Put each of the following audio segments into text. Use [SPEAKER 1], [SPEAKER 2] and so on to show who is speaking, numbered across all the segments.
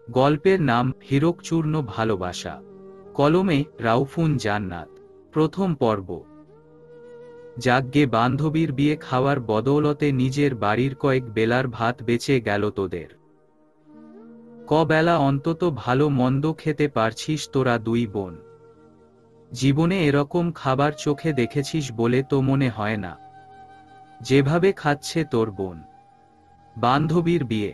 [SPEAKER 1] গল্পের নাম হীরকচূর্ণ ভালোবাসা। কলমে রাউফুন জান্নাত। প্রথম পর্ব। যাগ্গে বান্ধবীর বিয়ে খাওয়ার বদৌলতে নিজের বাড়ির কয়েক বেলার ভাত বেঁচে গেল তোদের। বেলা অন্তত ভালো মন্দ খেতে পারছিস তোরা দুই বোন। জীবনে এরকম খাবার চোখে দেখেছিস বলে তো মনে হয় না, যেভাবে খাচ্ছে তোর বোন। বান্ধবীর বিয়ে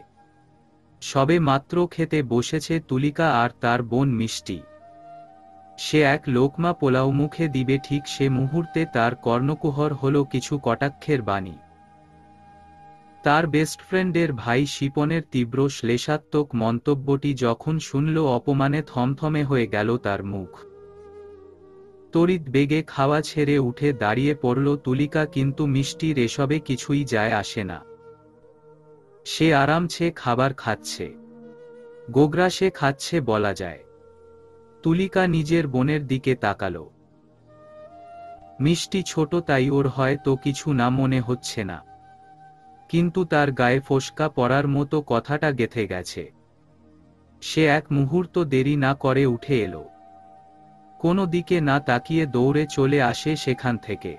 [SPEAKER 1] সবে মাত্র খেতে বসেছে তুলিকা আর তার বোন মিষ্টি। সে এক লোকমা পোলাও মুখে দিবে ঠিক সে মুহূর্তে তার কর্ণকুহর হল কিছু কটাক্ষের বাণী। তার বেস্ট ফ্রেন্ডের ভাই শিপনের তীব্র শ্লেষাত্মক মন্তব্যটি যখন শুনল অপমানে থমথমে হয়ে গেল তার মুখ। তড়িৎ বেগে খাওয়া ছেড়ে উঠে দাঁড়িয়ে পড়ল তুলিকা, কিন্তু মিষ্টির এসবে কিছুই যায় আসে না। সে আরামছে খাবার খাচ্ছে, গোগ্রাসে খাচ্ছে বলা যায়। তুলিকা নিজের বোনের দিকে তাকালো। মিষ্টি ছোট তাই ওর হয়তো কিছু না মনে হচ্ছে না, কিন্তু তার গায়ে ফোস্কা পড়ার মতো কথাটা গেঁথে গেছে। সে এক মুহূর্ত দেরি না করে উঠে এলো, কোনো দিকে না তাকিয়ে দৌড়ে চলে আসে সেখান থেকে।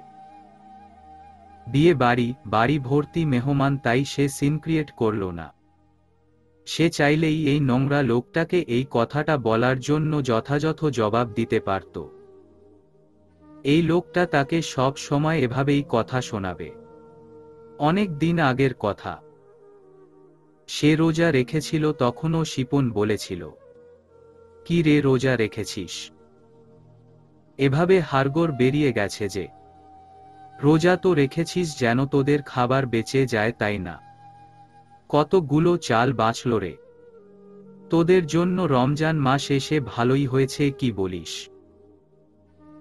[SPEAKER 1] বিয়ে বাড়ি, বাড়ি ভর্তি মেহমান, তাই সে সিন ক্রিয়েট করল না। সে চাইলেই এই নোংরা লোকটাকে এই কথাটা বলার জন্য যথাযথ জবাব দিতে পারত। এই লোকটা তাকে সব সময় এভাবেই কথা শোনাবে। অনেক দিন আগের কথা। সে রোজা রেখেছিল, তখনও শিপন বলেছিল, কি রে রোজা রেখেছিস? এভাবে হাড়গোড় বেরিয়ে গেছে যে। রোজা তো রেখেছিস যেন তোদের খাবার বেঁচে যায়, তাই না? কতগুলো চাল বাঁচল রে তোদের জন্য। রমজান মাস এসে ভালোই হয়েছে, কি বলিস?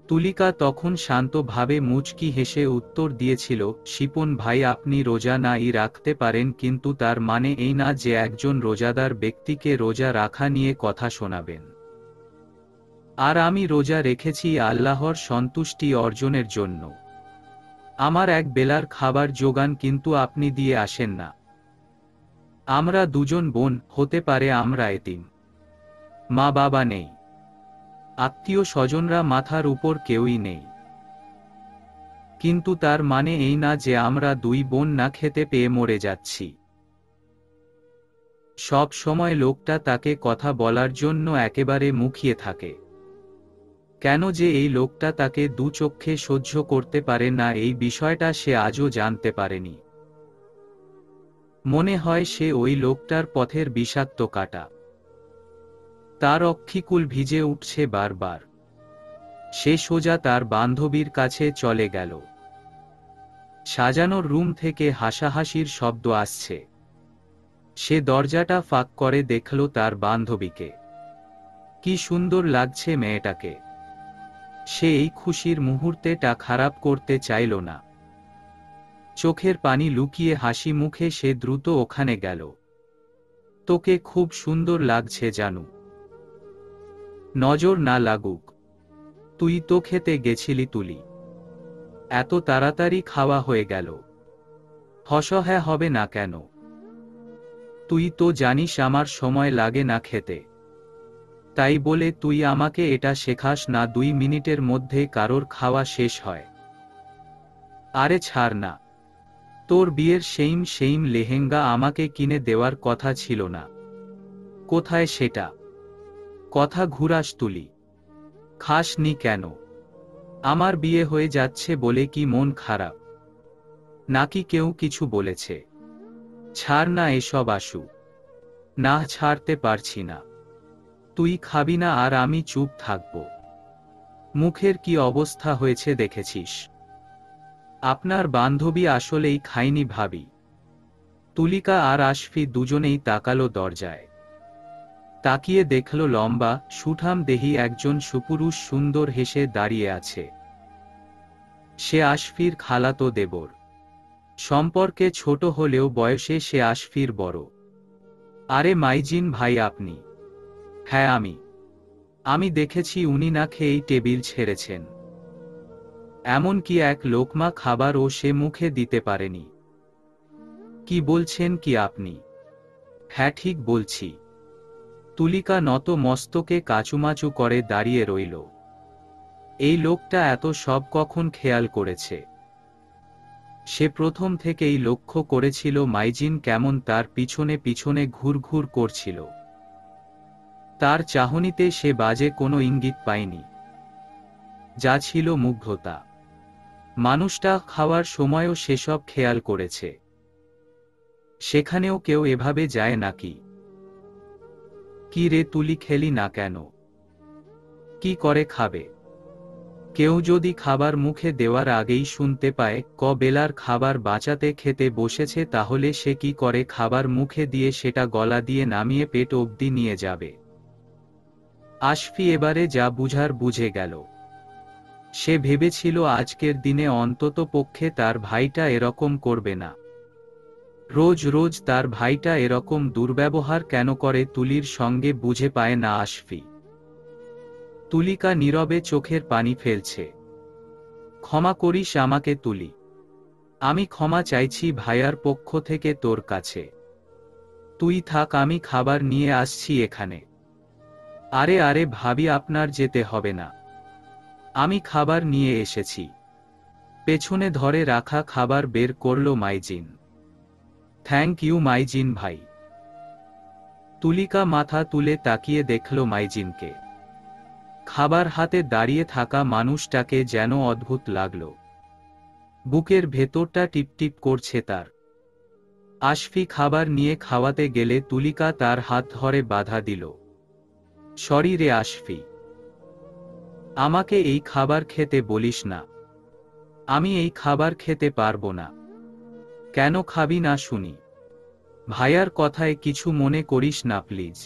[SPEAKER 1] তুলিকা তখন শান্তভাবে মুচকি হেসে উত্তর দিয়েছিল, শিপন ভাই, আপনি রোজা নাই রাখতে পারেন, কিন্তু তার মানে এই না যে একজন রোজাদার ব্যক্তিকে রোজা রাখা নিয়ে কথা শোনাবেন। আর আমি রোজা রেখেছি আল্লাহর সন্তুষ্টি অর্জনের জন্য। আমার এক বেলার খাবার জোগান কিন্তু আপনি দিয়ে আসেন না। আমরা দুজন বোন, হতে পারে আমরা এতিম, মা বাবা নেই, আত্মীয় স্বজনরা মাথার উপর কেউই নেই, কিন্তু তার মানে এই না যে আমরা দুই বোন না খেতে পেয়ে মরে যাচ্ছি। সব সময় লোকটা তাকে কথা বলার জন্য একেবারে মুখিয়ে থাকে। কেন যে এই লোকটা তাকে দু চক্ষে সহ্য করতে পারে না, এই বিষয়টা সে আজও জানতে পারেনি। মনে হয় সে ওই লোকটার পথের বিষাক্ত কাঁটা। তার অক্ষিকুল ভিজে উঠছে বারবার। সে সোজা তার বান্ধবীর কাছে চলে গেল। সাজানোর রুম থেকে হাসাহাসির শব্দ আসছে। সে দরজাটা ফাঁক করে দেখল তার বান্ধবীকে। কি সুন্দর লাগছে মেয়েটাকে। সে এই খুশির মুহূর্তেটা খারাপ করতে চাইল না। চোখের পানি লুকিয়ে হাসি মুখে সে দ্রুত ওখানে গেল। তোকে খুব সুন্দর লাগছে জানু। নজর না লাগুক। তুই তো খেতে গেছিলি তুলি। এত তাড়াতাড়ি খাওয়া হয়ে গেল। হ্যাঁ হবে না কেন? তুই তো জানিস আমার সময় লাগে না খেতে। তাই বলে তুই আমাকে এটা শেখাস না 2 মিনিটের মধ্যে কারোর খাওয়া শেষ হয়। আরে ছাড় না। তোর বিয়ের সেইম লেহেঙ্গা আমাকে কিনে দেওয়ার কথা ছিল না? কোথায় সেটা? কথা ঘুরাস তুলি। খাস নি কেন? আমার বিয়ে হয়ে যাচ্ছে বলে কি মন খারাপ? নাকি কেউ কিছু বলেছে? ছাড় না এসব আশু। না, ছাড়তে পারছি না। তুই খাবি না আর আমি চুপ থাকব? মুখের কি অবস্থা হয়েছে দেখেছিস? আপনার বান্ধবী আসলেই খায়নি ভাবি। তুলিকা আর আশফি দুজনেই তাকালো দরজায়। তাকিয়ে দেখল লম্বা সুঠাম দেহি একজন সুপুরুষ সুন্দর হেসে দাঁড়িয়ে আছে। সে আশফির খালাতো দেবর। সম্পর্কে ছোট হলেও বয়সে সে আশফির বড়। আরে মাইজিন ভাই আপনি? হ্যাঁ আমি দেখেছি উনি না খেয়েই টেবিল ছেড়েছেন। এমনকি এক লোকমা খাবারও সে মুখে দিতে পারেনি। কি বলছেন কি আপনি? হ্যাঁ ঠিক বলছি। তুলিকা নত মস্তকে কাচুমাচু করে দাঁড়িয়ে রইল। এই লোকটা এত সব কখন খেয়াল করেছে? সে প্রথম থেকেই লক্ষ্য করেছিল মাইজিন কেমন তার পিছনে পিছনে ঘুরঘুর করছিল। তার চাহনিতে সে বাজে কোনো ইঙ্গিত পায়নি, যা ছিল মুগ্ধতা। মানুষটা খাওয়ার সময়ও সেসব খেয়াল করেছে। সেখানেও কেউ এভাবে যায় নাকি? কি রে তুলি, খেলি না কেন? কি করে খাবে? কেউ যদি খাবার মুখে দেওয়ার আগেই শুনতে পায় বেলার খাবার বাঁচাতে খেতে বসেছে, তাহলে সে কি করে খাবার মুখে দিয়ে সেটা গলা দিয়ে নামিয়ে পেট অবধি নিয়ে যাবে? আশফি এবারে যা বুঝার বুঝে গেল। সে ভেবেছিল আজকের দিনে অন্তত পক্ষে তার ভাইটা এরকম করবে না। রোজ রোজ তার ভাইটা এরকম দুর্ব্যবহার কেন করে তুলির সঙ্গে বুঝে পায় না আশফি। তুলিকা নীরবে চোখের পানি ফেলছে। ক্ষমা করিস আমাকে তুলি, আমি ক্ষমা চাইছি ভাইয়ার পক্ষ থেকে তোর কাছে। তুই থাক, আমি খাবার নিয়ে আসছি এখানে। আরে আরে ভাবি, আপনার যেতে হবে না, আমি খাবার নিয়ে এসেছি। পেছনে ধরে রাখা খাবার বের করল মাইজিন। থ্যাংক ইউ মাইজিন ভাই। তুলিকা মাথা তুলে তাকিয়ে দেখল মাইজিনকে। খাবার হাতে দাঁড়িয়ে থাকা মানুষটাকে যেন অদ্ভুত লাগল। বুকের ভেতরটা টিপটিপ করছে তার। আশফি খাবার নিয়ে খাওয়াতে গেলে তুলিকা তার হাত ধরে বাধা দিল। সরি রে আশফি, আমাকে এই খাবার খেতে বলিস না, আমি এই খাবার খেতে পারবো না। কেন খাবি না শুনি? ভাইয়ার কথায় কিছু মনে করিস না প্লিজ।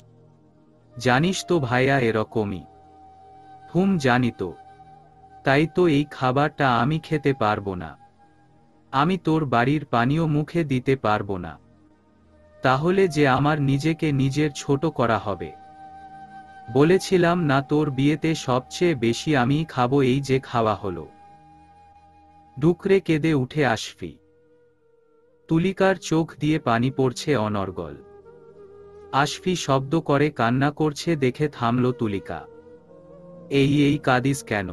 [SPEAKER 1] জানিস তো ভাইয়া এরকমই। জানি তো, তাই তো এই খাবারটা আমি খেতে পারবো না। আমি তোর বাড়ির পানীয় মুখে দিতে পারবো না। তাহলে যে আমার নিজেকে নিজের ছোট করা হবে। বলেছিলাম না তোর বিয়েতে সবচেয়ে বেশি আমিই খাবো, এই যে খাওয়া হলো। ডুকরে কেঁদে উঠে আশফি। তুলিকার চোখ দিয়ে পানি পড়ছে অনর্গল। আশফি শব্দ করে কান্না করছে দেখে থামল তুলিকা। এই কাঁদিস কেন?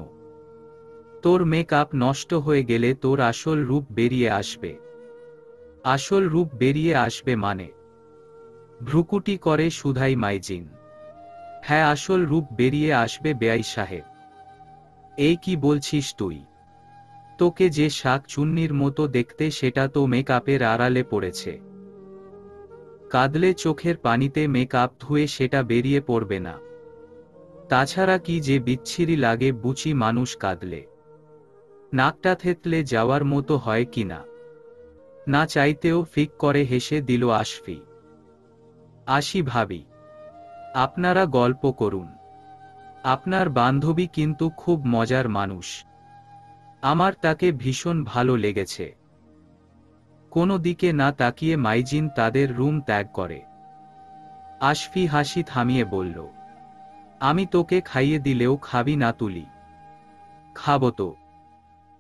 [SPEAKER 1] তোর মেকআপ নষ্ট হয়ে গেলে তোর আসল রূপ বেরিয়ে আসবে। আসল রূপ বেরিয়ে আসবে মানে? ভ্রুকুটি করে শুধাই মাইজিন। হ্যাঁ, আসল রূপ বেরিয়ে আসবে বেয়াই সাহেব। এই কি বলছিস তুই? তোকে যে শাক চুন্নির মতো দেখতে, সেটা তো মেকআপের আড়ালে পড়েছে। কাঁদলে চোখের পানিতে মেকআপ ধুয়ে সেটা বেরিয়ে পড়বে না। তাছাড়া কি যে বিচ্ছিরি লাগে বুচি মানুষ কাঁদলে। নাকটা থেতলে যাওয়ার মতো হয় কিনা। না চাইতেও ফিক করে হেসে দিল আশফি। আসি ভাবি, আপনারা গল্প করুন। আপনার বান্ধবী কিন্তু খুব মজার মানুষ। আমার তাকে ভীষণ ভালো লেগেছে। কোনো দিকে না তাকিয়ে মাইজিন তাদের রুম ত্যাগ করে। আশফি হাসি থামিয়ে বলল, আমি তোকে খাইয়ে দিলেও খাবি না তুলি? খাবো তো,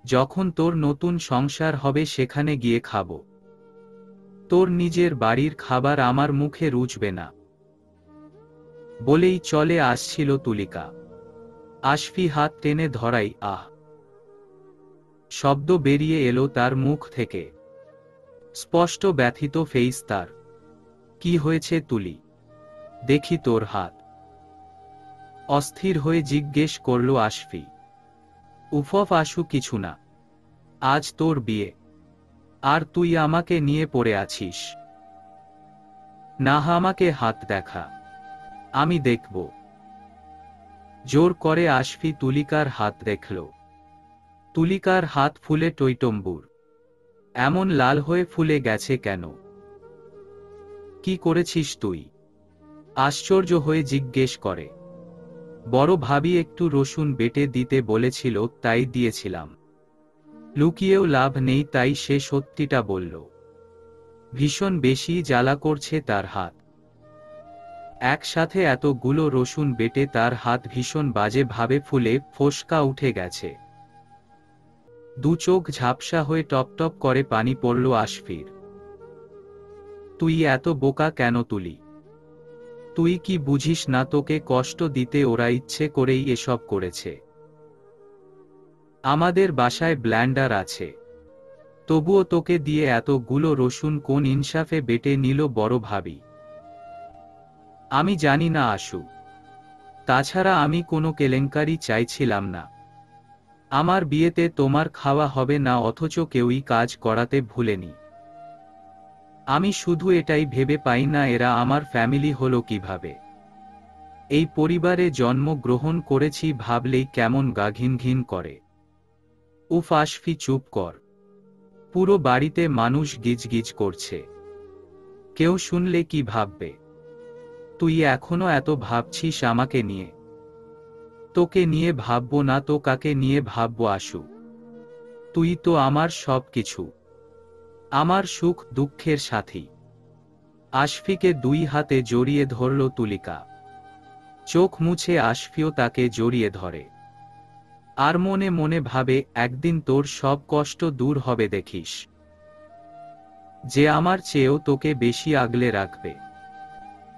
[SPEAKER 1] যখন তোর নতুন সংসার হবে সেখানে গিয়ে খাবো। তোর নিজের বাড়ির খাবার আমার মুখে রুচবে না। বলেই চলে আসছিল তুলিকা। আশফি হাত টেনে ধরাই আহ শব্দ বেরিয়ে এলো তার মুখ থেকে। স্পষ্ট ব্যথিত ফেইস তার। কি হয়েছে তুলি? দেখি তোর হাত। অস্থির হয়ে জিজ্ঞেস করল আশফি। উফফ আশু, কিছু না। আজ তোর বিয়ে, আর তুই আমাকে নিয়ে পড়ে আছিস। না, আমাকে হাত দেখা, আমি দেখব। জোর করে আশফি তুলিকার হাত দেখল। তুলিকার হাত ফুলে টইটম্বুর। এমন লাল হয়ে ফুলে গেছে কেন? কি করেছিস তুই? আশ্চর্য হয়ে জিজ্ঞেস করে। বড় ভাবি একটু রসুন বেটে দিতে বলেছিল, তাই দিয়েছিলাম। লুকিয়েও লাভ নেই, তাই সে সত্যিটা বলল। ভীষণ বেশি জ্বালা করছে তার হাত। একসাথে এতগুলো রসুন বেটে তার হাত ভীষণ বাজে ভাবে ফুলে ফোসকা উঠে গেছে। দু চোখ ঝাপসা হয়ে টপটপ করে পানি পড়ল আশফির। তুই এত বোকা কেন তুলি? তুই কি বুঝিস না তোকে কষ্ট দিতে ওরা ইচ্ছে করেই এসব করেছে? আমাদের বাসায় ব্ল্যান্ডার আছে, তবুও তোকে দিয়ে এতগুলো রসুন কোন ইনসাফে বেটে নিল বড় ভাবি? আমি জানি না আশু, তাছাড়া আমি কোনো কেলেঙ্কারি চাইছিলাম না। আমার বিয়েতে তোমার খাওয়া হবে না, অথচ কেউই কাজ করাতে ভুলেনি। আমি শুধু এটাই ভেবে পাই না এরা আমার ফ্যামিলি হলো কিভাবে। এই পরিবারে জন্ম গ্রহণ করেছি ভাবলেই কেমন গা ঘিন ঘিন করে। উফ আশফি চুপ কর, পুরো বাড়িতে মানুষ গিজগিজ করছে, কেউ শুনলে কি ভাববে? তুই এখনো এত ভাবছিস আমাকে নিয়ে? তোকে নিয়ে ভাববো না তো কাকে নিয়ে ভাববো আশু? তুই তো আমার সব কিছু, আমার সুখ দুঃখের সাথী। আশফিকে দুই হাতে জড়িয়ে ধরল তুলিকা। চোখ মুছে আশফিও তাকে জড়িয়ে ধরে, আর মনে মনে ভাবে একদিন তোর সব কষ্ট দূর হবে দেখিস, যে আমার চেয়েও তোকে বেশি আগলে রাখবে।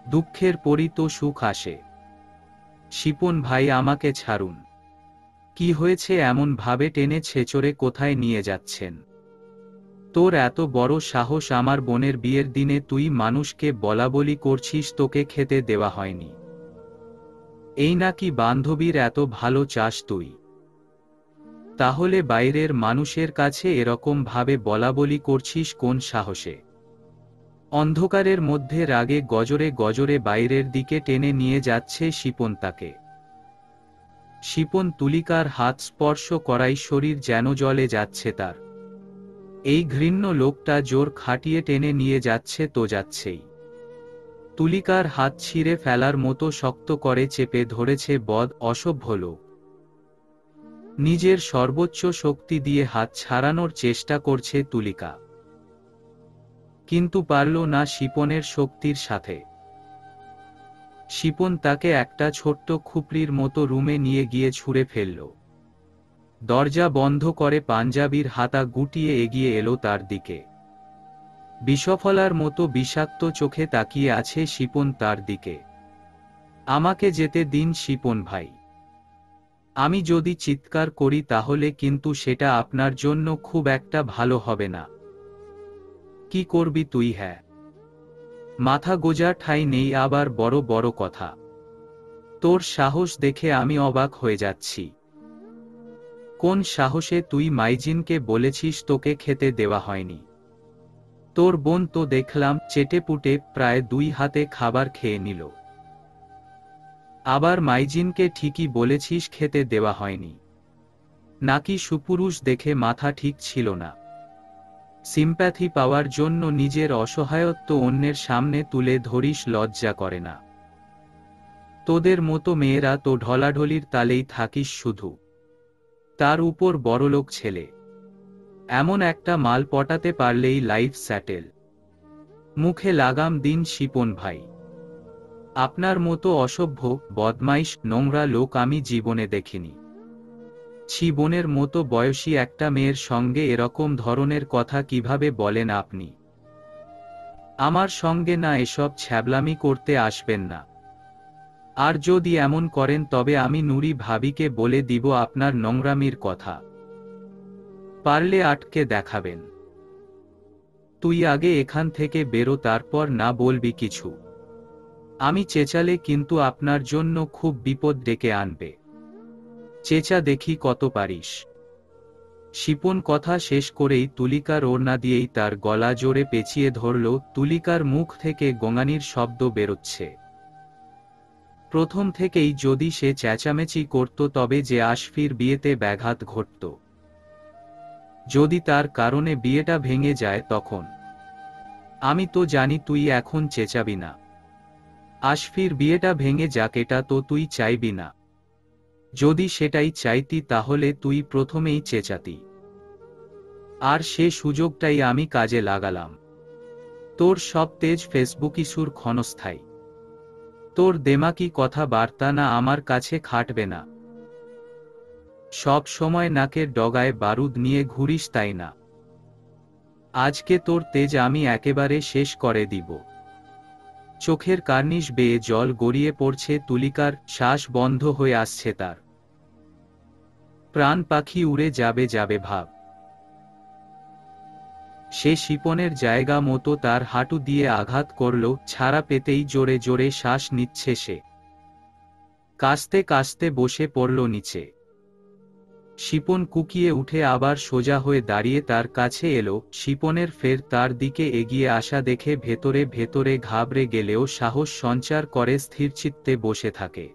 [SPEAKER 1] দুঃখের পরই তো সুখ আসে। শিপন ভাই আমাকে ছাড়ুন। কি হয়েছে এমন ভাবে টেনে ছেচড়ে কোথায় নিয়ে যাচ্ছেন? তোর এত বড় সাহস, আমার বোনের বিয়ের দিনে তুই মানুষকে বলাবলি করছিস তোকে খেতে দেওয়া হয়নি? এই নাকি বান্ধবীর এত ভালো চাস তুই? তাহলে বাইরের মানুষের কাছে এরকম ভাবে বলাবলি করছিস কোন সাহসে? অন্ধকারের মধ্যে রাগে গজরে গজরে বাইরের দিকে টেনে নিয়ে যাচ্ছে শিপন তাকে। শিপন তুলিকার হাত স্পর্শ করাই শরীর যেন জ্বলে যাচ্ছে তার। এই ঘৃণ্য লোকটা জোর খাটিয়ে টেনে নিয়ে যাচ্ছে তো যাচ্ছেই। তুলিকার হাত ছিঁড়ে ফেলার মতো শক্ত করে চেপে ধরেছে বদ অসভ্য লোক। নিজের সর্বোচ্চ শক্তি দিয়ে হাত ছাড়ানোর চেষ্টা করছে তুলিকা, কিন্তু পারল না শিপনের শক্তির সাথে। শিপন তাকে একটা ছোট্ট খুপড়ির মতো রুমে নিয়ে গিয়ে ছুঁড়ে ফেলল। দরজা বন্ধ করে পাঞ্জাবির হাতা গুটিয়ে এগিয়ে এলো তার দিকে। বিষফলার মতো বিষাক্ত চোখে তাকিয়ে আছে শিপন তার দিকে। আমাকে যেতে দিন শিপন ভাই। আমি যদি চিৎকার করি তাহলে কিন্তু সেটা আপনার জন্য খুব একটা ভালো হবে না। কি করবি তুই? হ্যাঁ, মাথা গোজা ঠাঁই নেই আবার বড় বড় কথা। তোর সাহস দেখে আমি অবাক হয়ে যাচ্ছি। কোন সাহসে তুই মাইজিনকে বলেছিস তোকে খেতে দেওয়া হয়নি? তোর বোন তো দেখলাম চেটেপুটে প্রায় 2 হাতে খাবার খেয়ে নিল। আবার মাইজিনকে ঠিকই বলেছিস খেতে দেওয়া হয়নি? নাকি সুপুরুষ দেখে মাথা ঠিক ছিল না? সিম্প্যাথি পাওয়ার জন্য নিজের অসহায়ত্ব অন্যের সামনে তুলে ধরিস, লজ্জা করে না? তোদের মতো মেয়েরা তো ঢলাঢলির তালেই থাকিস শুধু। তার উপর বড়লোক ছেলে, এমন একটা মাল পটাতে পারলেই লাইফ সেটেল। মুখে লাগাম দিন শিপন ভাই। আপনার মতো অসভ্য, বদমাইশ, নোংরা লোক আমি জীবনে দেখিনি। ছি, বোনের মতো বয়সী একটা মেয়ের সঙ্গে এরকম ধরনের কথা কিভাবে বলেন আপনি? আমার সঙ্গে না এসব ছ্যাবলামি করতে আসবেন না। আর যদি এমন করেন তবে আমি নুরি ভাবিকে বলে দিব আপনার নোংরামির কথা। পারলে আটকে দেখাবেন। তুই আগে এখান থেকে বেরো, তারপর না বলবি কিছু। আমি চেঁচালে কিন্তু আপনার জন্য খুব বিপদ ডেকে আনবে। চেঁচা দেখি কত পারিস। শিপন কথা শেষ করেই তুলিকার ওড়না দিয়েই তার গলা জোরে পেঁচিয়ে ধরল। তুলিকার মুখ থেকে গোঙানির শব্দ বেরোচ্ছে। প্রথম থেকেই যদি সে চেঁচামেচি করত তবে যে আশফির বিয়েতে ব্যাঘাত ঘটত। যদি তার কারণে বিয়েটা ভেঙে যায় তখন? আমি তো জানি তুই এখন চেঁচাবি না। আশফির বিয়েটা ভেঙে যাক এটা তো তুই চাইবি না। যদি সেটাই চাইতি তাহলে তুই প্রথমেই চেঁচাতি। আর সে সুযোগটাই আমি কাজে লাগালাম। তোর সব তেজ ফেসবুকিসুর ক্ষণস্থায়ী। তোর দেমাকি কথাবার্তা না আমার কাছে খাটবে না। সব সময় নাকের ডগায় বারুদ নিয়ে ঘুরিস তাই না? আজকে তোর তেজ আমি একেবারে শেষ করে দিব। চোখের কার্নিশ বেয়ে জল গড়িয়ে পড়ছে তুলিকার, শ্বাস বন্ধ হয়ে আসছে তার। প্রাণ পাখি উড়ে যাবে যাবে ভাব। সে শিপনের জায়গা মতো তার হাঁটু দিয়ে আঘাত করল, ছাড়া পেতেই জোরে জোরে শ্বাস নিচ্ছে সে। কাস্তে কাস্তে বসে পড়ল নিচে। শিপন কুকিয়ে উঠে আবার সোজা হয়ে দাঁড়িয়ে তার কাছে এলো। শিপনের ফের তার দিকে এগিয়ে আসা দেখে ভেতরে ভেতরে ঘাবড়ে গেলেও সাহস সঞ্চার করে স্থিরচিত্তে বসে থাকে।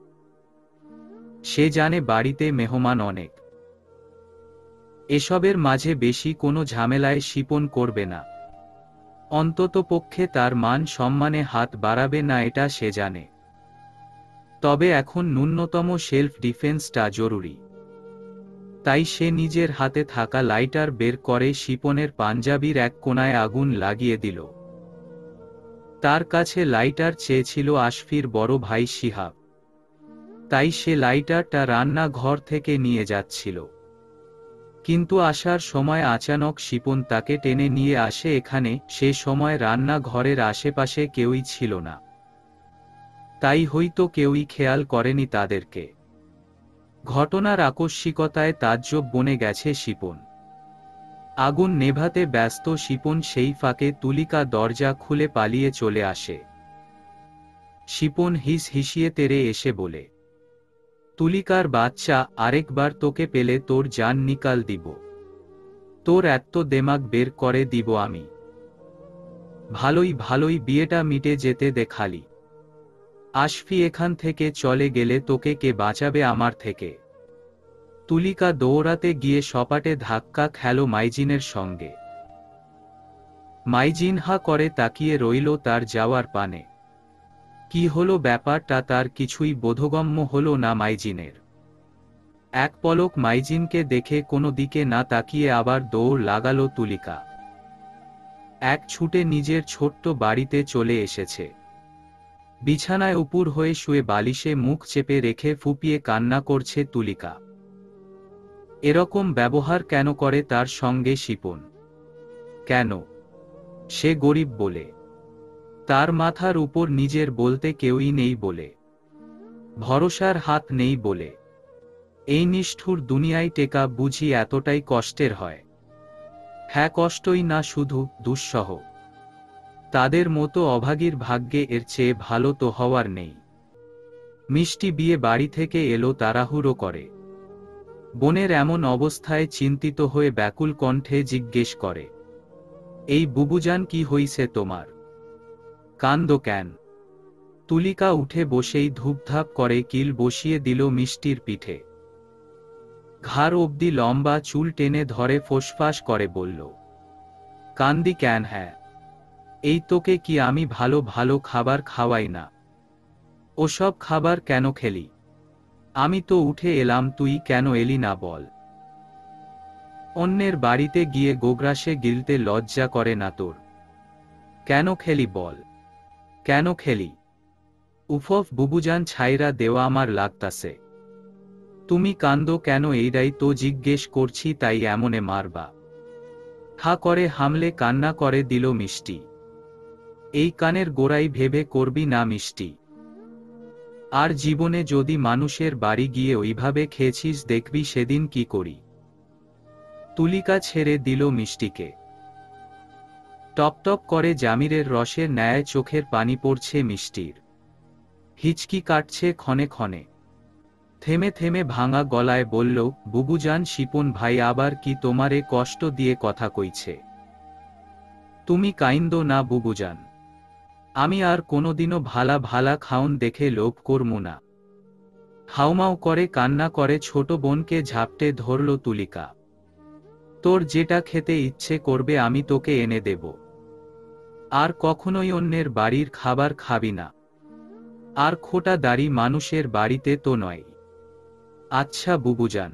[SPEAKER 1] সে জানে বাড়িতে মেহমান অনেক। এসবের মাঝে বেশি কোনো ঝামেলায় শিপন করবে না। অন্ততপক্ষে তার মান সম্মানে হাত বাড়াবে না, এটা সে জানে। তবে এখন ন্যূনতম সেলফ ডিফেন্সটা জরুরি। তাই সে নিজের হাতে থাকা লাইটার বের করে শিপনের পাঞ্জাবির এক কোণায় আগুন লাগিয়ে দিল। তার কাছে লাইটার চেয়েছিল আশফির বড় ভাই শিহাব। তাই সে লাইটারটা রান্নাঘর থেকে নিয়ে যাচ্ছিল। কিন্তু আসার সময় আচানক শিপন তাকে টেনে নিয়ে আসে এখানে। সে সময় রান্নাঘরের আশেপাশে কেউই ছিল না। তাই হয়তো কেউই খেয়াল করেনি তাদেরকে। ঘটনার আকস্মিকতায় তাজ্জব বনে গেছে শিপন। আগুন নেভাতে ব্যস্ত শিপন সেই ফাঁকে তুলিকা দরজা খুলে পালিয়ে চলে আসে। শিপন হিস হিসিয়ে তেড়ে এসে বলে, তুলিকার বাচ্চা, আরেকবার তোকে পেলে তোর জান নিকাল দিব। তোর এত্ত দেমাগ বের করে দিব আমি। ভালোই ভালোই বিয়েটা মিটে যেতে দে খালি। আশফি এখান থেকে চলে গেলে তোকে কে বাঁচাবে আমার থেকে। তুলিকা দৌড়াতে গিয়ে সপাটে ধাক্কা খেল মাইজিনের সঙ্গে। মাইজিন হা করে তাকিয়ে রইল তার যাওয়ার পানে। কি হলো ব্যাপারটা তার কিছুই বোধগম্য হল না মাইজিনের। এক পলক মাইজিনকে দেখে কোনো দিকে না তাকিয়ে আবার দৌড় লাগালো তুলিকা। এক ছুটে নিজের ছোট্ট বাড়িতে চলে এসেছে। বিছানায় উপুর হয়ে শুয়ে বালিশে মুখ চেপে রেখে ফুপিয়ে কান্না করছে তুলিকা। এরকম ব্যবহার কেন করে তার সঙ্গে শিপন? কেন? সে গরিব বলে? তার মাথার উপর নিজের বলতে কেউই নেই বলে? ভরসার হাত নেই বলে? এই নিষ্ঠুর দুনিয়ায় টেকা বুঝি এতটাই কষ্টের হয়? হ্যাঁ, কষ্টই না, শুধু দুঃসহ। তাদের মতো অভাগীর ভাগ্যে এর চেয়ে ভালো তো হওয়ার নেই। মিষ্টি বিয়ে বাড়ি থেকে এলো তাড়াহুড়ো করে। বোনের এমন অবস্থায় চিন্তিত হয়ে ব্যাকুল কণ্ঠে জিজ্ঞেস করে, এই বুবুজান, কি হইছে তোমার? কান্দো কেন? তুলিকা উঠে বসেই ধূপধাপ করে কিল বসিয়ে দিল মিষ্টির পিঠে। ঘাড় অবধি লম্বা চুল টেনে ধরে ফোঁসফাস করে বলল, কান্দি কেন? হ্যাঁ, এই তোকে কি আমি ভালো ভালো খাবার খাওয়াই না? ওসব খাবার কেন খেলি? আমি তো উঠে এলাম, তুই কেন এলি না বল? অন্যের বাড়িতে গিয়ে গোগ্রাসে গিলতে লজ্জা করে না তোর? কেন খেলি বল? কেন খেলি? উফফ বুবুজান, ছাইরা দেওয়া আমার লাগতাছে। তুমি কান্দো কেন এইটাই তো জিজ্ঞেস করছি, তাই এমনে মারবা? হা করে হামলে কান্না করে দিল মিষ্টি। এই কানের গোড়াই ভেবে করবি না মিষ্টি। আর জীবনে যদি মানুষের বাড়ি গিয়ে ওইভাবে খেয়েছিস, দেখবি সেদিন কি করি। তুলিকা ছেড়ে দিল মিষ্টিকে। টপটপ করে জামিরের রসের ন্যায় চোখের পানি পড়ছে মিষ্টির। হিচকি কাটছে ক্ষণে ক্ষণে। থেমে থেমে ভাঙা গলায় বলল, বুবুজান, শিপন ভাই আবার কি তোমারে কষ্ট দিয়ে কথা কইছে? তুমি কাইন্দো না বুবুজান। আমি আর কোনোদিনও ভালা ভালা খাউন দেখে লোভ করমু না। হাউমাউ করে কান্না করে ছোট বোনকে ঝাপটে ধরল তুলিকা। তোর যেটা খেতে ইচ্ছে করবে আমি তোকে এনে দেব। আর কখনোই অন্যের বাড়ির খাবার খাবি না। আর খোটা দাড়ি মানুষের বাড়িতে তো নয়। আচ্ছা বুবুজান,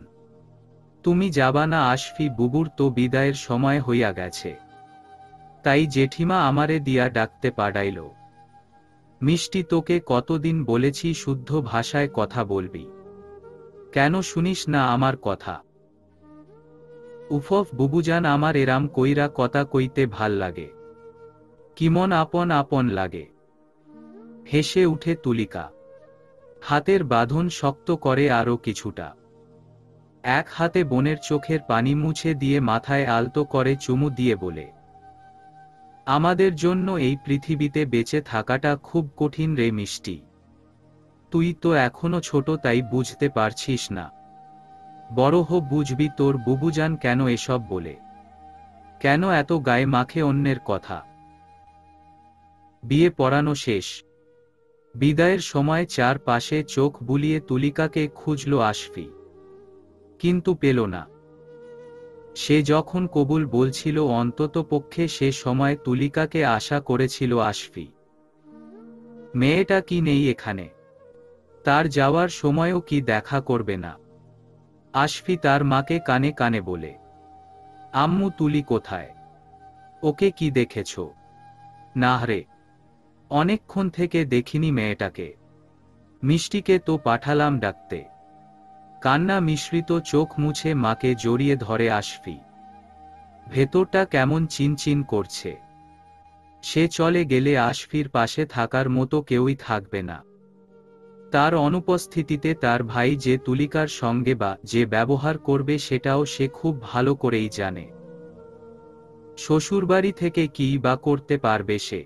[SPEAKER 1] তুমি যাবা না? আশফি বুবুর তো বিদায়ের সময় হইয়া গেছে, তাই জেঠিমা আমারে দিয়া ডাকতে পাঠাইল। মিষ্টি, তোকে কতদিন বলেছি শুদ্ধ ভাষায় কথা বলবি, কেন শুনিস না আমার কথা? উফফ বুবুজান, আমার এরাম কইরা কথা কইতে ভাল লাগে। কিমন আপন আপন লাগে। হেসে উঠে তুলিকা। হাতের বাঁধন শক্ত করে আরো কিছুটা। এক হাতে বোনের চোখের পানি মুছে দিয়ে মাথায় আলতো করে চুমু দিয়ে বলে, আমাদের জন্য এই পৃথিবীতে বেঁচে থাকাটা খুব কঠিন রে মিষ্টি। তুই তো এখনো ছোট, তাই বুঝতে পারছিস না। বড় হো, বুঝবি। তোর বুবুজান কেন এসব বলে, কেন এত গায়ে মাখে অন্যের কথা। বিয়ে পড়ানো শেষ। বিদায়ের সময় চারপাশে চোখ বুলিয়ে তুলিকাকে খুঁজল আশফি, কিন্তু পেল না। সে যখন কবুল বলছিল, অন্তত পক্ষে সে সময় তুলিকাকে আশা করেছিল আশফি। মেয়েটা কি নেই এখানে? তার যাওয়ার সময়ও কি দেখা করবে না? আশফি তার মাকে কানে কানে বলে, আম্মু, তুলি কোথায়? ওকে কি দেখেছ? না রে, অনেকক্ষণ থেকে দেখিনি মেয়েটাকে। মিষ্টিকে তো পাঠালাম ডাকতে। কান্না মিশ্রিত চোখ মুছে মাকে জড়িয়ে ধরে আশফি। ভেতরটা কেমন চিনচিন করছে। সে চলে গেলে আশফির পাশে থাকার মতো কেউই থাকবে না। তার অনুপস্থিতিতে তার ভাই যে তুলিকার সঙ্গে বা যে ব্যবহার করবে সেটাও সে খুব ভালো করেই জানে। শ্বশুরবাড়ি থেকে কী বা করতে পারবে সে?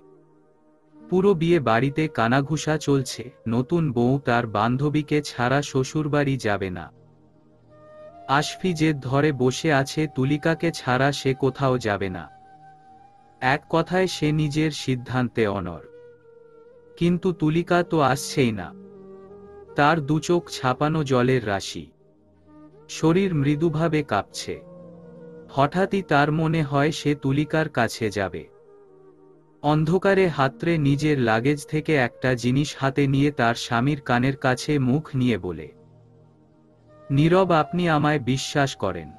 [SPEAKER 1] পুরো বিয়ে বাড়িতে কানাঘুষা চলছে, নতুন বউ তার বান্ধবীকে ছাড়া শ্বশুরবাড়ি যাবে না। আশফি জেদ ধরে বসে আছে, তুলিকাকে ছাড়া সে কোথাও যাবে না। এক কথায় সে নিজের সিদ্ধান্তে অনড়। কিন্তু তুলিকা তো আসছেই না। তার দুচোখ ছাপানো জলের রাশি, শরীর মৃদুভাবে কাঁপছে। হঠাৎই তার মনে হয় সে তুলিকার কাছে যাবে। অন্ধকারে হাতড়ে নিজের লাগেজ থেকে একটা জিনিস হাতে নিয়ে তার স্বামীর কানের কাছে মুখ নিয়ে বলে, নীরব, আপনি আমায় বিশ্বাস করেন?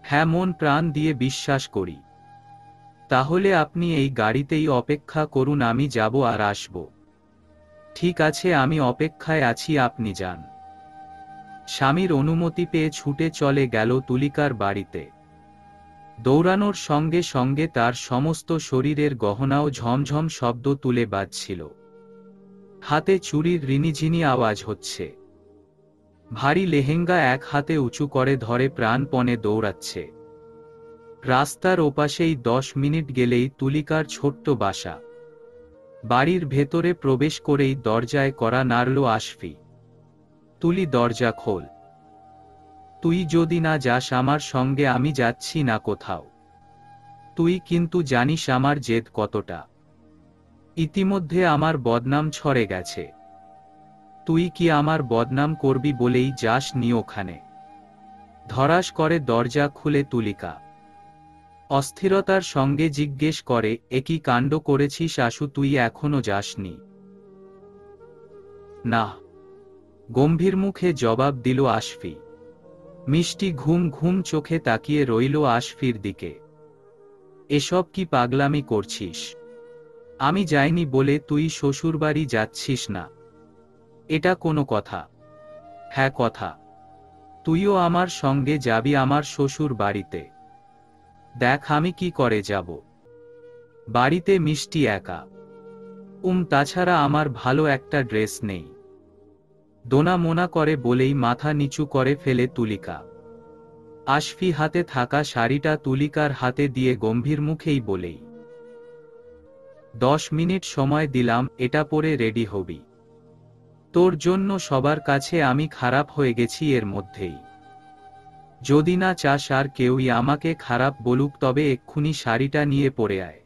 [SPEAKER 1] হ্যাঁ, মন প্রাণ দিয়ে বিশ্বাস করি। তাহলে আপনি এই গাড়িতেই অপেক্ষা করুন, আমি যাব আর আসব। ঠিক আছে, আমি অপেক্ষায় আছি, আপনি যান। স্বামীর অনুমতি পেয়ে ছুটে চলে গেল তুলিকার বাড়িতে। দৌড়ানোর সঙ্গে সঙ্গে তার সমস্ত শরীরের গহনাও ঝমঝম শব্দ তুলে বাজছিল। হাতে চুরির রিনিঝিনি আওয়াজ হচ্ছে। ভারী লেহেঙ্গা এক হাতে উঁচু করে ধরে প্রাণপণে দৌড়াচ্ছে। রাস্তার ওপাশেই 10 মিনিট গেলেই তুলিকার ছোট্ট বাসা। বাড়ির ভেতরে প্রবেশ করেই দরজায় কড়া নাড়ল আশফি। তুলি, দরজা খোল। তুই যদি না যাস আমার সঙ্গে, আমি যাচ্ছি না কোথাও। তুই কিন্তু জানিস আমার জেদ কতটা। ইতিমধ্যে আমার বদনাম ছড়ে গেছে। তুই কি আমার বদনাম করবি বলেই যাস নি ওখানে? ধরাস করে দরজা খুলে তুলিকা অস্থিরতার সঙ্গে জিজ্ঞেস করে, একই কাণ্ড করেছিস আশু, তুই এখনো যাসনি? না, গম্ভীর মুখে জবাব দিল আশফি। মিষ্টি ঘুম ঘুম চোখে তাকিয়ে রইল আশফির দিকে। এসব কি পাগলামি করছিস? আমি যাইনি বলে তুই শ্বশুরবাড়ি যাচ্ছিস না? এটা কোনো কথা? হ্যাঁ কথা। তুইও আমার সঙ্গে যাবি আমার শ্বশুর বাড়িতে। দেখ আমি কি করে যাব। বাড়িতে মিষ্টি একা। তাছাড়া আমার ভালো একটা ড্রেস নেই। দোনা মোনা করে বলেই মাথা নিচু করে ফেলে তুলিকা। আশফি হাতে থাকা শাড়িটা তুলিকার হাতে দিয়ে গম্ভীর মুখেই বলেই, 10 মিনিট সময় দিলাম, এটা পরে রেডি হবি। তোর জন্য সবার কাছে আমি খারাপ হয়ে গেছি এর মধ্যেই। যদি না চাস আর কেউই আমাকে খারাপ বলুক, তবে এক্ষুনি শাড়িটা নিয়ে পরে আয়।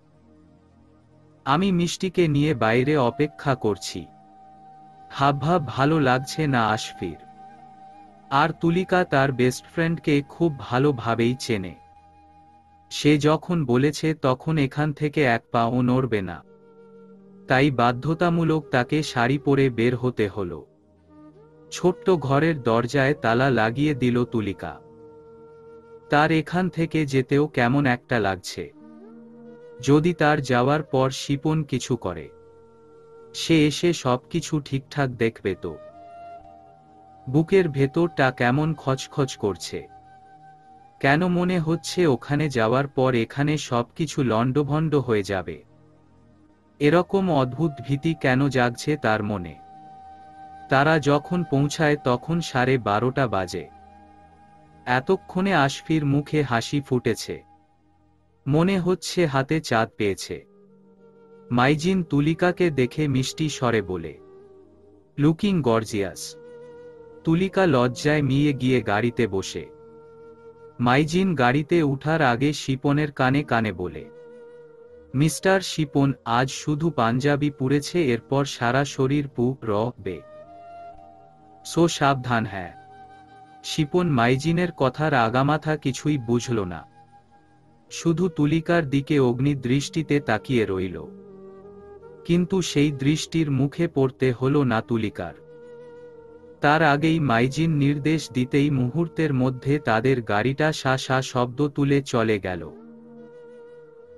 [SPEAKER 1] আমি মিষ্টিকে নিয়ে বাইরে অপেক্ষা করছি। হাবভাব ভালো লাগছে না আশফির। আর তুলিকা তার বেস্ট ফ্রেন্ডকে খুব ভালোভাবেই চেনে। সে যখন বলেছে তখন এখান থেকে এক পাও নড়বে না। তাই বাধ্যতামূলক তাকে শাড়ি পরে বের হতে হলো। ছোট্ট ঘরের দরজায় তালা লাগিয়ে দিল তুলিকা। তার এখান থেকে যেতেও কেমন একটা লাগছে। যদি তার যাওয়ার পর শিপন কিছু করে, সে এসে সবকিছু ঠিকঠাক দেখবে তো? বুকের ভেতরটা কেমন খচখচ করছে। কেন মনে হচ্ছে ওখানে যাওয়ার পর এখানে সবকিছু লণ্ডভণ্ড হয়ে যাবে। এরকম অদ্ভুত ভীতি কেন জাগছে তার মনে। তারা যখন পৌঁছায় তখন 12:30 বাজে। এতক্ষণে আশফির মুখে হাসি ফুটেছে, মনে হচ্ছে হাতে চাঁদ পেয়েছে। মাইজিন তুলিকাকে দেখে মিষ্টি স্বরে বলে, লুকিং গর্জিয়াস। তুলিকা লজ্জায় মিয়ে গিয়ে গাড়িতে বসে। মাইজিন গাড়িতে উঠার আগে শিপনের কানে কানে বলে, মিস্টার শিপন, আজ শুধু পাঞ্জাবি পুড়েছে, এরপর সারা শরীর বে। সো সাবধান। হ্যাঁ। শিপন মাইজিনের কথার আগামাথা কিছুই বুঝল না, শুধু তুলিকার দিকে অগ্নিদৃষ্টিতে তাকিয়ে রইল। কিন্তু সেই দৃষ্টির মুখে পড়তে হল না তুলিকার। তার আগেই মাইজিন নির্দেশ দিতেই মুহূর্তের মধ্যে তাদের গাড়িটা সা সা শব্দ তুলে চলে গেল।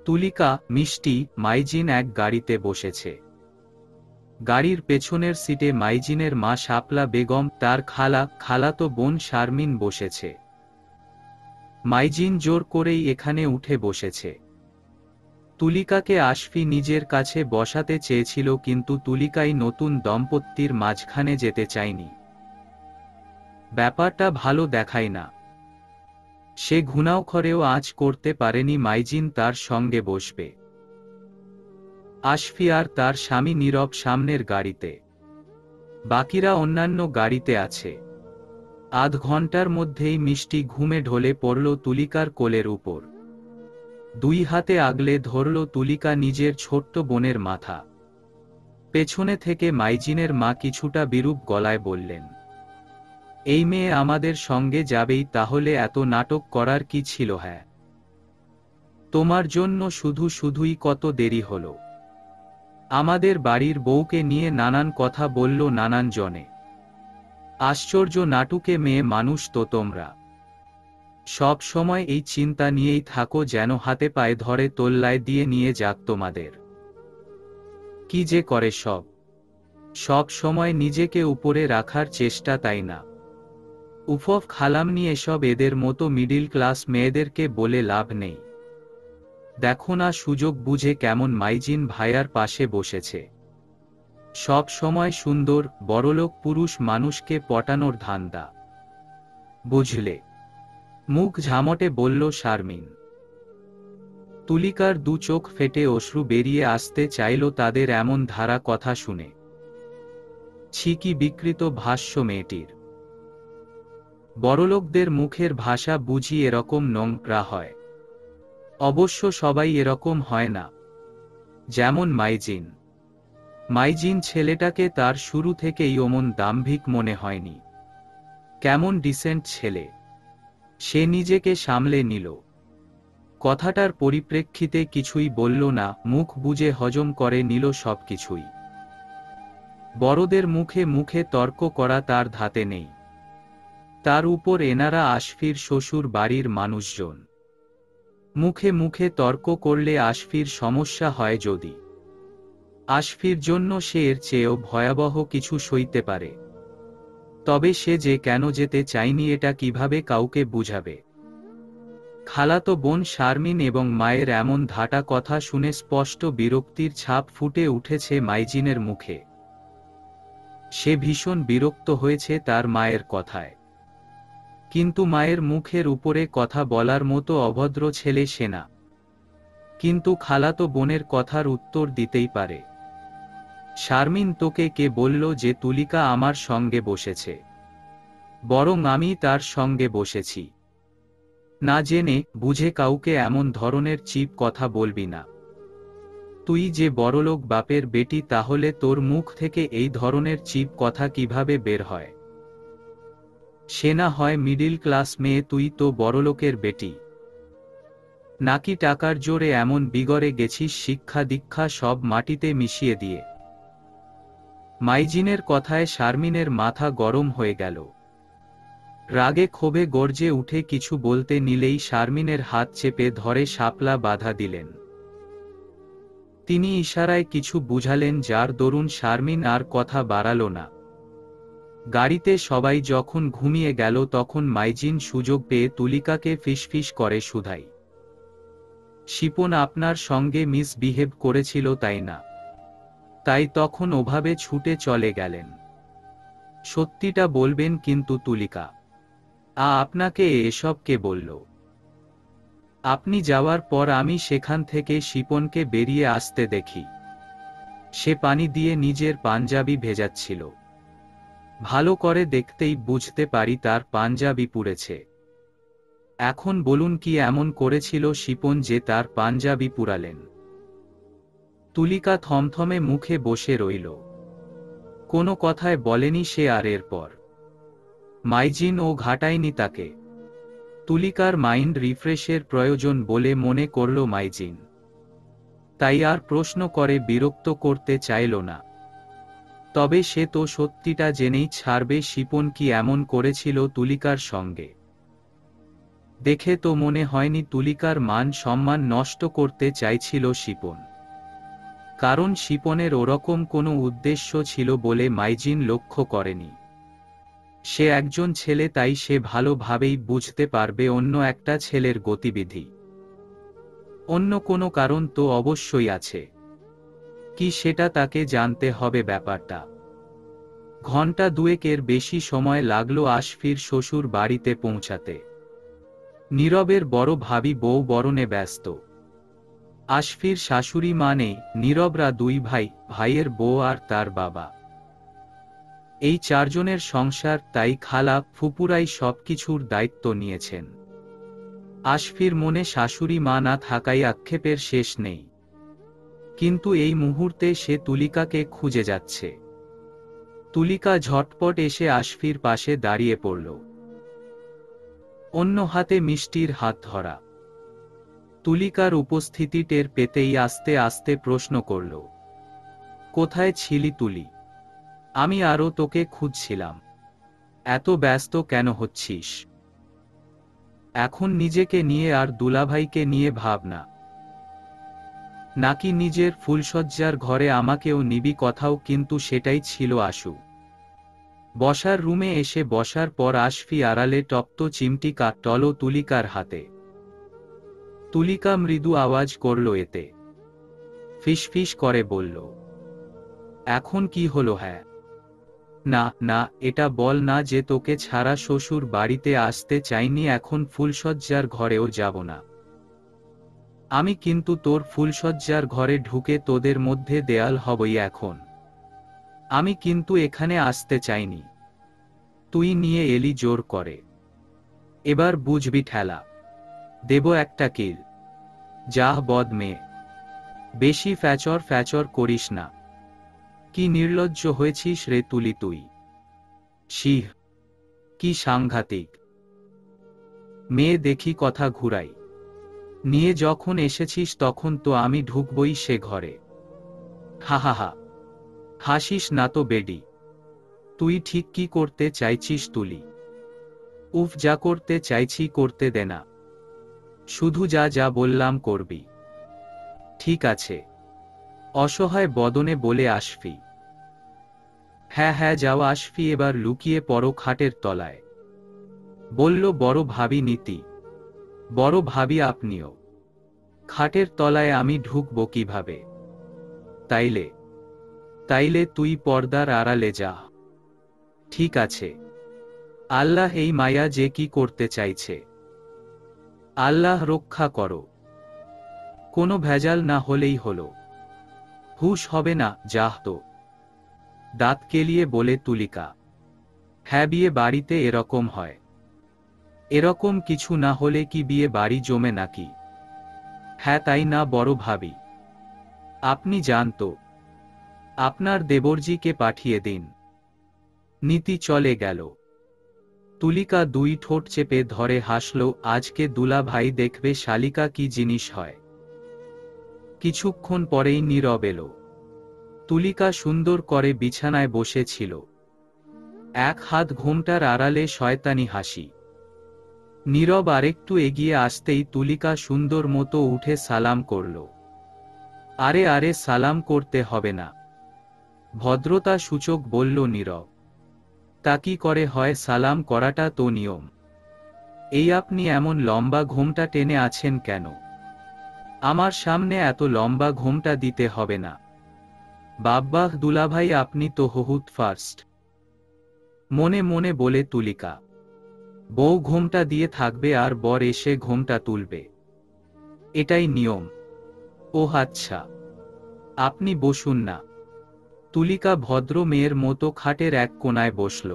[SPEAKER 1] তুলিকা, মিষ্টি, মাইজিন এক গাড়িতে বসেছে। গাড়ির পেছনের সিটে মাইজিনের মা শাপলা বেগম, তার খালাতো বোন শারমিন বসেছে। মাইজিন জোর করেই এখানে উঠে বসেছে। তুলিকাকে আশফি নিজের কাছে বসাতে চেয়েছিল, কিন্তু তুলিকাই নতুন দম্পতির মাঝখানে যেতে চায়নি। ব্যাপারটা ভালো দেখায় না। সে ঘুণাক্ষরেও আঁচ করতে পারেনি মাইজিন তার সঙ্গে বসবে। আশফি আর তার স্বামী নীরব সামনের গাড়িতে, বাকিরা অন্যান্য গাড়িতে আছে। আধ ঘন্টার মধ্যেই মিষ্টি ঘুমে ঢলে পড়ল তুলিকার কোলের উপর। দুই হাতে আগলে ধরল তুলিকা নিজের ছোট্ট বোনের মাথা। পেছনে থেকে মাইজিনের মা কিছুটা বিরূপ গলায় বললেন, এই মেয়ে আমাদের সঙ্গে যাবেই, তাহলে এত নাটক করার কি ছিল? হ্যাঁ, তোমার জন্য শুধুই কত দেরি হলো। আমাদের বাড়ির বউকে নিয়ে নানান কথা বলল নানান জনে। আশ্চর্য নাটুকে মেয়ে মানুষ তো তোমরা। সব সময় এই চিন্তা নিয়েই থাকো যেন হাতে পায়ে ধরে তোল্লায় দিয়ে নিয়ে যাক তোমাদের। কি যে করে সব সময় নিজেকে উপরে রাখার চেষ্টা, তাই না? উফফ খালামনি, এসব এদের মতো মিডিল ক্লাস মেয়েদেরকে বলে লাভ নেই। দেখো না সুযোগ বুঝে কেমন মাইজিন ভাইয়ার পাশে বসেছে। সব সময় সুন্দর বড়লোক পুরুষ মানুষকে পটানোর ধান্দা, বুঝলে? মুখ ঝামটে বলল শারমিন। তুলিকার দু চোখ ফেটে অশ্রু বেরিয়ে আসতে চাইল তাদের এমন ধারা কথা শুনে। ছি, কি বিকৃত ভাষ্য মেয়েটির। বড়লোকদের মুখের ভাষা বুঝি এরকম নোংরা হয়? অবশ্য সবাই এরকম হয় না। যেমন মাইজিন ছেলেটাকে তার শুরু থেকেই অমন দাম্ভিক মনে হয়নি। কেমন ডিসেন্ট ছেলে। সে নিজেকে সামলে নিল। কথাটার পরিপ্রেক্ষিতে কিছুই বলল না, মুখ বুজে হজম করে নিল সবকিছুই। বড়দের মুখে মুখে তর্ক করা তার ধাতে নেই। তার উপর এনারা আশফির শ্বশুর বাড়ির মানুষজন। মুখে মুখে তর্ক করলে আশফির সমস্যা হয় যদি। আশফির জন্য সে এর চেয়েও ভয়াবহ কিছু সইতে পারে। তবে সে যে কেন যেতে চায়নি এটা কিভাবে কাউকে বুঝাবে? খালাতো বোন শারমিন এবং মায়ের এমন ধাটা কথা শুনে স্পষ্ট বিরক্তির ছাপ ফুটে উঠেছে মাইজিনের মুখে। সে ভীষণ বিরক্ত হয়েছে তার মায়ের কথায়। কিন্তু মায়ের মুখের উপরে কথা বলার মতো অভদ্র ছেলে সে না। কিন্তু খালাতো বোনের কথার উত্তর দিতেই পারে। শারমিন, তোকে কে বলল যে তুলিকা আমার সঙ্গে বসেছে? বরং আমি তার সঙ্গে বসেছি। না জেনে বুঝে কাউকে এমন ধরনের চিপ কথা বলবি না। তুই যে বড়লোক বাপের বেটি, তাহলে তোর মুখ থেকে এই ধরনের চিপ কথা কিভাবে বের হয়? সে না হয় মিডিল ক্লাস মেয়ে, তুই তো বড়লোকের বেটি। নাকি টাকার জোরে এমন বিগড়ে গেছিস শিক্ষা দীক্ষা সব মাটিতে মিশিয়ে দিয়ে? মাইজিনের কথায় শারমিনের মাথা গরম হয়ে গেল। রাগে ক্ষোভে গর্জে উঠে কিছু বলতে নিলেই শারমিনের হাত চেপে ধরে শাপলা বাধা দিলেন। তিনি ইশারায় কিছু বুঝালেন, যার দরুন শারমিন আর কথা বাড়াল না। গাড়িতে সবাই যখন ঘুমিয়ে গেল তখন মাইজিন সুযোগ পেয়ে তুলিকাকে ফিসফিস করে শুধাই, শিপন আপনার সঙ্গে মিসবিহেভ করেছিল তাই না? তাই তখন ওভাবে ছুটে চলে গেলেন। সত্যিটা বলবেন কিন্তু তুলিকা, আপনাকে এসব কে বলল? আপনি যাওয়ার পর আমি সেখান থেকে শিপনকে বেরিয়ে আসতে দেখি। সে পানি দিয়ে নিজের পাঞ্জাবি ভেজাচ্ছিল। ভালো করে দেখতেই বুঝতে পারি তার পাঞ্জাবি পুড়েছে। এখন বলুন কি এমন করেছিল শিপন যে তার পাঞ্জাবি পুড়ালেন? তুলিকা থমথমে মুখে বসে রইল। কোনো কথায় বলেনি সে আর এরপর। মাইজিন ও ঘাটায়নি তাকে। তুলিকার মাইন্ড রিফ্রেশের প্রয়োজন বলে মনে করল মাইজিন। তাই আর প্রশ্ন করে বিরক্ত করতে চাইল না। তবে সে তো সত্যিটা জেনেই ছাড়বে শিপন কি এমন করেছিল তুলিকার সঙ্গে। দেখে তো মনে হয়নি তুলিকার মান সম্মান নষ্ট করতে চাইছিল শিপন। কারণ শিপনের ওরকম কোনো উদ্দেশ্য ছিল বলে মাইজিন লক্ষ্য করেনি। সে একজন ছেলে, তাই সে ভালোভাবেই বুঝতে পারবে অন্য একটা ছেলের গতিবিধি। অন্য কোনো কারণ তো অবশ্যই আছে। কি সেটা তাকে জানতে হবে ব্যাপারটা। ঘণ্টা দুয়েকের বেশি সময় লাগলো আশফির শ্বশুর বাড়িতে পৌঁছাতে। নীরবের বড় ভাবি বউ বরণে ব্যস্ত। আশফির শাশুড়ি মানে নীরবরা দুই ভাই, ভাইয়ের বউ আর তার বাবা। এই চারজনের সংসার, তাই খালা ফুপুরাই সবকিছুর দায়িত্ব নিয়েছেন। আশফির মনে শাশুড়ি মা না থাকায় আক্ষেপের শেষ নেই। কিন্তু এই মুহূর্তে সে তুলিকাকে খুঁজে যাচ্ছে। তুলিকা ঝটপট এসে আশফির পাশে দাঁড়িয়ে পড়ল। অন্য হাতে মিষ্টির হাত ধরা। তুলিকার উপস্থিতি টের পেতেই আস্তে আস্তে প্রশ্ন করল, কোথায় ছিলি তুলি? আমি আরও তোকে খুঁজছিলাম। এত ব্যস্ত কেন হচ্ছিস? এখন নিজেকে নিয়ে আর দুলাভাইকে নিয়ে ভাবনা। নাকি নিজের ফুলশয্যার ঘরে আমাকেও নিবি কথাও? কিন্তু সেটাই ছিল আশু। বসার রুমে এসে বসার পর আশফি আড়ালে টপ্ত চিমটি কাটল তুলিকার হাতে। তুলিকা মৃদু আওয়াজ করল এতে। ফিসফিস করে বলল, এখন কি হলো? হ্যাঁ না না, এটা বল না যে তোকে ছাড়া শ্বশুর বাড়িতে আসতে চাইনি, এখন ফুলশয্যার ঘরেও যাব না। আমি কিন্তু তোর ফুলশয্যার ঘরে ঢুকে তোদের মধ্যে দেয়াল হবই এখন। আমি কিন্তু এখানে আসতে চাইনি। তুই নিয়ে এলি জোর করে। এবার বুঝবি ঠেলা। দেব একটা কিল। যাহ বদ মেয়ে, বেশি ফ্যাচর ফ্যাচর করিস না। কি নির্লজ্জ হয়েছিস রে তুলি তুই। সিহ, কি সাংঘাতিক মেয়ে দেখি, কথা ঘুরাই। নিয়ে যখন এসেছিস তখন তো আমি ঢুকবই সে ঘরে। হা হা হা, হাসিস না তো বেডি। তুই ঠিক কি করতে চাইছিস তুলি? উফ, যা করতে চাইছি করতে দে না। শুধু যা যা বললাম করবি। ঠিক আছে? অসহায় বদনে বলে আশফি। হ্যাঁ হ্যাঁ যাও আশফি, এবার লুকিয়ে পড়ো খাটের তলায়। বলল বড় ভাবি নীতি। বড় ভাবি আপনিও? খাটের তলায় আমি ঢুকবো কিভাবে? তাইলে তাইলে তুই পর্দার আড়ালে যা। ঠিক আছে? আল্লাহ এই মায়া যে কি করতে চাইছে। আল্লাহ রক্ষা করো। কোনো ভেজাল না হলেই হলো। হুশ হবে না, যাহ তো। দাঁত কেলিয়ে বলে তুলিকা। হ্যাঁ, বিয়ে বাড়িতে এরকম হয়। এরকম কিছু না হলে কি বিয়ে বাড়ি জমে নাকি? হ্যাঁ তাই না বড় ভাবি? আপনি জানতো? আপনার দেবরজিকে পাঠিয়ে দিন। নীতি চলে গেল। তুলিকা দুই ঠোঁট চেপে ধরে হাসল। আজকে দুলা ভাই দেখবে শালিকা কি জিনিস হয়। কিছুক্ষণ পরেই নীরব এলো। তুলিকা সুন্দর করে বিছানায় বসেছিল। এক হাত ঘোমটার আড়ালে শয়তানি হাসি। নীরব আরেকটু এগিয়ে আসতেই তুলিকা সুন্দর মতো উঠে সালাম করল। আরে আরে, সালাম করতে হবে না। ভদ্রতা সূচক বলল নীরব। তা কি করে হয়, সালাম করাটা তো নিয়ম। এই আপনি এমন লম্বা ঘোমটা টেনে আছেন কেন? আমার সামনে এত লম্বা ঘোমটা দিতে হবে না। বাব্বাহ দুলাভাই, আপনি তো বহুত ফার্স্ট, মনে মনে বলে তুলিকা। বউ ঘোমটা দিয়ে থাকবে আর বর এসে ঘোমটা তুলবে, এটাই নিয়ম। ওহ আচ্ছা, আপনি বসুন না। তুলিকা ভদ্র মেয়ের মতো খাটের এক কোণায় বসল।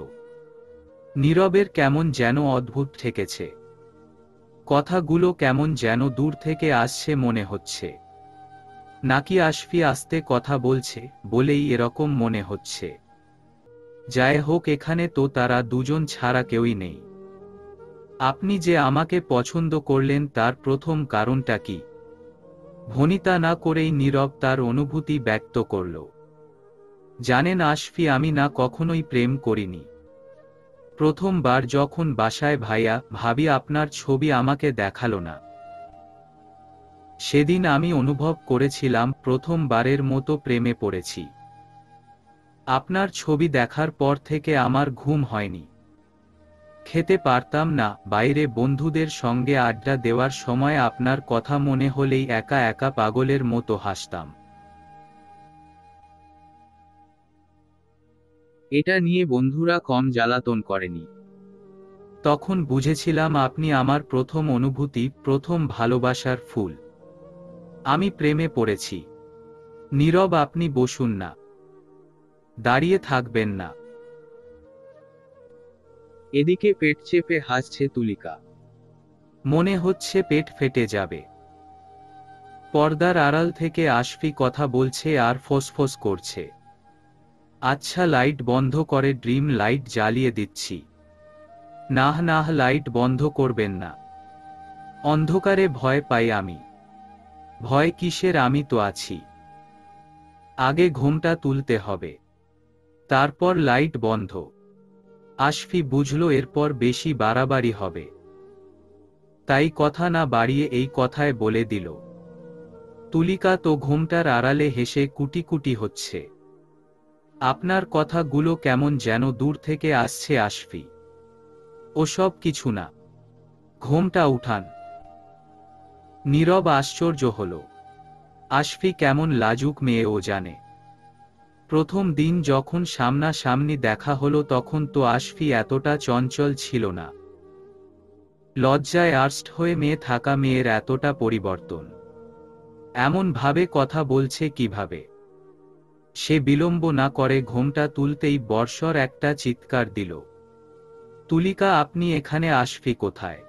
[SPEAKER 1] নীরবের কেমন যেন অদ্ভুত ঠেকেছে। কথাগুলো কেমন যেন দূর থেকে আসছে মনে হচ্ছে। নাকি আশফি আস্তে কথা বলছে বলেই এরকম মনে হচ্ছে। যাই হোক, এখানে তো তারা দুজন ছাড়া কেউই নেই। আপনি যে আমাকে পছন্দ করলেন তার প্রথম কারণটা কি? ভনিতা না করেই নীরব তার অনুভূতি ব্যক্ত করল। জানেন আশফি, আমি না কখনোই প্রেম করিনি। প্রথমবার যখন বাসায় ভাইয়া ভাবি আপনার ছবি আমাকে দেখালো না, সেদিন আমি অনুভব করেছিলাম প্রথমবারের মতো প্রেমে পড়েছি। আপনার ছবি দেখার পর থেকে আমার ঘুম হয়নি। খেতে পারতাম না, বাইরে বন্ধুদের সঙ্গে আড্ডা দেওয়ার সময় আপনার কথা মনে হলেই একা একা পাগলের মতো হাসতাম। এটা নিয়ে বন্ধুরা কম জ্বালাতন করেনি। তখন বুঝেছিলাম আপনি আমার প্রথম অনুভূতি, প্রথম ভালোবাসার ফুল। আমি প্রেমে পড়েছি। নীরব, আপনি বসুন না, দাঁড়িয়ে থাকবেন না। এদিকে পেট চেপে হাসছে তুলিকা। মনে হচ্ছে পেট ফেটে যাবে। পর্দার আড়াল থেকে আশফি কথা বলছে আর ফোঁসফোঁস করছে। আচ্ছা, লাইট বন্ধ করে, ড্রিম লাইট জ্বালিয়ে দিচ্ছি। নাহ নাহ, লাইট বন্ধ করবেন না। অন্ধকারে ভয় পাই আমি। ভয় কিসের, আমি তো আছি। আগে ঘোমটা তুলতে হবে, তারপর লাইট বন্ধ। আশফি বুঝল এরপর বেশি বাড়াবাড়ি হবে, তাই কথা না বাড়িয়ে এই কথায় বলে দিল। তুলিকা তো ঘোমটার আড়ালে হেসে কুটি কুটি হচ্ছে। আপনার কথাগুলো কেমন যেন দূর থেকে আসছে আশফি। ওসব কিছু না, ঘোমটা উঠান। নীরব আশ্চর্য হল। আশফি কেমন লাজুক মেয়ে ও জানে। প্রথম দিন যখন সামনাসামনি দেখা হলো তখন তো আশফি এতটা চঞ্চল ছিল না। লজ্জায় আর্স্ট হয়ে মেয়ে থাকা মেয়ের এতটা পরিবর্তন। এমন ভাবে কথা বলছে কিভাবে? সে বিলম্ব না করে ঘোমটা তুলতেই বর্ষর একটা চিৎকার দিল। তুলিকা, আপনি এখানে? আশফি কোথায়?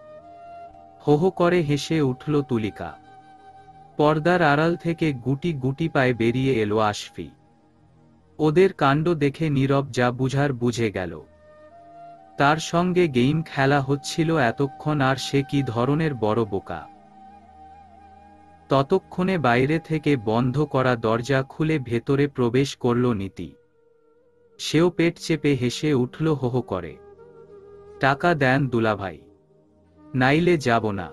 [SPEAKER 1] হো হো করে হেসে উঠল তুলিকা। পর্দার আড়াল থেকে গুটি গুটি পায়ে বেরিয়ে এলো আশফি। ওদের কাণ্ড দেখে নীরব যা বুঝার বুঝে গেল। তার সঙ্গে গেম খেলা হচ্ছিল এতক্ষণ, আর সে কি ধরনের বড় বোকা। ততক্ষণে বাইরে থেকে বন্ধ করা দরজা খুলে ভেতরে প্রবেশ করল নীতি। সেও পেট চেপে হেসে উঠল হো হো করে। টাকা দেন দুলাভাই, নাইলে যাব না।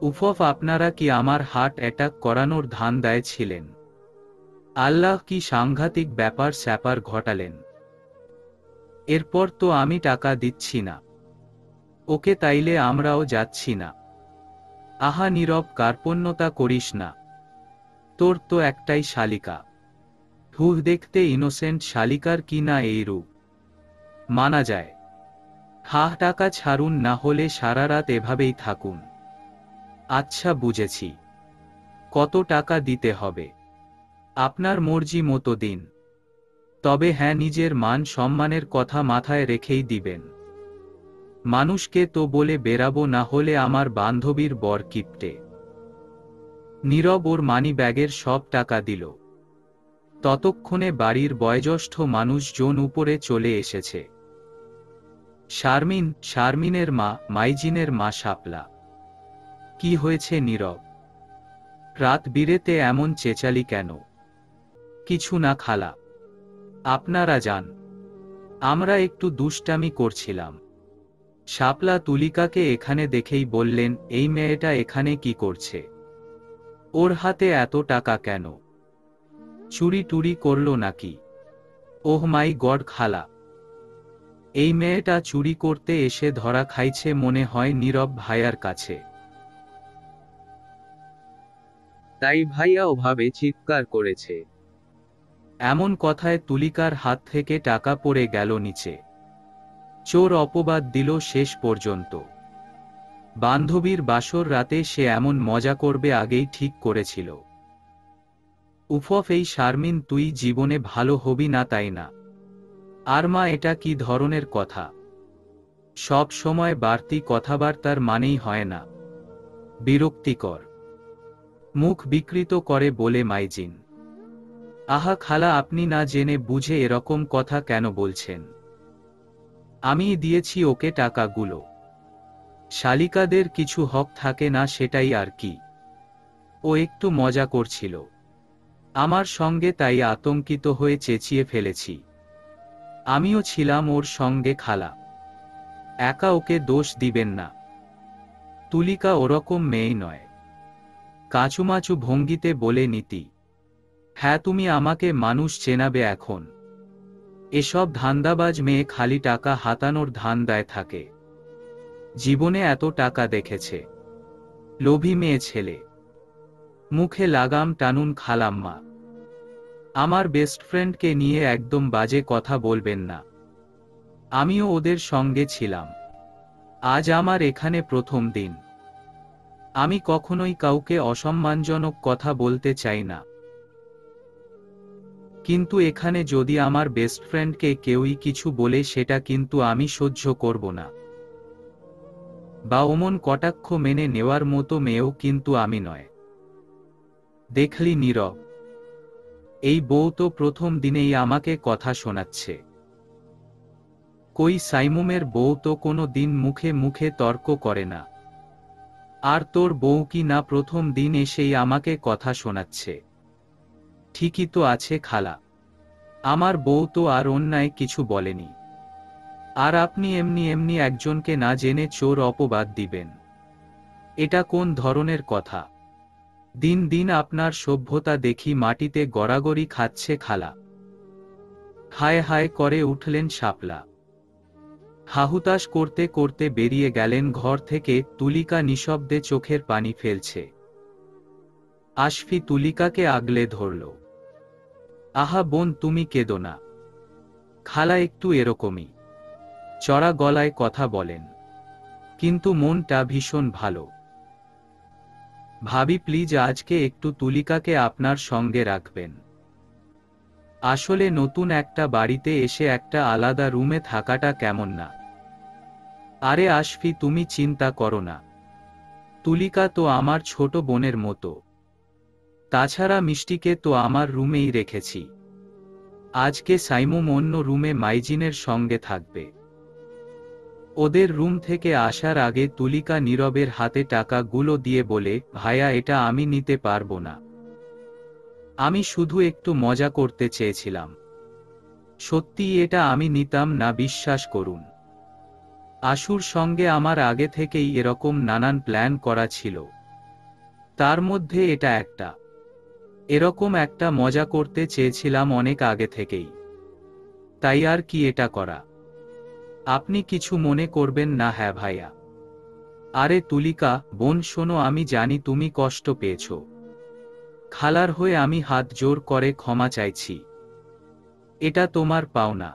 [SPEAKER 1] উফফ, আপনারা কি আমার হার্ট অ্যাটাক করানোর ধান্দায় ছিলেন? আল্লাহ, কি সাংঘাতিক ব্যাপার স্যাপার ঘটালেন। এরপর তো আমি টাকা দিচ্ছি না। ওকে, তাইলে আমরাও যাচ্ছি না। আহা নীরব, কার্পণ্যতা করিস না। তোর তো একটাই শালিকা। হুহ, দেখতে ইনোসেন্ট শালিকার কি না এই রূপ। মানা যায়। হাহ, টাকা ছাড়ুন, না হলে সারা রাত এভাবেই থাকুন। আচ্ছা বুঝেছি। কত টাকা দিতে হবে? আপনার মর্জি মতো দিন। তবে হ্যাঁ, নিজের মান সম্মানের কথা মাথায় রেখেই দিবেন। মানুষকে তো বলে বেরাবো, না হলে আমার বান্ধবীর বর কিপটে। নীরব ওর মানি ব্যাগের সব টাকা দিল। ততক্ষণে বাড়ির বয়োজ্যেষ্ঠ মানুষজন উপরে চলে এসেছে। শারমিনের মা, মাইজিনের মা শাপলা। কি হয়েছে নীরব? রাত বিরেতে এমন চেঁচালি কেন? কিছু না খালা, আপনারা যান, আমরা একটু দুষ্টামি করছিলাম। শাপলা তুলিকাকে এখানে দেখেই বললেন, এই মেয়েটা এখানে কি করছে? ওর হাতে এত টাকা কেন? চুরি টুরি করলো নাকি? ওহ মাই গড খালা, এই মেয়েটা চুরি করতে এসে ধরা খাইছে মনে হয় নীরব ভাইয়ার কাছে। তাই ভাইয়া ওভাবে চিৎকার করেছে। এমন কথায় তুলিকার হাত থেকে টাকা পড়ে গেল নিচে। চোর অপবাদ দিল শেষ পর্যন্ত। বান্ধবীর বাসর রাতে সে এমন মজা করবে আগেই ঠিক করেছিল। উফফ, এই শারমিন, তুই জীবনে ভালো হবি না তাই না? আর মা, এটা কি ধরনের কথা? সব সময় বাড়তি কথাবার্তার মানেই হয় না। বিরক্তিকর। মুখ বিকৃত করে বলে মাইজিন। আহা খালা, আপনি না জেনে বুঝে এরকম কথা কেন বলছেন? আমিই দিয়েছি ওকে টাকাগুলো। শালিকাদের কিছু হক থাকে না, সেটাই আর কি। ও একটু মজা করছিল আমার সঙ্গে, তাই আতঙ্কিত হয়ে চেঁচিয়ে ফেলেছি। আমিও ছিলাম ওর সঙ্গে খালা, একা ওকে দোষ দিবেন না। তুলিকা ওরকম মেয়ে নয়। কাঁচুমাচু ভঙ্গিতে বলে নীতি। হ্যাঁ, তুমি আমাকে মানুষ চেনাবে এখন। এসব ধান্দাবাজ মেয়ে খালি টাকা হাতানোর ধান্দায় থাকে। জীবনে এত টাকা দেখেছে। লোভী মেয়ে ছেলে। মুখে লাগাম টানুন খালাম্মা। আমার বেস্ট ফ্রেন্ডকে নিয়ে একদম বাজে কথা বলবেন না। আমিও ওদের সঙ্গে ছিলাম। আজ আমার এখানে প্রথম দিন। আমি কখনোই কাউকে অসম্মানজনক কথা বলতে চাই না, কিন্তু এখানে যদি আমার বেস্ট ফ্রেন্ডকে কেউই কিছু বলে সেটা কিন্তু আমি সহ্য করব না। বা অমন কটাক্ষ মেনে নেওয়ার মতো মেয়েও কিন্তু আমি নয়। দেখলি নীরব, এই বউ তো প্রথম দিনেই আমাকে কথা শোনাচ্ছে। কই সাইমুমের বউ তো কোনো দিন মুখে মুখে তর্ক করে না। আর তোর বউ কি না প্রথম দিন এসেই আমাকে কথা শোনাচ্ছে। ঠিকই তো আছে খালা, আমার বউ তো আর অন্যায় কিছু বলেনি। আর আপনি এমনি এমনি একজনকে না জেনে চোর অপবাদ দিবেন, এটা কোন ধরনের কথা? দিন দিন আপনার সভ্যতা দেখি মাটিতে গড়াগড়ি খাচ্ছে খালা। হায় হায় করে উঠলেন শাপলা। হাহুতাশ করতে করতে বেরিয়ে গেলেন ঘর থেকে। তুলিকা নিঃশব্দে চোখের পানি ফেলছে। আশফি তুলিকাকে আগলে ধরল। আহা বোন, তুমি কেঁদো না। খালা একটু এরকমই চড়া গলায় কথা বলেন, কিন্তু মনটা ভীষণ ভালো। ভাবি প্লিজ আজকে একটু তুলিকাকে আপনার সঙ্গে রাখবেন। আসলে নতুন একটা বাড়িতে এসে একটা আলাদা রুমে থাকাটা কেমন না? আরে আশফি, তুমি চিন্তা করো না। তুলিকা তো আমার ছোট বোনের মতো। তাছাড়া মিষ্টিকে তো আমার রুমেই রেখেছি। আজকে সাইমুম অন্য রুমে মাইজিনের সঙ্গে থাকবে। ওদের রুম থেকে আসার আগে তুলিকা নীরবের হাতে টাকাগুলো দিয়ে বলে, ভাইয়া এটা আমি নিতে পারবো না। আমি শুধু একটু মজা করতে চেয়েছিলাম। সত্যি এটা আমি নিতাম না, বিশ্বাস করুন। আশুর সঙ্গে আমার আগে থেকেই এরকম নানান প্ল্যান করা ছিল। তার মধ্যে এটা একটা। এরকম একটা মজা করতে চেয়েছিলাম অনেক আগে থেকেই। তাই আর কি এটা করা। আপনি কিছু মনে করবেন না? হ্যাঁ ভাইয়া। আরে তুলিকা বোন শোনো, আমি জানি তুমি কষ্ট পেয়েছ। খালার হয়ে আমি হাত জোর করে ক্ষমা চাইছি। এটা তোমার পাওনা।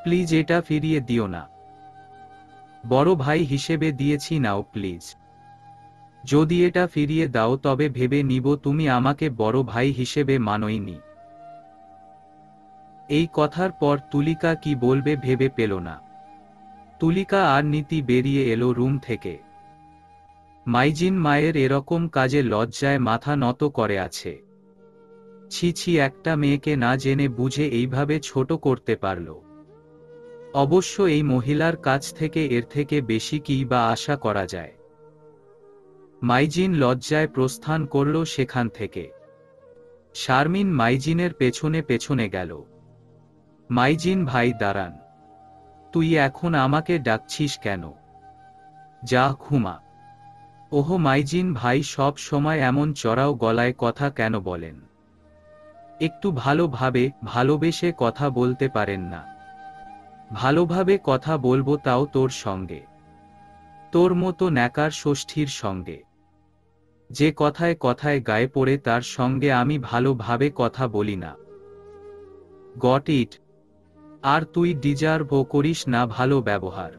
[SPEAKER 1] প্লিজ এটা ফিরিয়ে দিও না। বড় ভাই হিসেবে দিয়েছি, নাও প্লিজ। যদি এটা ফিরিয়ে দাও তবে ভেবে নিব তুমি আমাকে বড় ভাই হিসেবে মানোইনি। এই কথার পর তুলিকা কি বলবে ভেবে পেল না। তুলিকা আর নীতি বেরিয়ে এলো রুম থেকে। মাইজিন মায়ের এরকম কাজে লজ্জায় মাথা নত করে আছে। ছি ছি, একটা মেয়েকে না জেনে বুঝে এইভাবে ছোট করতে পারল। অবশ্য এই মহিলার কাছ থেকে এর থেকে বেশি কি বা আশা করা যায়। মাইজিন লজ্জায় প্রস্থান করল সেখান থেকে। শারমিন মাইজিনের পেছনে পেছনে গেল। মাইজিন ভাই দাঁড়ান। তুই এখন আমাকে ডাকছিস কেন? যা ঘুমা। ওহো মাইজিন ভাই সব সময় এমন চড়াও গলায় কথা কেন বলেন? একটু ভালোভাবে ভালোবেসে কথা বলতে পারেন না? ভালোভাবে কথা বলবো, তাও তোর সঙ্গে। তোর মতো ন্যাকার ষষ্ঠীর সঙ্গে। যে কথায় কথায় গায়ে পড়ে তার সঙ্গে আমি ভালোভাবে কথা বলি না। Got it? আর তুই ডিজার্ভও করিস না ভালো ব্যবহার।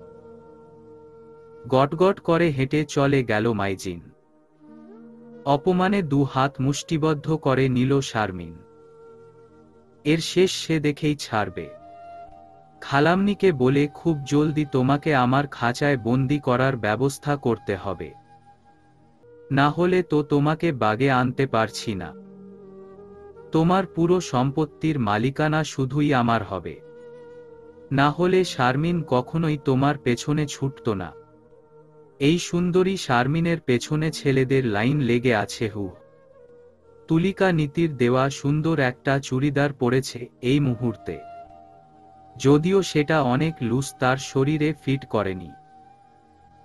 [SPEAKER 1] গটগট করে হেঁটে চলে গেল মাইজিন। অপমানে দু হাত মুষ্টিবদ্ধ করে নিল শারমিন। এর শেষ সে দেখেই ছাড়বে। খালাম্নিকে বলে খুব জলদি তোমাকে আমার খাঁচায় বন্দি করার ব্যবস্থা করতে হবে, না হলে তো তোমাকে বাগে আনতে পারছি না। তোমার পুরো সম্পত্তির মালিকানা শুধুই আমার হবে, না হলে শারমিন কখনোই তোমার পেছনে ছুটত না। এই সুন্দরী শারমিনের পেছনে ছেলেদের লাইন লেগে আছে। তুলিকা নীতির দেওয়া সুন্দর একটা চুড়িদার পরেছে এই মুহূর্তে, যদিও সেটা অনেক লুজ, তার শরীরে ফিট করেনি,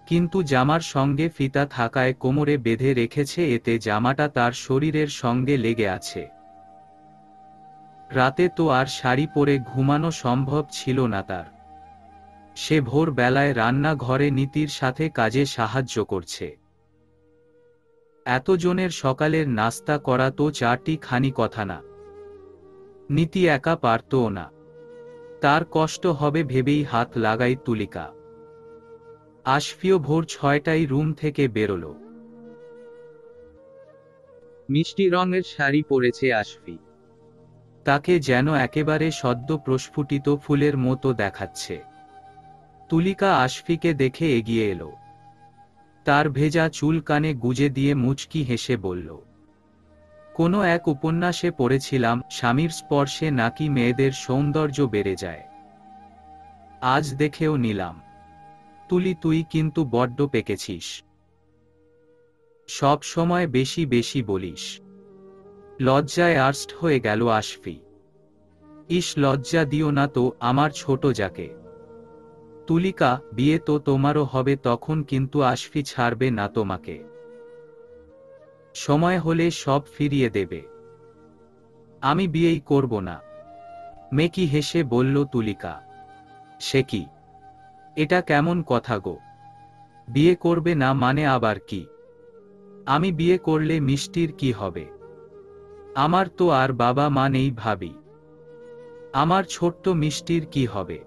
[SPEAKER 1] কিন্তু জামার সঙ্গে ফিতা থাকায় কোমরে বেঁধে রেখেছে, এতে জামাটা তার শরীরের সঙ্গে লেগে আছে। রাতে তো আর শাড়ি পরে ঘুমানো সম্ভব ছিল না তার। সে ভোর বেলায় রান্নাঘরে নীতির সাথে কাজে সাহায্য করছে। এতজনের সকালের নাস্তা করা তো চারটি খানি কথা না। নীতি একা পারতও না, তার কষ্ট হবে ভেবেই হাত লাগাই তুলিকা। আশফিও ভোর 6টায় রুম থেকে বেরোল। মিষ্টি রঙের শাড়ি পরেছে আশফি, তাকে যেন একেবারে সদ্য প্রস্ফুটিত ফুলের মতো দেখাচ্ছে। তুলিকা আশফিকে দেখে এগিয়ে এলো, তার ভেজা চুল কানে গুজে দিয়ে মুচকি হেসে বলল, কোনো এক উপন্যাসে পড়েছিলাম স্বামীর স্পর্শে নাকি মেয়েদের সৌন্দর্য বেড়ে যায়। আজ দেখেও নিলাম। তুলি, তুই কিন্তু বড্ড পেকেছিস। সব সময় বেশি বেশি বলিস। লজ্জায় আর্স্ট হয়ে গেল আশফি। ইস, লজ্জা দিও না তো আমার ছোট যাকে। তুলিকা, বিয়ে তো তোমারও হবে তখন, কিন্তু আশফি ছাড়বে না তোমাকে। সময় হলে সব ফিরিয়ে দেবে। আমি বিয়েই করব না। মেকি হেসে বলল তুলিকা। সে কি? এটা কেমন কথা গো? বিয়ে করবে না মানে আবার কি? আমি বিয়ে করলে মিষ্টির কি হবে? আমার তো আর বাবা মা নেই ভাবি। আমার ছোট্ট মিষ্টির কি হবে?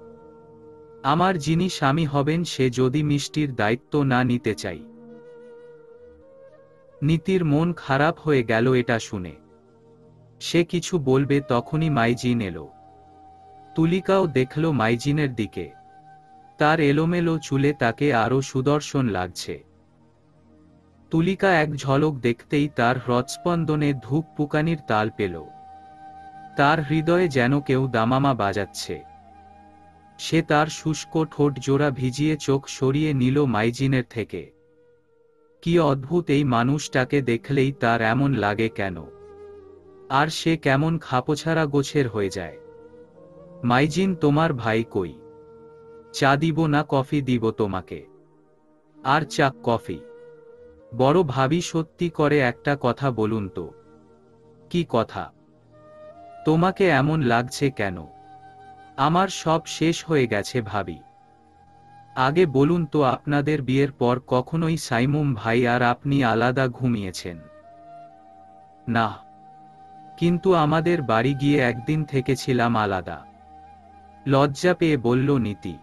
[SPEAKER 1] আমার যিনি স্বামী হবেন সে যদি মিষ্টির দায়িত্ব না নিতে চাই। নীতির মন খারাপ হয়ে গেল এটা শুনে। সে কিছু বলবে তখনই মাইজিন এলো। তুলিকাও দেখল মাইজিনের দিকে। তার এলোমেলো চুলে তাকে আরো সুদর্শন লাগছে। তুলিকা এক ঝলক দেখতেই তার হৃৎস্পন্দনে ধূপ পুকানির তাল পেল। তার হৃদয়ে যেন কেউ দামামা বাজাচ্ছে। সে তার শুষ্ক ঠোঁট জোড়া ভিজিয়ে চোখ সরিয়ে নিল মাইজিনের থেকে। কি অদ্ভুত, এই মানুষটাকে দেখলেই তার এমন লাগে কেন? আর সে কেমন খাপোছাড়া গোছের হয়ে যায়। মাইজিন, তোমার ভাই কই? চা দিব না কফি দিব তোমাকে? আর চা কফি? বড় ভাবি, সত্যি করে একটা কথা বলুন তো। কি কথা? তোমাকে এমন লাগছে কেন? আমার সব শেষ হয়ে গেছে ভাবি। আগে বলুন তো, আপনাদের বিয়ের পর কখনোই সাইমুম ভাই আর আপনি আলাদা ঘুমিয়েছেন? না, কিন্তু আমাদের বাড়ি গিয়ে একদিন থেকেছিলাম আলাদা। লজ্জা পেয়ে বলল নীতি।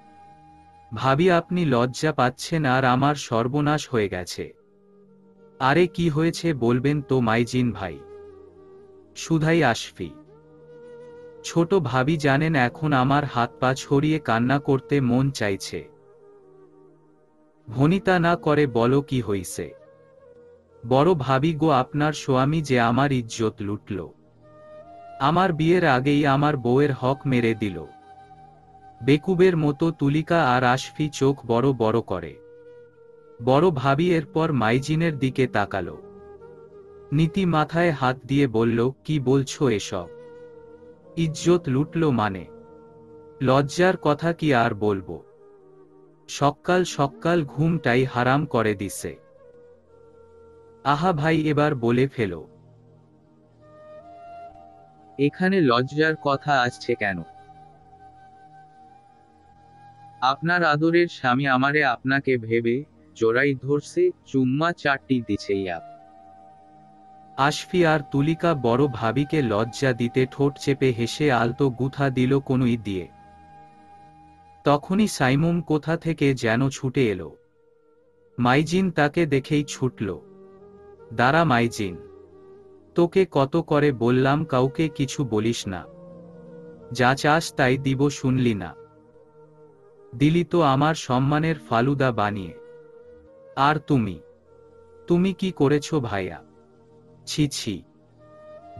[SPEAKER 1] ভাবি, আপনি লজ্জা পাচ্ছেন আর আমার সর্বনাশ হয়ে গেছে। আরে কি হয়েছে বলবেন তো মাইজিন ভাই? শুধাই আশফি। ছোট ভাবি জানেন, এখন আমার হাত পা ছড়িয়ে কান্না করতে মন চাইছে। ভনিতা না করে বলো কি হইছে? বড় ভাবি গো, আপনার স্বামী যে আমার ইজ্জত লুটল। আমার বিয়ের আগেই আমার বউয়ের হক মেরে দিল। বেকুবের মতো তুলিকা আর আশফি চোখ বড় বড় করে। বড় ভাবি এরপর মাইজিনের দিকে তাকালো। নীতি মাথায় হাত দিয়ে বলল, কি বলছো এসব? ইজ্জত লুটল মানে? লজ্জার কথা কি আর বলবো। সকাল সকাল ঘুমটাই হারাম করে দিছে। আহা ভাই, এবার বলে ফেলো। এখানে লজ্জার কথা আসছে কেন? আপনার আদরের স্বামী আমারে আপনাকে ভেবে জোড়াই ধরছে, চুম্মা চারটি দিছে। আশফি আর তুলিকা বড় ভাবিকে লজ্জা দিতে ঠোঁট চেপে হেসে আলতো গুথা দিল কনুই দিয়ে। তখনই সাইমুম কোথা থেকে যেন ছুটে এলো। মাইজিন তাকে দেখেই ছুটল। দাঁড়া মাইজিন, তোকে কত করে বললাম কাউকে কিছু বলিস না, যা চাস তাই দিব, শুনলি না? দিলি তো আমার সম্মানের ফালুদা বানিয়ে। আর তুমি তুমি কি করেছো ভাইয়া? ছি ছি।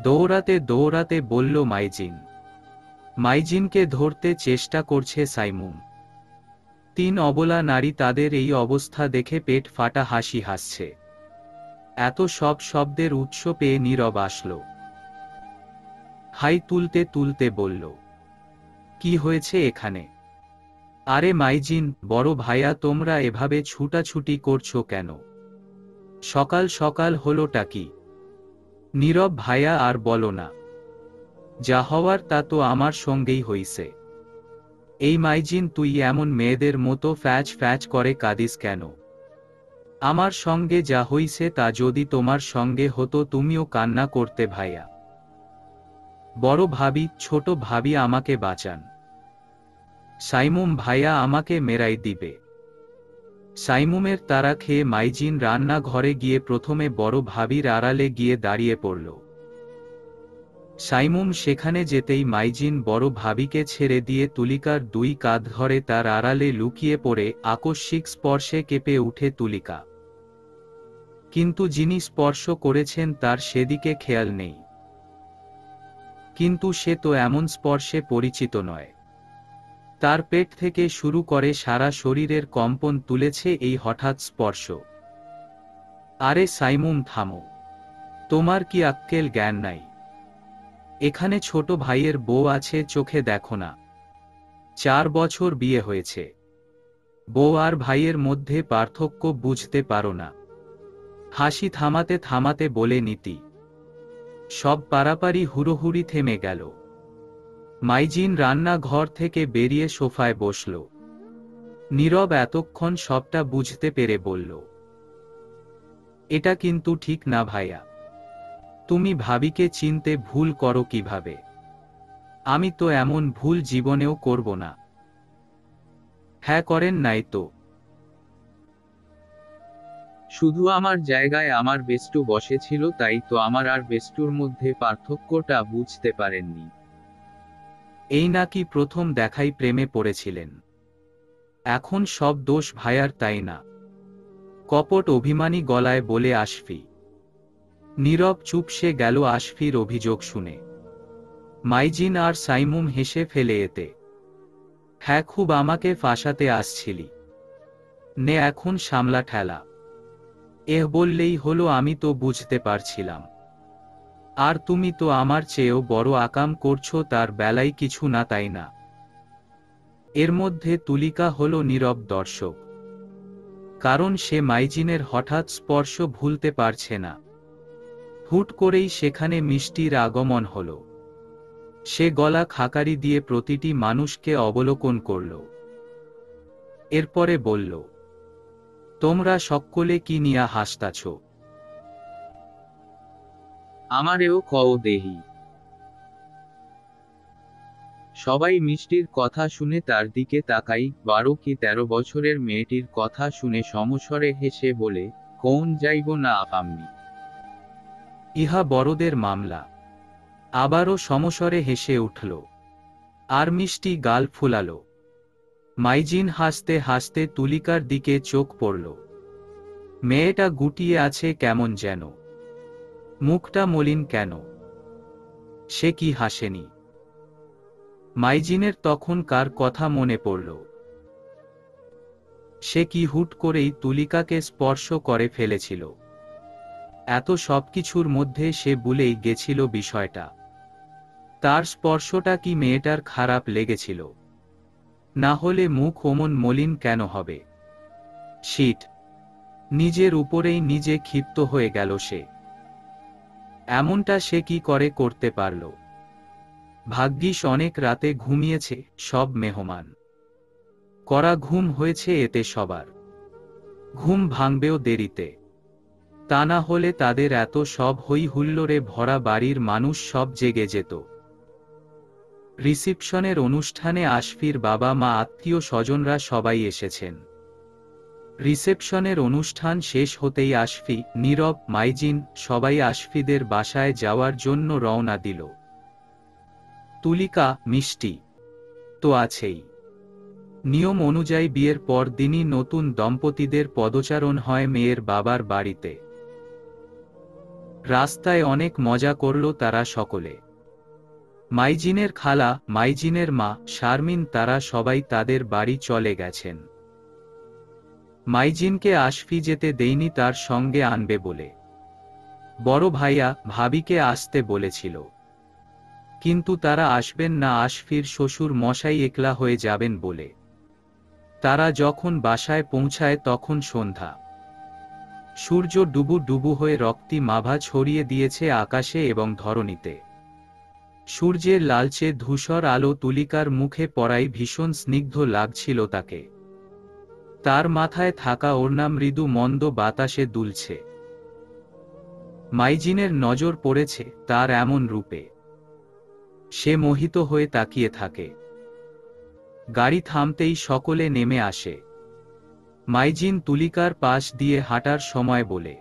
[SPEAKER 1] দৌড়াতে দৌড়াতে বলল মাইজিন। মাইজিনকে ধরতে চেষ্টা করছে সাইমুম। তিন অবলা নারী তাদের এই অবস্থা দেখে পেট ফাটা হাসি হাসছে। এত সব শব্দের উৎস পেয়ে নীরব আসল। হাই তুলতে তুলতে বলল, কি হয়েছে এখানে? আরে মাইজিন, বড় ভাইয়া, তোমরা এভাবে ছুটাছুটি করছো কেন? সকাল সকাল হলোটা কি? নীরব ভাইয়া, আর বলো না, যা হওয়ার তা তো আমার সঙ্গেই হইছে। এই মাইজিন, তুই এমন মেয়েদের মতো ফ্যাচ ফ্যাচ করে কাঁদিস কেন? আমার সঙ্গে যা হইছে তা যদি তোমার সঙ্গে হতো তুমিও কান্না করতে ভাইয়া। বড় ভাবি, ছোট ভাবি, আমাকে বাঁচান। সাইমুম ভাইয়া আমাকে মেরাই দিবে। সাইমুমের তাড়া খেয়ে মাইজিন রান্না ঘরে গিয়ে প্রথমে বড় ভাবির আড়ালে গিয়ে দাঁড়িয়ে পড়ল। সাইমুম সেখানে যেতেই মাইজিন বড় ভাবিকে ছেড়ে দিয়ে তুলিকার দুই কাঁধ ধরে তার আড়ালে লুকিয়ে পড়ে আকস্মিক স্পর্শে কেঁপে উঠে তুলিকা। কিন্তু যিনি স্পর্শ করেছেন তার সেদিকে খেয়াল নেই। কিন্তু সে তো এমন স্পর্শে পরিচিত নয়। তার পেট থেকে শুরু করে সারা শরীরের কম্পন তুলেছে এই হঠাৎ স্পর্শ। আরে সাইমুম, থামো। তোমার কি আক্কেল জ্ঞান নাই? এখানে ছোট ভাইয়ের বউ আছে, চোখে দেখো না? 4 বছর বিয়ে হয়েছে, বউ আর ভাইয়ের মধ্যে পার্থক্য বুঝতে পারো না? হাসি থামাতে থামাতে বলে নীতি। সব পারাপারি হুড়োহুড়ি থেমে গেল। মাইজিন রান্না ঘর থেকে বেরিয়ে সোফায় বসল। নীরব এতক্ষণ সবটা বুঝতে পেরে বলল, এটা কিন্তু ঠিক না ভাইয়া। তুমি ভাবিকে চিনতে ভুল করো কিভাবে? আমি তো এমন ভুল জীবনেও করব না। হ্যাঁ, করেন নাই তো?
[SPEAKER 2] শুধু আমার জায়গায় আমার বেষ্টু বসেছিল, তাই তো আমার আর বেষ্টুর মধ্যে পার্থক্যটা বুঝতে পারেননি।
[SPEAKER 1] এই নাকি প্রথম দেখাই প্রেমে পড়েছিলেন? এখন সব দোষ ভাইয়ার, তাই না? কপট অভিমানী গলায় বলে আশফি। নীরব চুপসে গেল আশফির অভিযোগ শুনে। মাইজিন আর সাইমুম হেসে ফেলে এতে। হ্যাঁ, খুব আমাকে ফাঁসাতে আসছিলি। নে এখন সামলা ঠেলা। বললেই হলো, আমি তো বুঝতে পারছিলাম। আর তুমি তো আমার চেয়েও বড় আকাম করছো, তার বেলায় কিছু না, তাই না? এর মধ্যে তুলিকা হলো নীরব দর্শক। কারণ সে মাইজিনের হঠাৎ স্পর্শ ভুলতে পারছে না। হুট করেই সেখানে মিষ্টির আগমন হল। সে গলা খাকারি দিয়ে প্রতিটি মানুষকে অবলোকন করল। এরপরে বলল, তোমরা সকলে কি নিয়া হাসতাছ?
[SPEAKER 2] আমারেও কও দেহি। সবাই মিষ্টির কথা শুনে তার দিকে তাকাই। 12 কি 13 বছরের মেয়েটির কথা শুনে সমস্বরে হেসে বলে, কোন যাইব না আপাম্মি।
[SPEAKER 1] ইহা বড়দের মামলা। আবারও সমস্বরে হেসে উঠল। আর মিষ্টি গাল ফুলাল। মাইজিন হাসতে হাসতে তুলিকার দিকে চোখ পড়ল। মেয়েটা গুটিয়ে আছে কেমন যেন। মুখটা মলিন কেন? সে কি হাসেনি? মাইজিনের তখন কার কথা মনে পড়ল? সে কি হুট করেই তুলিকাকে স্পর্শ করে ফেলেছিল? এত সবকিছুর মধ্যে সে ভুলেই গেছিল বিষয়টা। তার স্পর্শটা কি মেয়েটার খারাপ লেগেছিল? না হলে মুখ অমন মলিন কেন হবে? শিট! নিজের উপরেই নিজে ক্ষিপ্ত হয়ে গেল সে। এমনটা সে কি করে করতে পারল? ভাগ্যিস অনেক রাতে ঘুমিয়েছে সব মেহমান। কড়া ঘুম হয়েছে এতে সবার। ঘুম ভাঙবেও দেরিতে। তা না হলে তাদের এত সব হই হুল্লোড়ে ভরা বাড়ির মানুষ সব জেগে যেত। রিসিপশনের অনুষ্ঠানে আশফির বাবা মা আত্মীয় স্বজনরা সবাই এসেছেন। রিসেপশনের অনুষ্ঠান শেষ হতেই আশফি, নীরব, মাইজিন সবাই আশফিদের বাসায় যাওয়ার জন্য রওনা দিল। তুলিকা, মিষ্টি তো আছেই। নিয়ম অনুযায়ী বিয়ের পর দিনই নতুন দম্পতিদের পদচারণ হয় মেয়ের বাবার বাড়িতে। রাস্তায় অনেক মজা করল তারা সকলে। মাইজিনের খালা, মাইজিনের মা, শারমিন তারা সবাই তাদের বাড়ি চলে গেছেন। মাইজিনকে আশফি যেতে দেয়নি তার সঙ্গে আনবে বলে। বড় ভাইয়া, ভাবিকে আসতে বলেছিল, কিন্তু তারা আসবেন না আশফির শ্বশুর মশাই একলা হয়ে যাবেন বলে। তারা যখন বাসায় পৌঁছায় তখন সন্ধ্যা। সূর্য ডুবু ডুবু হয়ে রক্তি মাভা ছড়িয়ে দিয়েছে আকাশে এবং ধরণীতে। সূর্যের লালচে ধূসর আলো তুলিকার মুখে পড়াই ভীষণ স্নিগ্ধ লাগছিল তাকে। তার মাথায় থাকা ওড়না মৃদু মন্দ বাতাসে দুলছে। মাইজিনের নজর পড়েছে তার এমন রূপে। সে মোহিত হয়ে তাকিয়ে থাকে। গাড়ি থামতেই সকলে নেমে আসে। মাইজিন তুলিকার পাশ দিয়ে হাঁটার সময় বলে,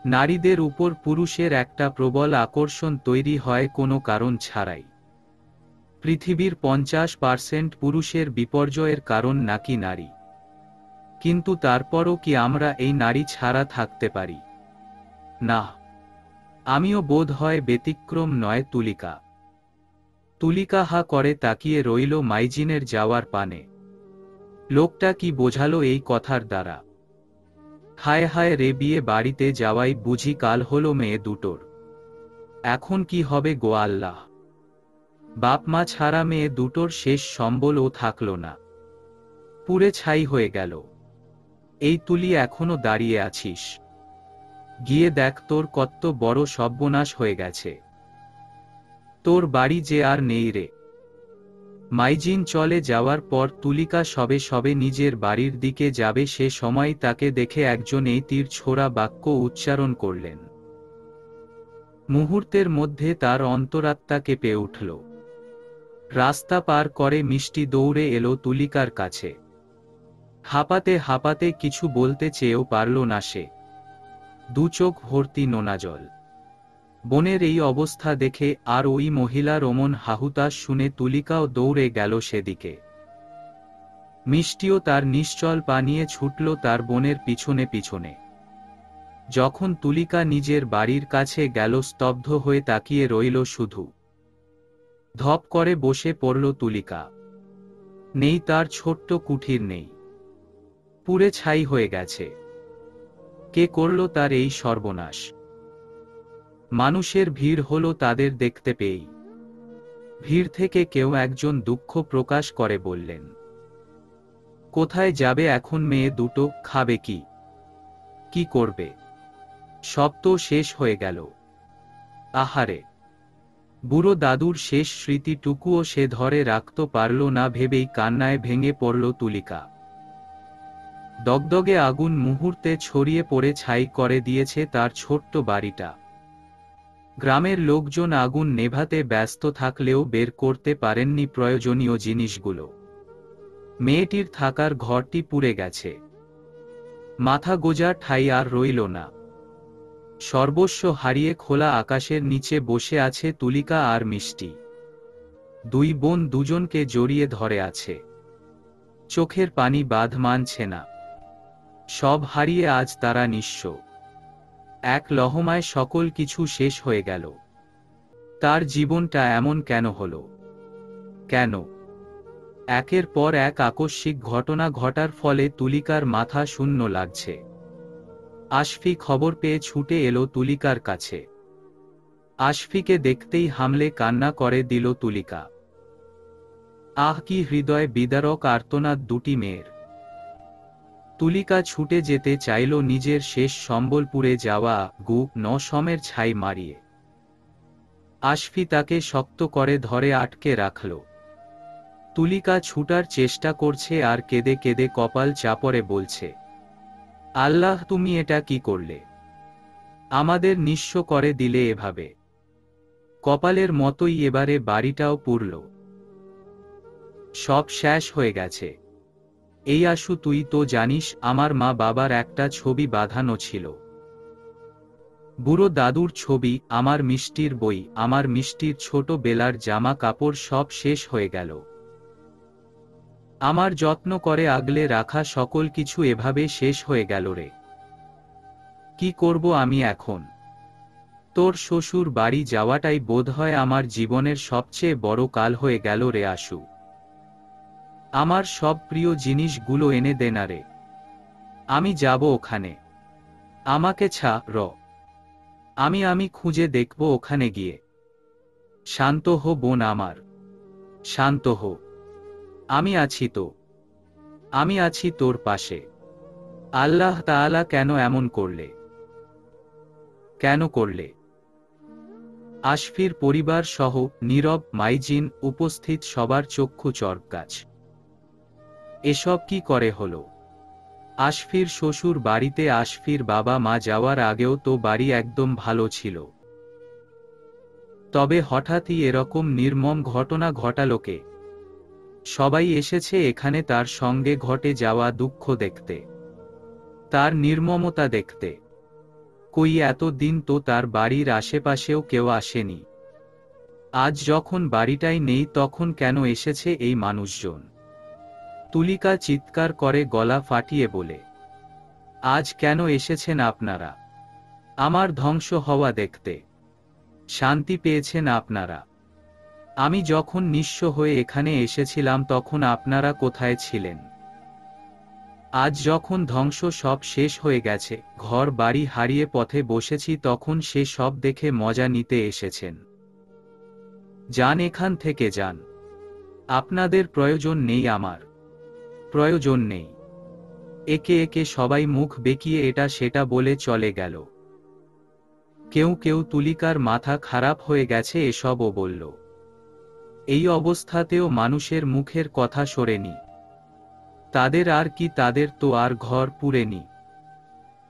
[SPEAKER 1] নারীদের উপর পুরুষের একটা প্রবল আকর্ষণ তৈরি হয় কোনো কারণ ছাড়াই। পৃথিবীর 50% পুরুষের বিপর্যয়ের কারণ নাকি নারী। কিন্তু তারপরও কি আমরা এই নারী ছাড়া থাকতে পারি? না, আমিও বোধ হয় ব্যতিক্রম নয়। তুলিকা হা করে তাকিয়ে রইল মাইজিনের যাওয়ার পানে। লোকটা কি বোঝালো এই কথার দ্বারা? হায় হায় রে, বিয়ে বাড়িতে যাওয়াই বুঝি কাল হলো মেয়ে দুটোর। এখন কি হবে গো আল্লাহ! বাপ মা ছাড়া মেয়ে দুটোর শেষ সম্বলও থাকল না, পুড়ে ছাই হয়ে গেল। এই তুলি, এখনো দাঁড়িয়ে আছিস? গিয়ে দেখ তোর কত বড় সর্বনাশ হয়ে গেছে। তোর বাড়ি যে আর নেই রে। মাইজিন চলে যাওয়ার পর তুলিকা সবে সবে নিজের বাড়ির দিকে যাবে, সে সময় তাকে দেখে একজন এই তীর ছোড়া বাক্য উচ্চারণ করলেন। মুহূর্তের মধ্যে তার অন্তরাত্মা কেঁপে উঠল। রাস্তা পার করে মিষ্টি দৌড়ে এলো তুলিকার কাছে। হাঁপাতে হাঁপাতে কিছু বলতে চেয়েও পারল না সে। দু চোখ ভর্তি নোনা জল। বোনের এই অবস্থা দেখে আর ওই মহিলার অমন হাহুতাশ শুনে তুলিকাও দৌড়ে গেল সেদিকে। মিষ্টিও তার নিশ্চল পা নিয়ে ছুটল তার বোনের পিছনে পিছনে। যখন তুলিকা নিজের বাড়ির কাছে গেল, স্তব্ধ হয়ে তাকিয়ে রইল শুধু। ধপ করে বসে পড়ল তুলিকা। নেই তার ছোট্ট কুঠির, নেই, পুড়ে ছাই হয়ে গেছে। কে করল তার এই সর্বনাশ? মানুষের ভিড় হলো তাদের দেখতে পেয়েই। ভিড় থেকে কেউ একজন দুঃখ প্রকাশ করে বললেন, কোথায় যাবে এখন মেয়ে দুটো? খাবে কি? কি করবে? সব তো শেষ হয়ে গেল। আহারে, বুড়ো দাদুর শেষ স্মৃতিটুকুও সে ধরে রাখতে পারল না ভেবেই কান্নায় ভেঙে পড়ল তুলিকা। দগদগে আগুন মুহূর্তে ছড়িয়ে পড়ে ছাই করে দিয়েছে তার ছোট্ট বাড়িটা। গ্রামের লোকজন আগুন নেভাতে ব্যস্ত থাকলেও বের করতে পারেননি প্রয়োজনীয় জিনিসগুলো। মেয়েটির থাকার ঘরটি পুড়ে গেছে। মাথা গোজার ঠাঁই আর রইল না। সর্বস্ব হারিয়ে খোলা আকাশের নিচে বসে আছে তুলিকা আর মিষ্টি। দুই বোন দুজনকে জড়িয়ে ধরে আছে। চোখের পানি বাঁধ মানছে না। সব হারিয়ে আজ তারা নিঃস্ব। এক লহমায় সকল কিছু শেষ হয়ে গেল। তার জীবনটা এমন কেন হলো? কেন? একের পর এক আকস্মিক ঘটনা ঘটার ফলে তুলিকার মাথা শূন্য লাগছে। আশফি খবর পেয়ে ছুটে এলো তুলিকার কাছে। আশফিকে দেখতেই হামলে কান্না করে দিল তুলিকা। আহ, কি হৃদয় বিদারক আর্তনাদ দুটি মেয়ের! তুলিকা ছুটে যেতে চাইল নিজের শেষ সম্বলপুরে যাওয়া নশমের ছাই মারিয়ে। আশফি তাকে শক্ত করে ধরে আটকে রাখল। তুলিকা ছুটার চেষ্টা করছে আর কেঁদে কেঁদে কপাল চাপড়ে বলছে, আল্লাহ, তুমি এটা কি করলে? আমাদের নিঃস্ব করে দিলে এভাবে। কপালের মতোই এবারে বাড়িটাও পুড়ল। সব শেষ হয়ে গেছে। এই আশু, তুই তো জানিস আমার মা বাবার একটা ছবি বাঁধানো ছিল। বুড়ো দাদুর ছবি, আমার মিষ্টির বই, আমার মিষ্টির ছোট বেলার জামা কাপড় সব শেষ হয়ে গেল। আমার যত্ন করে আগলে রাখা সকল কিছু এভাবে শেষ হয়ে গেল রে। কি করব আমি এখন? তোর শ্বশুর বাড়ি যাওয়াটাই বোধহয় আমার জীবনের সবচেয়ে বড় কাল হয়ে গেল রে আশু। আমার সব প্রিয় জিনিসগুলো এনে দে না রে। আমি যাব ওখানে। আমাকে আমি খুঁজে দেখব ওখানে গিয়ে। শান্ত হো বোন আমার, শান্ত হো। আমি আছি তো। আমি আছি তোর পাশে। আল্লাহ তাআলা কেন এমন করলে? কেন করলে? আশফির পরিবার সহ নীরব, মাইজিন, উপস্থিত সবার চক্ষু চড়কগাছ। এসব কি করে হলো? আশফির শ্বশুর বাড়িতে আশফির বাবা মা যাওয়ার আগেও তো বাড়ি একদম ভালো ছিল। তবে হঠাৎই এরকম নির্মম ঘটনা ঘটালো কে? সবাই এসেছে এখানে তার সঙ্গে ঘটে যাওয়া দুঃখ দেখতে, তার নির্মমতা দেখতে। কই এত দিন তো তার বাড়ির আশেপাশেও কেউ আসেনি। আজ যখন বাড়িটাই নেই তখন কেন এসেছে এই মানুষজন? তুলিকা চিৎকার করে গলা ফাটিয়ে বলে, আজ কেন এসেছেন আপনারা আমার ধ্বংস হওয়া দেখতে? শান্তি পেয়েছেন আপনারা? আমি যখন নিঃস্ব হয়ে এখানে এসেছিলাম তখন আপনারা কোথায় ছিলেন? আজ যখন ধ্বংস সব শেষ হয়ে গেছে, ঘর বাড়ি হারিয়ে পথে বসেছি, তখন সে সব দেখে মজা নিতে এসেছেন। যান এখান থেকে যান। আপনাদের প্রয়োজন নেই, আমার প্রয়োজন নেই। একে একে সবাই মুখ বেঁকিয়ে এটা সেটা বলে চলে গেল। কেউ কেউ তুলিকার মাথা খারাপ হয়ে গেছে এসবও বলল। এই অবস্থাতেও মানুষের মুখের কথা সরেনি। তাদের আর কি, তাদের তো আর ঘর পুড়েনি।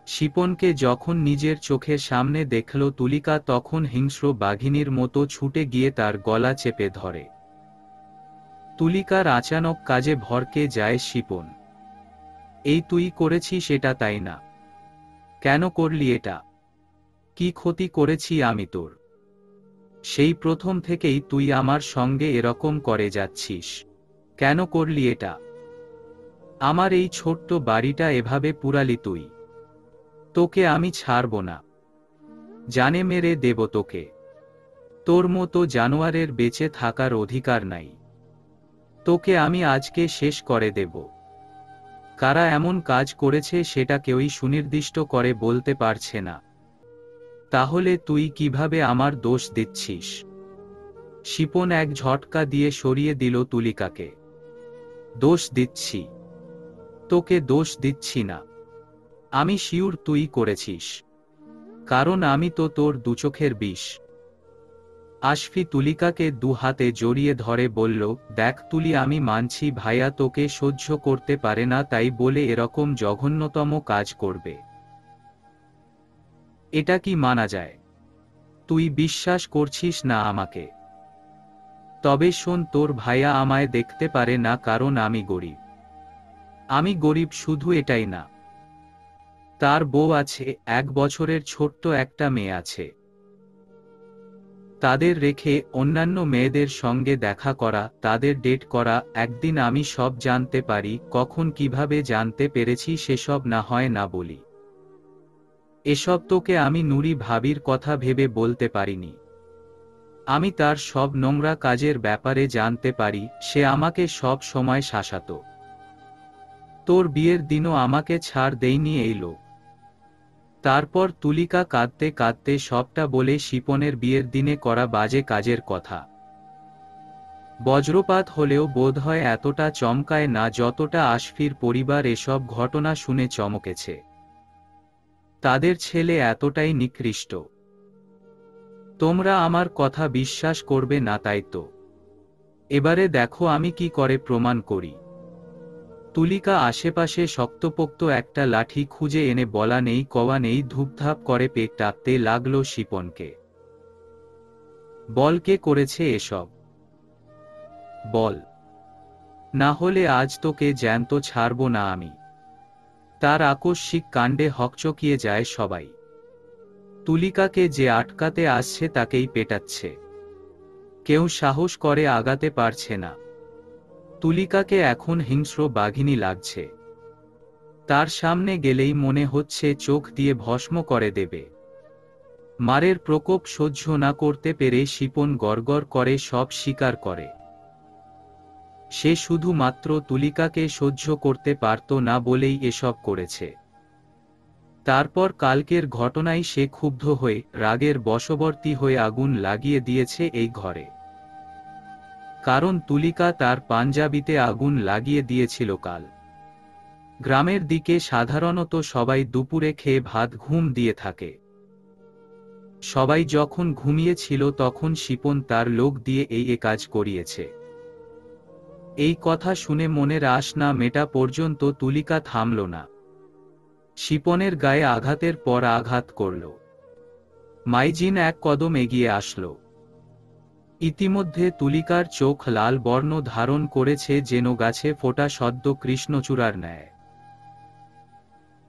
[SPEAKER 1] শিপনকে যখন নিজের চোখের সামনে দেখল তুলিকা, তখন হিংস্র বাঘিনীর মতো ছুটে গিয়ে তার গলা চেপে ধরে। তুলিকার আচানক কাজে ভরকে যায় শিপন। এই তুই করেছিস এটা, তাই না? কেন করলি এটা? কি ক্ষতি করেছি আমি তোর? সেই প্রথম থেকেই তুই আমার সঙ্গে এরকম করে যাচ্ছিস। কেন করলি এটা? আমার এই ছোট্ট বাড়িটা এভাবে পুরালি তুই। তোকে আমি ছাড়ব না। জানে মেরে দেব তোকে। তোর মতো জানোয়ারের বেঁচে থাকার অধিকার নাই। তোকে আমি আজকে শেষ করে দেব। কারা এমন কাজ করেছে সেটা কেউই সুনির্দিষ্ট করে বলতে পারছে না। তাহলে তুই কিভাবে আমার দোষ দিচ্ছিস? শিপন এক ঝটকা দিয়ে সরিয়ে দিল তুলিকাকে। দোষ দিচ্ছি? তোকে দোষ দিচ্ছি না। আমি শিওর তুই করেছিস, কারণ আমি তো তোর দুচোখের বিষ। আশফি তুলিকাকে দু হাতে জড়িয়ে ধরে বলল, দেখ তুলি, আমি মানছি ভাইয়া তোকে সহ্য করতে পারে না, তাই বলে এরকম জঘন্যতম কাজ করবে? এটা কি মানা যায়? তুই বিশ্বাস করছিস না আমাকে? তবে শোন, তোর ভাইয়া আমায় দেখতে পারে না কারণ আমি গরিব। আমি গরিব শুধু এটাই না, তার বউ আছে, 1 বছরের ছোট্ট একটা মেয়ে আছে। তাদের রেখে অন্যান্য মেয়েদের সঙ্গে দেখা করা, তাদের ডেট করা, একদিন আমি সব জানতে পারি। কখন কিভাবে জানতে পেরেছি সেসব না হয় না বলি। এসব তোকে আমি নুরি ভাবির কথা ভেবে বলতে পারিনি। আমি তার সব নোংরা কাজের ব্যাপারে জানতে পারি। সে আমাকে সব সময় শাসাতো। তোর বিয়ের দিনও আমাকে ছাড় দেয়নি এই লোক। তারপর তুলিকা কাঁদতে কাঁদতে সবটা বলে শিপনের বিয়ের দিনে করা বাজে কাজের কথা। বজ্রপাত হলেও বোধহয় এতটা চমকায় না যতটা আশফির পরিবার এসব ঘটনা শুনে চমকেছে। তাদের ছেলে এতটাই নিকৃষ্ট। তোমরা আমার কথা বিশ্বাস করবে না, তাই তো? এবারে দেখো আমি কি করে প্রমাণ করি। তুলিকা আশেপাশে শক্তপোক্ত একটা লাঠি খুঁজে এনে বলা নেই কওয়া নেই ধূপধাপ করে পেট টাপতে লাগলো শিপনকে। বল, কে করেছে এসব? বল, না হলে আজ তোকে জ্যান্ত ছাড়ব না আমি। তার আকস্মিক কাণ্ডে হকচকিয়ে যায় সবাই। তুলিকাকে যে আটকাতে আসছে তাকেই পেটাচ্ছে। কেউ সাহস করে আগাতে পারছে না। তুলিকাকে এখন হিংস্র বাঘিনী লাগছে। তার সামনে গেলেই মনে হচ্ছে চোখ দিয়ে ভস্ম করে দেবে। মারের প্রকোপ সহ্য না করতে পেরে শিপন গড়গড় করে সব স্বীকার করে। সে শুধুমাত্র তুলিকাকে সহ্য করতে পারত না বলেই এসব করেছে। তারপর কালকের ঘটনায় সে ক্ষুব্ধ হয়ে রাগের বশবর্তী হয়ে আগুন লাগিয়ে দিয়েছে এই ঘরে। কারণ তুলিকা তার পাঞ্জাবিতে আগুন লাগিয়ে দিয়েছিল কাল। গ্রামের দিকে সাধারণত সবাই দুপুরে খেয়ে ভাত ঘুম দিয়ে থাকে। সবাই যখন ঘুমিয়েছিল তখন শিপন তার লোক দিয়ে এই কাজ করিয়েছে। এই কথা শুনে মনের আশ না মেটা পর্যন্ত তুলিকা থামল না। শিপনের গায়ে আঘাতের পর আঘাত করল। মাইজিন এক কদম এগিয়ে আসল। ইতিমধ্যে তুলিকার চোখ লাল বর্ণ ধারণ করেছে যেন গাছে ফোটা সদ্য কৃষ্ণচূড়ার ন্যায়।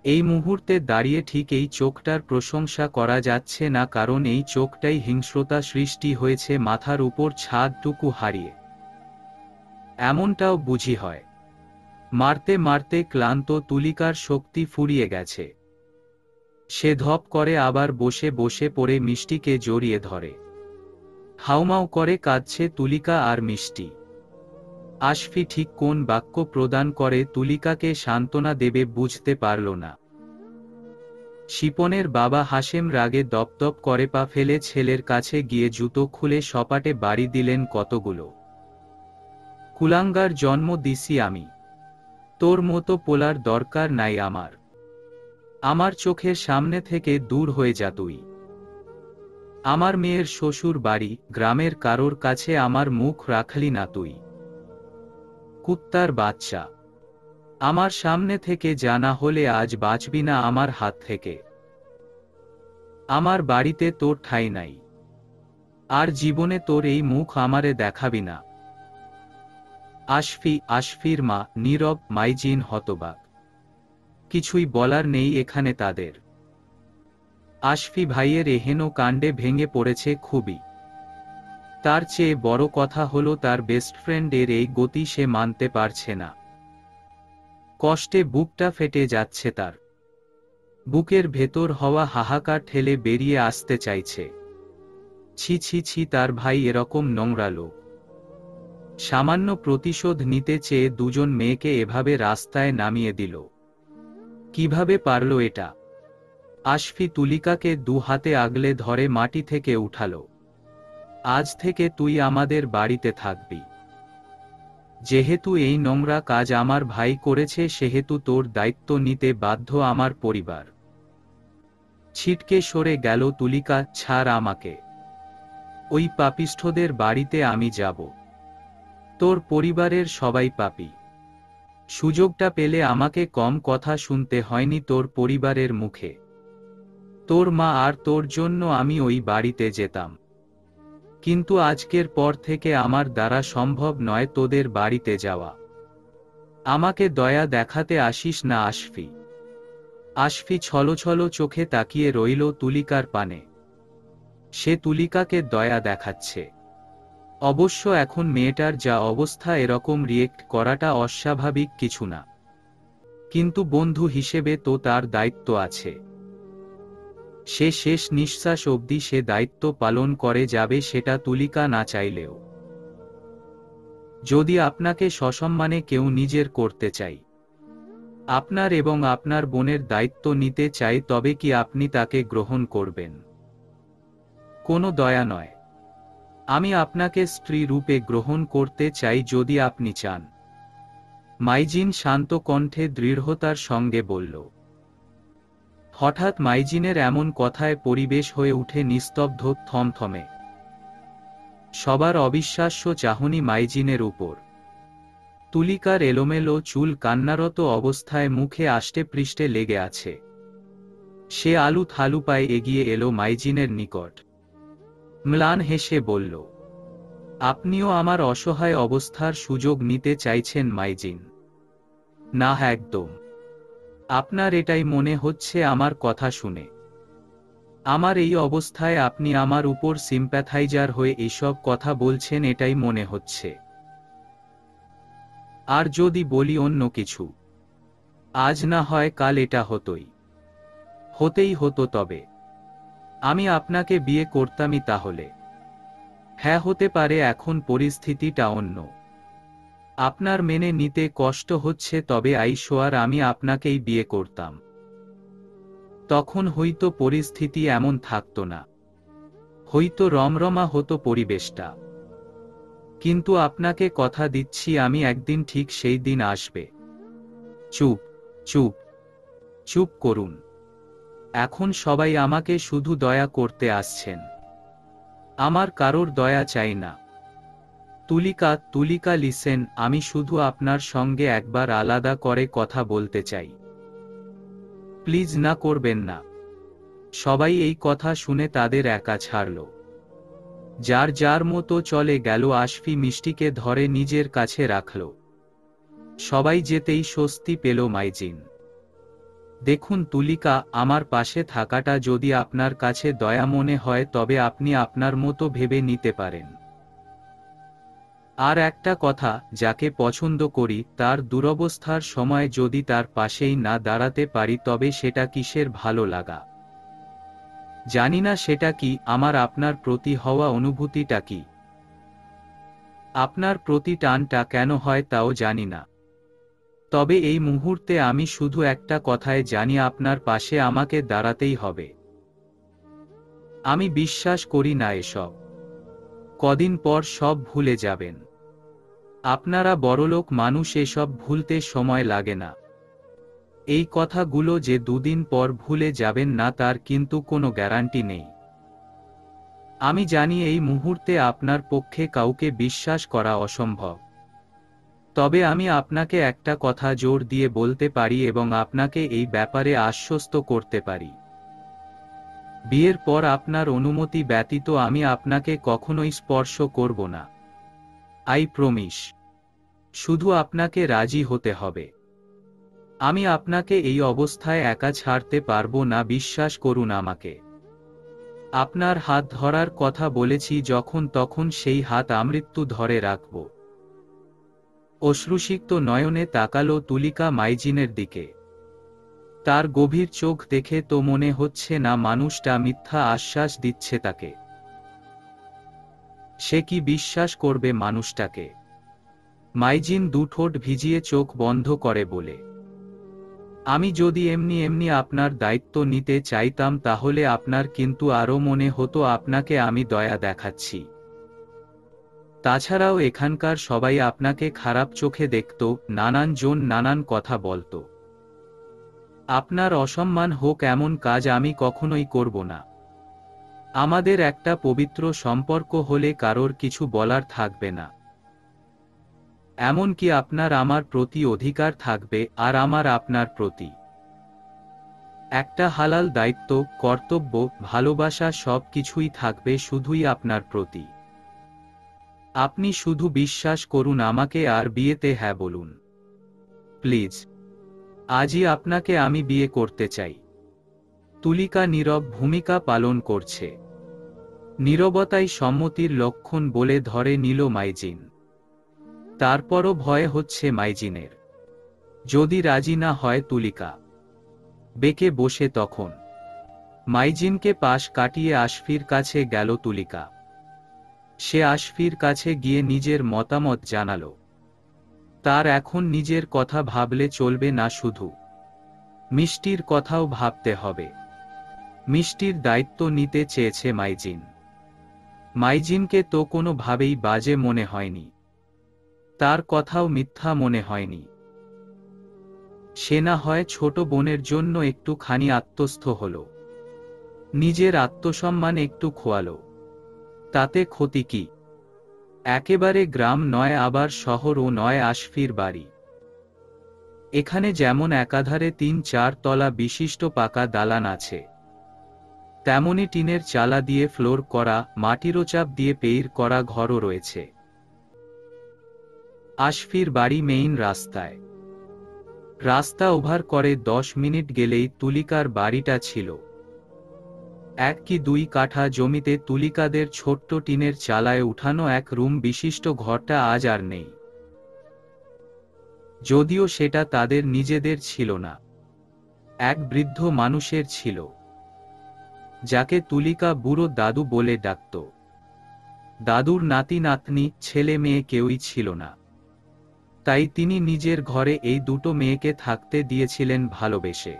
[SPEAKER 1] এই মুহূর্তে দাঁড়িয়ে ঠিক এই চোখটার প্রশংসা করা যাচ্ছে না, কারণ এই চোখটাই হিংস্রতা সৃষ্টি হয়েছে মাথার উপর ছাদটুকু হারিয়ে। এমনটাও বুঝি হয়। মারতে মারতে ক্লান্ত তুলিকার শক্তি ফুরিয়ে গেছে। সে ধপ করে আবার বসে বসে পড়ে মিষ্টিকে জড়িয়ে ধরে। হাউমাউ করে কাঁদছে তুলিকা আর মিষ্টি। আশফি ঠিক কোন বাক্য প্রদান করে তুলিকাকে সান্ত্বনা দেবে বুঝতে পারল না। শিপনের বাবা হাশেম রাগে দপদপ করে পা ফেলে ছেলের কাছে গিয়ে জুতো খুলে সপাটে বাড়ি দিলেন কতগুলো। কুলাঙ্গার জন্ম দিছি আমি, তোর মতো পোলার দরকার নাই আমার। আমার চোখের সামনে থেকে দূর হয়ে যা তুই। আমার মেয়ের শ্বশুর বাড়ি গ্রামের কারোর কাছে আমার মুখ রাখলি না তুই। কুত্তার বাচ্চা, আমার সামনে থেকে জানা হলে আজ বাঁচবি না আমার হাত থেকে। আমার বাড়িতে তোর ঠাঁই নাই, আর জীবনে তোর এই মুখ আমারে দেখাবি না। আশফির মা নীরব, মাইজিন হতবাক। কিছুই বলার নেই এখানে তাদের। আশফি ভাইয়ের এহেন কাণ্ডে ভেঙে পড়েছে খুবই। তার চেয়ে বড় কথা হলো তার বেস্ট ফ্রেন্ডের এই গতি সে মানতে পারছে না। কষ্টে বুকটা ফেটে যাচ্ছে তার। বুকের ভেতর হওয়া হাহাকার ঠেলে বেরিয়ে আসতে চাইছে। ছি ছি ছি, তার ভাই এরকম নোংরা লোক। সামান্য প্রতিশোধ নিতে চেয়ে দুজন মেয়েকে এভাবে রাস্তায় নামিয়ে দিল। কিভাবে পারল এটা? আশফি তুলিকাকে দু হাতে আগলে ধরে মাটি থেকে উঠালো। আজ থেকে তুই আমাদের বাড়িতে থাকবি। যেহেতু এই নোংরা কাজ আমার ভাই করেছে সেহেতু তোর দায়িত্ব নিতে বাধ্য আমার পরিবার। ছিটকে সরে গেল তুলিকা। ছাড় আমাকে, ওই পাপিষ্ঠদের বাড়িতে আমি যাব। তোর পরিবারের সবাই পাপী। সুযোগটা পেলে আমাকে কম কথা শুনতে হয়নি তোর পরিবারের মুখে। তোর মা আর তোর জন্য আমি ওই বাড়িতে যেতাম, কিন্তু আজকের পর থেকে আমার দ্বারা সম্ভব নয় তোদের বাড়িতে যাওয়া। আমাকে দয়া দেখাতে আসিস না আশফি। আশফি ছলছল চোখে তাকিয়ে রইল তুলিকার পানে। সে তুলিকাকে দয়া দেখাচ্ছে। অবশ্য এখন মেয়েটার যা অবস্থা, এরকম রিয়েক্ট করাটা অস্বাভাবিক কিছু না, কিন্তু বন্ধু হিসেবে তো তার দায়িত্ব আছে। সে শেষ নিঃশ্বাস অবধি সে দায়িত্ব পালন করে যাবে, সেটা তুলিকা না চাইলেও। যদি আপনাকে সসম্মানে কেউ নিজের করতে চাই, আপনার এবং আপনার বোনের দায়িত্ব নিতে চাই, তবে কি আপনি তাকে গ্রহণ করবেন? কোনো দয়া নয়, আমি আপনাকে স্ত্রী রূপে গ্রহণ করতে চাই যদি আপনি চান। মাইজিন শান্ত কণ্ঠে দৃঢ়তার সঙ্গে বলল। হঠাৎ মাইজিনের এমন কথায় পরিবেশ হয়ে উঠে নিস্তব্ধ, থমথমে। সবার অবিশ্বাস্য চাহনি মাইজিনের উপর। তুলিকার এলোমেলো চুল কান্নারত অবস্থায় মুখে আষ্টে পৃষ্ঠে লেগে আছে। সে আলু থালু পায়ে এগিয়ে এলো মাইজিনের নিকট। ম্লান হেসে বলল, আপনিও আমার অসহায় অবস্থার সুযোগ নিতে চাইছেন মাইজিন? না, একদম। আপনার এটাই মনে হচ্ছে আমার কথা শুনে? আমার এই অবস্থায় আপনি আমার উপর সিম্প্যাথাইজার হয়ে এসব কথা বলছেন এটাই মনে হচ্ছে? আর যদি বলি অন্য কিছু, আজ না হয় কাল এটা হতেই হতো। তবে আমি আপনাকে বিয়ে করতামই তাহলে? হ্যাঁ, হতে পারে এখন পরিস্থিতিটা অন্য। আপনার মেনে নিতে কষ্ট হচ্ছে, তবে আইসোয়ার আমি আপনাকেই বিয়ে করতাম। তখন হয়তো পরিস্থিতি এমন থাকতো না, হয়তো রমরমা হতো পরিবেশটা। কিন্তু আপনাকে কথা দিচ্ছি আমি একদিন ঠিক সেই দিন আসবে। চুপ চুপ চুপ করুন। এখন সবাই আমাকে শুধু দয়া করতে আসছেন, আমার কারোর দয়া চাই না। তুলিকা লিসেন, আমি শুধু আপনার সঙ্গে একবার আলাদা করে কথা বলতে চাই। প্লিজ না করবেন না। সবাই এই কথা শুনে তাদের একা ছাড়ল। যার যার মতো চলে গেল। আশফি মিষ্টিকে ধরে নিজের কাছে রাখল। সবাই যেতেই স্বস্তি পেল মাইজিন। দেখুন তুলিকা, আমার পাশে থাকাটা যদি আপনার কাছে দয়া মনে হয় তবে আপনি আপনার মতো ভেবে নিতে পারেন। আর একটা কথা, যাকে পছন্দ করি তার দুরবস্থার সময় যদি তার পাশেই না দাঁড়াতে পারি তবে সেটা কিসের ভালো লাগা? জানি না সেটা কি, আমার আপনার প্রতি হওয়া অনুভূতিটা কি, আপনার প্রতি টানটা কেন হয় তাও জানি না। তবে এই মুহূর্তে আমি শুধু একটা কথায় জানি, আপনার পাশে আমাকে দাঁড়াতেই হবে। আমি বিশ্বাস করি না এসব। কদিন পর সব ভুলে যাবেন। আপনারা বড়লোক মানুষ, এসব ভুলতে সময় লাগে না। এই কথাগুলো যে দুদিন পর ভুলে যাবেন না তার কিন্তু কোনো গ্যারান্টি নেই। আমি জানি এই মুহূর্তে আপনার পক্ষে কাউকে বিশ্বাস করা অসম্ভব। তবে আমি আপনাকে একটা কথা জোর দিয়ে বলতে পারি এবং আপনাকে এই ব্যাপারে আশ্বস্ত করতে পারি। বিয়ের পর আপনার অনুমতি ব্যতীত আমি আপনাকে কখনোই স্পর্শ করব না। I promise. শুধু আপনাকে রাজি হতে হবে। আমি আপনাকে এই অবস্থায় একা ছাড়তে পারবো না, বিশ্বাস করুন আমাকে। আপনার হাত ধরার কথা বলেছি যখন তখন সেই হাত আমৃত্যু ধরে রাখব। অশ্রুসিক্ত নয়নে তাকালো তুলিকা মাইজিনের দিকে। তার গভীর চোখ দেখে তো মনে হচ্ছে না মানুষটা মিথ্যা আশ্বাস দিচ্ছে তাকে। সে কি বিশ্বাস করবে মানুষটাকে? মাইজিন দুঠোঁট ভিজিয়ে চোখ বন্ধ করে বলে, আমি যদি এমনি এমনি আপনার দায়িত্ব নিতে চাইতাম তাহলে আপনার কিন্তু আরও মনে হতো আপনাকে আমি দয়া দেখাচ্ছি। তাছাড়াও এখানকার সবাই আপনাকে খারাপ চোখে দেখত, নানান জন নানান কথা বলত। আপনার অসম্মান হোক এমন কাজ আমি কখনোই করব না। আমাদের একটা পবিত্র সম্পর্ক হলে কারোর কিছু বলার থাকবে না। এমনকি আপনার আমার প্রতি অধিকার থাকবে, আর আমার আপনার প্রতি একটা হালাল দায়িত্ব, কর্তব্য, ভালোবাসা, সব কিছুই থাকবে শুধুই আপনার প্রতি। আপনি শুধু বিশ্বাস করুন আমাকে আর বিয়েতে হ্যাঁ বলুন। প্লিজ। আজই আপনাকে আমি বিয়ে করতে চাই। তুলিকা নীরব ভূমিকা পালন করছে। নীরবতাই সম্মতির লক্ষণ বলে ধরে নিল মাইজিন। তারপরও ভয় হচ্ছে মাইজিনের। যদি রাজি না হয় তুলিকা বেঁকে বসে তখন? মাইজিনকে পাশ কাটিয়ে আশফির কাছে গেল তুলিকা। সে আশফির কাছে গিয়ে নিজের মতামত জানালো। তার এখন নিজের কথা ভাবলে চলবে না, শুধু মিষ্টির কথাও ভাবতে হবে। মিষ্টির দায়িত্ব নিতে চেয়েছে মাইজিন। মাইজিনকে তো কোনোভাবেই বাজে মনে হয়নি, তার কথাও মিথ্যা মনে হয়নি। সে না হয় ছোট বোনের জন্য একটুখানি আত্মস্থ হল, নিজের আত্মসম্মান একটু খোয়ালো, তাতে ক্ষতি কি? একেবারে গ্রাম নয়, আবার শহরও নয় আশফির বাড়ি। এখানে যেমন একাধারে ৩-৪ তলা বিশিষ্ট পাকা দালান আছে, তেমনি টিনের চালা দিয়ে ফ্লোর করা, মাটিরও চাপ দিয়ে পেইর করা ঘরও রয়েছে। আশফির বাড়ি মেইন রাস্তায়। রাস্তা ওভার করে 10 মিনিট গেলেই তুলিকার বাড়িটা ছিল। 1 কি 2 কাঠা জমিতে তুলিকাদের ছোট্ট টিনের চালায় উঠানো এক রুম বিশিষ্ট ঘরটা আজ আর নেই। যদিও সেটা তাদের নিজেদের ছিল না, এক বৃদ্ধ মানুষের ছিল, যাকে তুলিকা বুড়ো দাদু বলে ডাকত। দাদুর নাতি নাতনি ছেলে মেয়ে কেউই ছিল না, তাই তিনি নিজের ঘরে এই দুটো মেয়েকে থাকতে দিয়েছিলেন ভালোবেসে।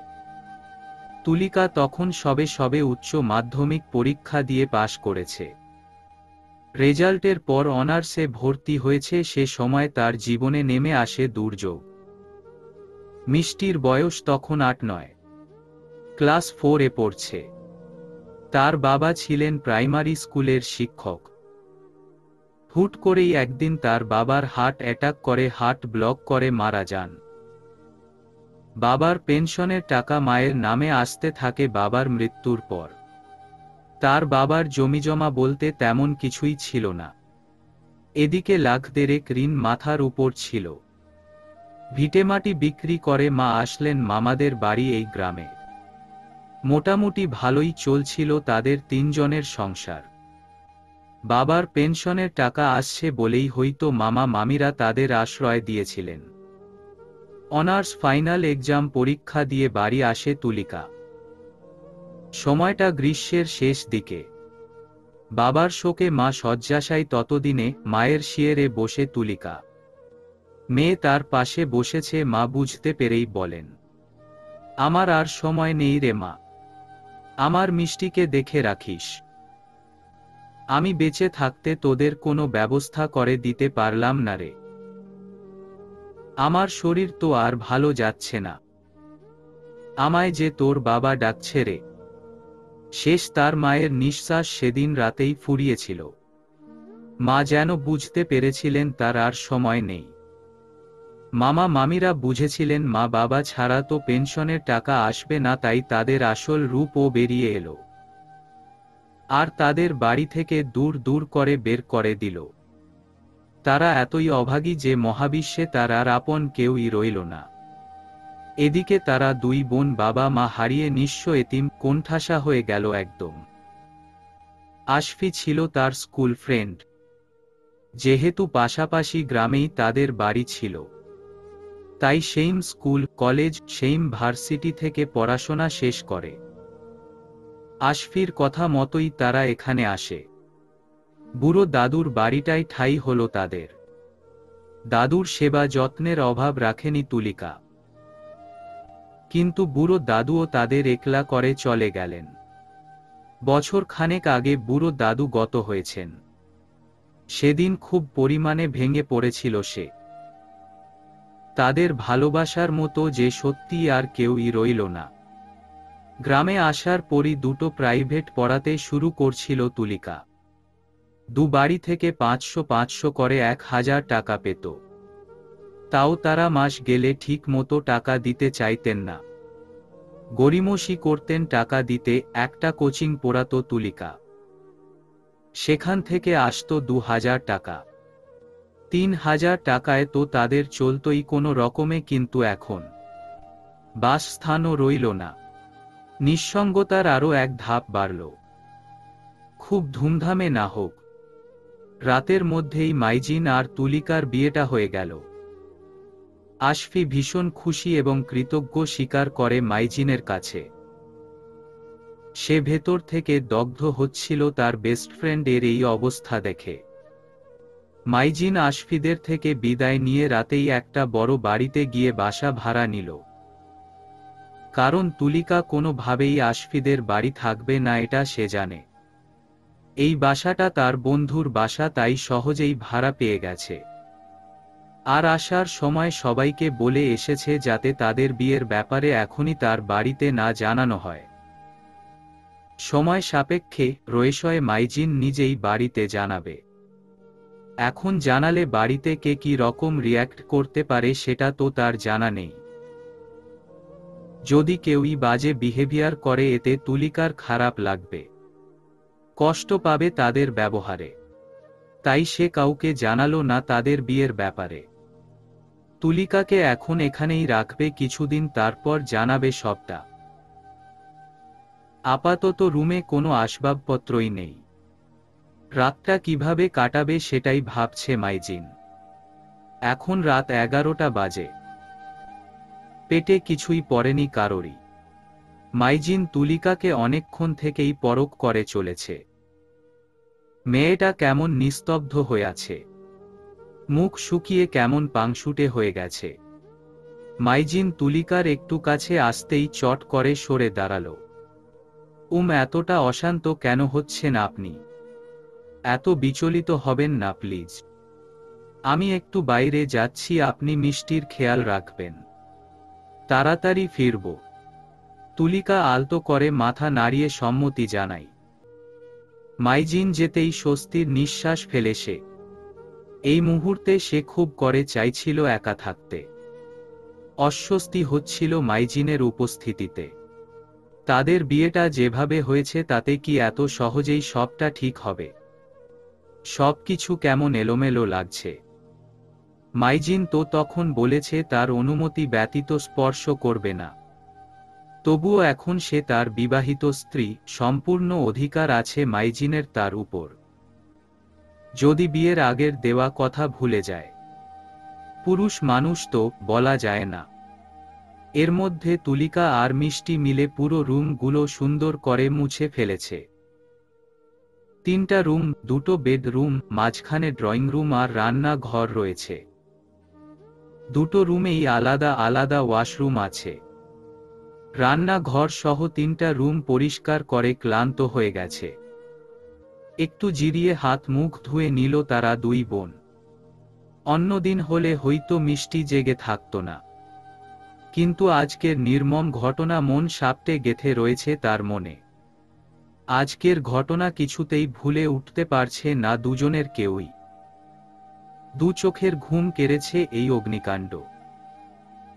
[SPEAKER 1] তুলিকা তখন সবে সবে উচ্চ মাধ্যমিক পরীক্ষা দিয়ে পাশ করেছে। রেজাল্টের পর অনার্সে ভর্তি হয়েছে। সে সময় তার জীবনে নেমে আসে দুর্যোগ। মিষ্টির বয়স তখন 8-9, ক্লাস 4-এ পড়ছে। তার বাবা ছিলেন প্রাইমারি স্কুলের শিক্ষক। হুট করেই একদিন তার বাবার হার্ট অ্যাটাক করে, হার্ট ব্লক করে মারা যান। বাবার পেনশনের টাকা মায়ের নামে আসতে থাকে বাবার মৃত্যুর পর। তার বাবার জমিজমা বলতে তেমন কিছুই ছিল না। এদিকে লাখ দেড়েক ঋণ মাথার উপর ছিল। ভিটেমাটি বিক্রি করে মা আসলেন মামাদের বাড়ি এই গ্রামে। মোটামুটি ভালোই চলছিল তাদের 3 জনের সংসার। বাবার পেনশনের টাকা আসছে বলেই হয়তো মামা মামিরা তাদের আশ্রয় দিয়েছিলেন। অনার্স ফাইনাল এক্সাম পরীক্ষা দিয়ে বাড়ি আসে তুলিকা। সময়টা গ্রীষ্মের শেষ দিকে। বাবার শোকে মা শয্যাশায়ী। ততদিনে মায়ের শিয়রে বসে তুলিকা। মেয়ে তার পাশে বসেছে। মা বুঝতে পেরেই বলেন, আমার আর সময় নেই রে মা, আমার মিষ্টিকে দেখে রাখিস। আমি বেঁচে থাকতে তোদের কোনো ব্যবস্থা করে দিতে পারলাম না রে। আমার শরীর তো আর ভালো যাচ্ছে না। আমায় যে তোর বাবা ডাকছে রে। শেষ তার মায়ের নিঃশ্বাস সেদিন রাতেই ফুরিয়েছিল। মা যেন বুঝতে পেরেছিলেন তার আর সময় নেই। মামা মামিরা বুঝেছিলেন মা বাবা ছাড়া তো পেনশনের টাকা আসবে না, তাই তাদের আসল রূপও বেরিয়ে এলো। আর তাদের বাড়ি থেকে দূর দূর করে বের করে দিল। তারা এতই অভাগী যে মহাবিশ্বে তার আর আপন কেউই রইল না। এদিকে তারা 2 বোন বাবা মা হারিয়ে নিঃস্ব এতিম কোণঠাসা হয়ে গেল একদম। আশফি ছিল তার স্কুল ফ্রেন্ড। যেহেতু পাশাপাশি গ্রামেই তাদের বাড়ি ছিল, তাই same school, college, same varsity থেকে পড়াশোনা শেষ করে। আশফির কথা মতোই তারা এখানে আসে। বুড়ো দাদুর বাড়িটাই ঠাঁই হলো তাদের। দাদুর সেবা যত্নের অভাব রাখেনি তুলিকা। কিন্তু বুড়ো দাদুও তাদের একলা করে চলে গেলেন। বছর খানেক আগে বুড়ো দাদু গত হয়েছেন। সেদিন খুব পরিমাণে ভেঙে পড়েছিল সে। তাদের ভালোবাসার মতো যে সত্যি আর কেউই রইল না। গ্রামে আসার পরই 2টো প্রাইভেট পড়াতে শুরু করছিল তুলিকা। 2 বাড়ি থেকে 500-500 করে 1000 টাকা পেত। তাও তারা মাস গেলে ঠিক মতো টাকা দিতে চাইতেন না। গড়িমসি করতেন টাকা দিতে। একটা কোচিং পড়াতো তুলিকা, সেখান থেকে আসতো 2000 টাকা। 3000 টাকায় তো তাদের চলতই কোনো রকমে। কিন্তু এখন বাসস্থানও রইল না। নিঃসঙ্গতার আরও এক ধাপ বাড়ল। খুব ধুমধামে না হোক, রাতের মধ্যেই মাইজিন আর তুলিকার বিয়েটা হয়ে গেল। আশফি ভীষণ খুশি এবং কৃতজ্ঞ স্বীকার করে মাইজিনের কাছে। সে ভেতর থেকে দগ্ধ হচ্ছিল তার বেস্ট ফ্রেন্ডের এই অবস্থা দেখে। মাইজিন আশফিদের থেকে বিদায় নিয়ে রাতেই একটা বড় বাড়িতে গিয়ে বাসা ভাড়া নিল। কারণ তুলিকা কোনোভাবেই আশফিদের বাড়ি থাকবে না এটা সে জানে। এই বাসাটা তার বন্ধুর বাসা, তাই সহজেই ভাড়া পেয়ে গেছে। আর আসার সময় সবাইকে বলে এসেছে যাতে তাদের বিয়ের ব্যাপারে এখনই তার বাড়িতে না জানানো হয়। সময় সাপেক্ষে রয়েশয়ে মাইজিন নিজেই বাড়িতে জানাবে। এখন জানালে বাড়িতে কে কি রকম রিয়্যাক্ট করতে পারে সেটা তো তার জানা নেই। যদি কেউই বাজে বিহেভিয়ার করে এতে তুলিকার খারাপ লাগবে, কষ্ট পাবে তাদের ব্যবহারে। তাই সে কাউকে জানালো না তাদের বিয়ের ব্যাপারে। তুলিকাকে এখন এখানেই রাখবে কিছুদিন, তারপর জানাবে সবটা। আপাতত রুমে কোনো আসবাবপত্রই নেই। রাতটা কিভাবে কাটাবে সেটাই ভাবছে মাইজিন। এখন রাত 11টা বাজে। পেটে কিছুই পড়েনি কারোরই। মাইজিন তুলিকাকে অনেকক্ষণ থেকেই পরখ করে চলেছে। মেয়েটা কেমন নিস্তব্ধ হয়ে আছে, মুখ শুকিয়ে কেমন পাংশুটে হয়ে গেছে। মাইজিন তুলিকার একটু কাছে আসতেই চট করে সরে দাঁড়ালো। এতটা অশান্ত কেন হচ্ছেন আপনি? এত বিচলিত হবেন না প্লিজ। আমি একটু বাইরে যাচ্ছি, আপনি মিষ্টির খেয়াল রাখবেন। তাড়াতাড়ি ফিরব। তুলিকা আলতো করে মাথা নাড়িয়ে সম্মতি জানাই। মাইজিন যেতেই স্বস্তির নিঃশ্বাস ফেলে সে। এই মুহূর্তে সে খুব করে চাইছিল একা থাকতে। অস্বস্তি হচ্ছিল মাইজিনের উপস্থিতিতে। তাদের বিয়েটা যেভাবে হয়েছে তাতে কি এত সহজেই সবটা ঠিক হবে? সবকিছু কেমন এলোমেলো লাগছে। মাইজিন তো তখন বলেছে তার অনুমতি ব্যতীত স্পর্শ করবে না। তবুও এখন সে তার বিবাহিত স্ত্রী, সম্পূর্ণ অধিকার আছে মাইজিনের তার উপর। যদি বিয়ের আগের দেওয়া কথা ভুলে যায়। পুরুষ মানুষ তো বলা যায় না। এর মধ্যে তুলিকা আর মিষ্টি মিলে পুরো রুমগুলো সুন্দর করে মুছে ফেলেছে। 3টা রুম, 2টো বেডরুম, মাঝখানে ড্রয়িং রুম আর রান্না ঘর রয়েছে। 2টো রুমেই আলাদা আলাদা ওয়াশরুম আছে। রান্নাঘর সহ 3টা রুম পরিষ্কার করে ক্লান্ত হয়ে গেছে। একটু জিরিয়ে হাত মুখ ধুয়ে নিল তারা দুই বোন। অন্যদিন হলে হয়তো মিষ্টি জেগে থাকত না, কিন্তু আজকের নির্মম ঘটনা মন সাপটে গেঁথে রয়েছে তার মনে। আজকের ঘটনা কিছুতেই ভুলে উঠতে পারছে না দুজনের কেউই। দু চোখের ঘুম কেড়েছে এই অগ্নিকাণ্ড।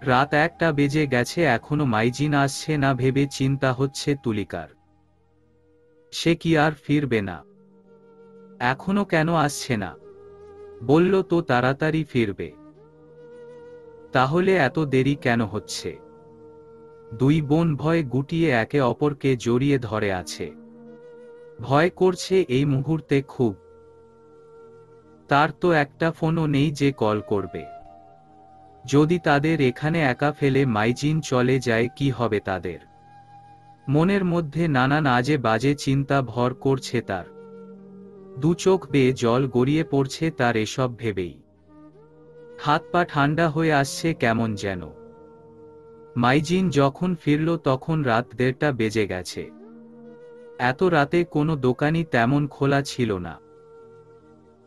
[SPEAKER 1] রাত 1টা বেজে গেছে, এখনো মাইজিন আসছে না ভেবে চিন্তা হচ্ছে তুলিকার। সে কি আর ফিরবে না? এখনো কেন আসছে না? বলল তো তাড়াতাড়ি ফিরবে। তাহলে এত দেরি কেন হচ্ছে? দুই বোন ভয়ে গুটিয়ে একে অপরকে জড়িয়ে ধরে আছে। ভয় করছে এই মুহূর্তে খুব। তার তো একটা ফোনও নেই যে কল করবে। যদি তাদের এখানে একা ফেলে মাইজিন চলে যায় কি হবে তাদের? মনের মধ্যে নানান আজে বাজে চিন্তা ভর করছে তার। দু চোখ বেয়ে জল গড়িয়ে পড়ছে তার এসব ভেবেই। হাত পা ঠান্ডা হয়ে আসছে কেমন যেন। মাইজিন যখন ফিরল তখন রাত 1:30 বেজে গেছে। এত রাতে কোনো দোকানই তেমন খোলা ছিল না।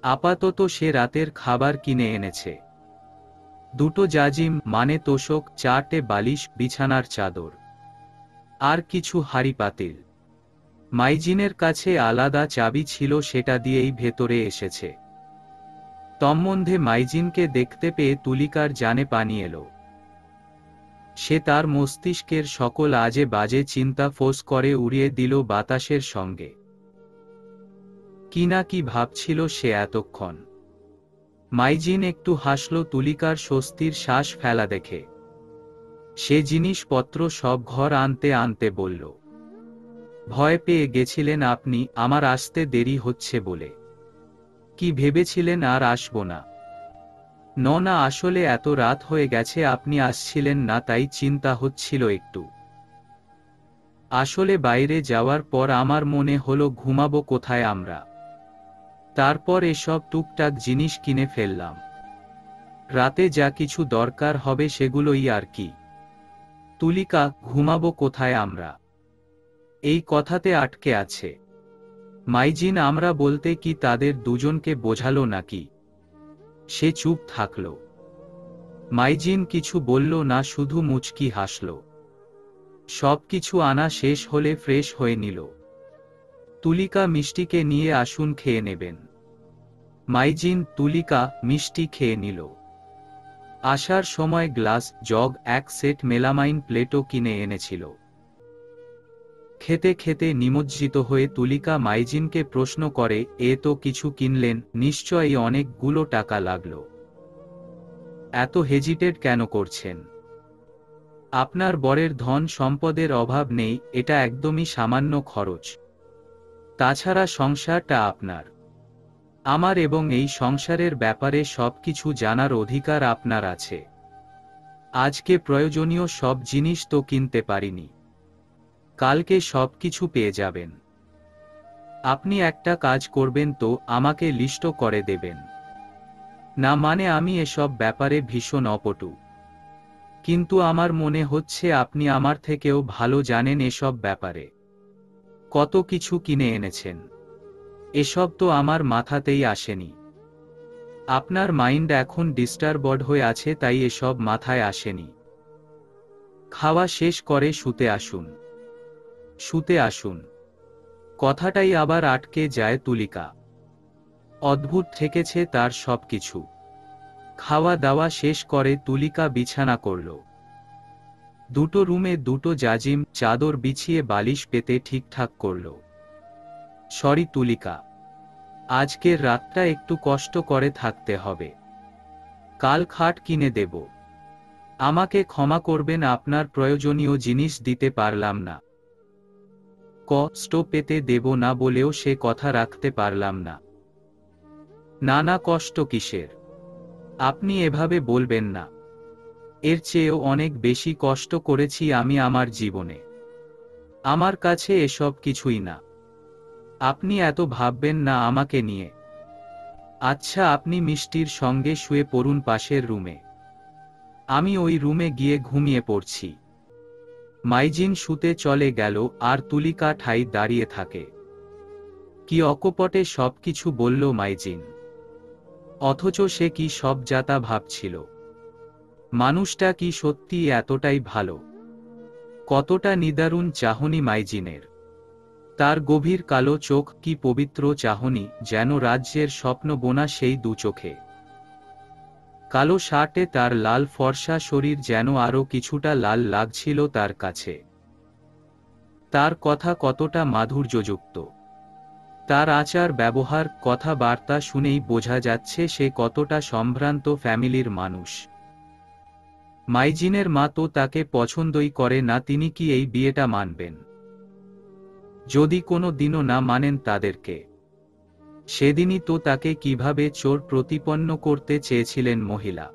[SPEAKER 1] আপাতত সে রাতের খাবার কিনে এনেছে। 2টো জাজিম মানে তোশক, 4টে বালিশ, বিছানার চাদর আর কিছু হাঁড়ি পাতিল। মাইজিনের কাছে আলাদা চাবি ছিল, সেটা দিয়েই ভেতরে এসেছে। তন্মধ্যে মাইজিনকে দেখতে পেয়ে তুলিকার জানে পানি এলো। সে তার মস্তিষ্কের সকল আজে বাজে চিন্তা ফোঁস করে উড়িয়ে দিল বাতাসের সঙ্গে। কি না কি ভাবছিল সে এতক্ষণ। মাইজিন একটু হাসল তুলিকার স্বস্তির শ্বাস ফেলা দেখে। সে জিনিসপত্র সব ঘর আনতে আনতে বলল, ভয় পেয়ে গেছিলেন আপনি আমার আসতে দেরি হচ্ছে বলে? কি ভেবেছিলেন আর আসব না? না, আসলে এত রাত হয়ে গেছে, আপনি আসছিলেন না তাই চিন্তা হচ্ছিল একটু। আসলে বাইরে যাওয়ার পর আমার মনে হলো ঘুমাবো কোথায় আমরা। তারপর এসব টুকটাক জিনিস কিনে ফেললাম। রাতে যা কিছু দরকার হবে সেগুলোই আর কি। তুলিকা, ঘুমাবো কোথায় আমরা? এই কথাতে আটকে আছে। মাইজিন আমরা বলতে কি তাদের দুজনকে বোঝালো নাকি? সে চুপ থাকল। মাইজিন কিছু বলল না, শুধু মুচকি হাসল। সবকিছু আনা শেষ হলে ফ্রেশ হয়ে নিল। তুলিকা মিষ্টিকে নিয়ে আসুন খেয়ে নেবেন। মাইজিন তুলিকা মিষ্টি খেয়ে নিল। আসার সময় গ্লাস, জগ, এক সেট মেলামাইন প্লেটও কিনে এনেছিল। খেতে খেতে নিমজ্জিত হয়ে তুলিকা মাইজিনকে প্রশ্ন করে, এ তো কিছু কিনলেন, নিশ্চয়ই অনেকগুলো টাকা লাগলো। এত হেজিটেট কেন করছেন? আপনার বরের ধন সম্পদের অভাব নেই, এটা একদমই সামান্য খরচ। তাছাড়া সংসারটা আপনার। আমার এবং এই সংসারের ব্যাপারে সবকিছু জানার অধিকার আপনার আছে। আজকে প্রয়োজনীয় সব জিনিস তো কিনতে পারিনি, কালকে সবকিছু পেয়ে যাবেন। আপনি একটা কাজ করবেন তো, আমাকে লিস্ট করে দেবেন। না মানে আমি এসব ব্যাপারে ভীষণ অপটু, কিন্তু আমার মনে হচ্ছে আপনি আমার থেকেও ভালো জানেন এসব ব্যাপারে। কত কিছু কিনে এনেছেন, এসব তো আমার মাথাতেই আসেনি। আপনার মাইন্ড এখন ডিস্টার্বড হয়ে আছে, তাই এসব মাথায় আসেনি। খাওয়া শেষ করে শুতে আসুন। শুতে আসুন কথাটাই আবার আটকে যায় তুলিকা। অদ্ভুত ঠেকেছে তার সবকিছু। খাওয়া দাওয়া শেষ করে তুলিকা বিছানা করল। দুটো রুমে দুটো জাজিম চাদর বিছিয়ে বালিশ পেতে ঠিকঠাক করল। সরি তুলিকা, আজকের রাতটা একটু কষ্ট করে থাকতে হবে। কাল খাট কিনে দেব। আমাকে ক্ষমা করবেন, আপনার প্রয়োজনীয় জিনিস দিতে পারলাম না। কষ্ট পেতে দেব না বলেও সে কথা রাখতে পারলাম না। না না, কষ্ট কিসের? আপনি এভাবে বলবেন না। এর চেয়েও অনেক বেশি কষ্ট করেছি আমি আমার জীবনে। আমার কাছে এসব কিছুই না। আপনি এত ভাববেন না আমাকে নিয়ে। আচ্ছা, আপনি মিষ্টির সঙ্গে শুয়ে পড়ুন পাশের রুমে। আমি ওই রুমে গিয়ে ঘুমিয়ে পড়ছি। মাইজিন শুতে চলে গেল, আর তুলিকা ঠাই দাঁড়িয়ে থাকে। কি অকপটে সবকিছু বলল মাইজিন। অথচ সে কি সব যাতা ভাবছিল। মানুষটা কি সত্যি এতটাই ভালো? কতটা নিদারুণ চাহনি মাইজিনের। তার গভীর কালো চোখ, কি পবিত্র চাহনি, যেন রাজ্যের স্বপ্ন বোনা সেই দু চোখে। কালো শার্টে তার লাল ফর্সা শরীর যেন আরো কিছুটা লাল লাগছিল তার কাছে। তার কথা কতটা মাধুর্যযুক্ত। তার আচার ব্যবহার, কথাবার্তা শুনেই বোঝা যাচ্ছে সে কতটা সম্ভ্রান্ত ফ্যামিলির মানুষ। মাইজিনের মা তো তাকে পছন্দই করে না, তিনি কি এই বিয়েটা মানবেন? যদি কোনো দিনও না মানেন তাদেরকে। সেদিনই তো তাকে কিভাবে চোর প্রতিপন্ন করতে চেয়েছিলেন মহিলা।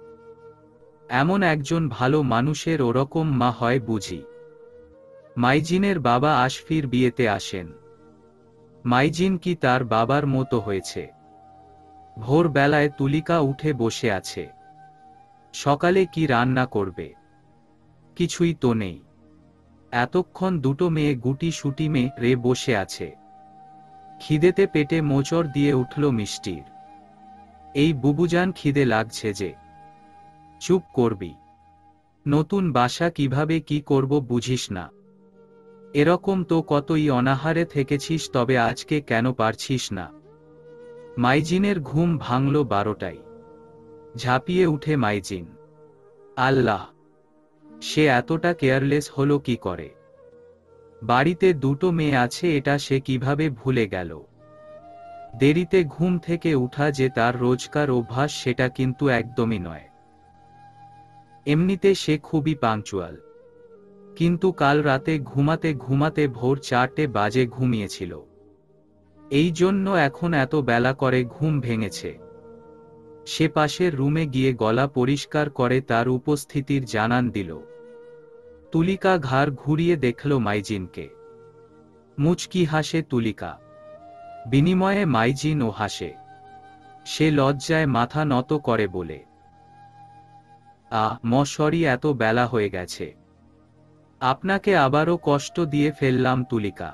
[SPEAKER 1] এমন একজন ভালো মানুষের ওরকম মা হয় বুঝি? মাইজিনের বাবা আশফির বিয়েতে আসেন। মাইজিন কি তার বাবার মতো হয়েছে? ভোরবেলায় তুলিকা উঠে বসে আছে। সকালে কি রান্না করবে? কিছুই তো নেই। এতক্ষণ দুটো মেয়ে গুটি সুটি মেরে বসে আছে। খিদেতে পেটে মোচড় দিয়ে উঠল মিষ্টির। এই বুবুজান, খিদে লাগছে যে। চুপ করবি? নতুন বাসা কিভাবে কি করব বুঝিস না? এরকম তো কতই অনাহারে থেকেছিস, তবে আজকে কেন পারছিস না? মাইজিনের ঘুম ভাঙল 12টায়। ঝাঁপিয়ে উঠে মাইজিন। আল্লাহ, সে এতটা কেয়ারলেস হলো কি করে? বাড়িতে দুটো মেয়ে আছে এটা সে কিভাবে ভুলে গেল? দেরিতে ঘুম থেকে উঠা যে তার রোজকার অভ্যাস, সেটা কিন্তু একদমই নয়। এমনিতে সে খুবই পাংচুয়াল, কিন্তু কাল রাতে ঘুমাতে ঘুমাতে ভোর 4টে বাজে ঘুমিয়েছিল। এই জন্য এখন এত বেলা করে ঘুম ভেঙেছে। সে পাশের রুমে গিয়ে গলা পরিষ্কার করে তার উপস্থিতির জানান দিল। তুলিকা ঘাড় ঘুরিয়ে দেখল মাইজিনকে। মুচকি হাসে তুলিকা। বিনিময়ে মাইজিনও হাসে। সে লজ্জায় মাথা নত করে বলে, সরি, এত বেলা হয়ে গেছে। আপনাকে আবারও কষ্ট দিয়ে ফেললাম তুলিকা।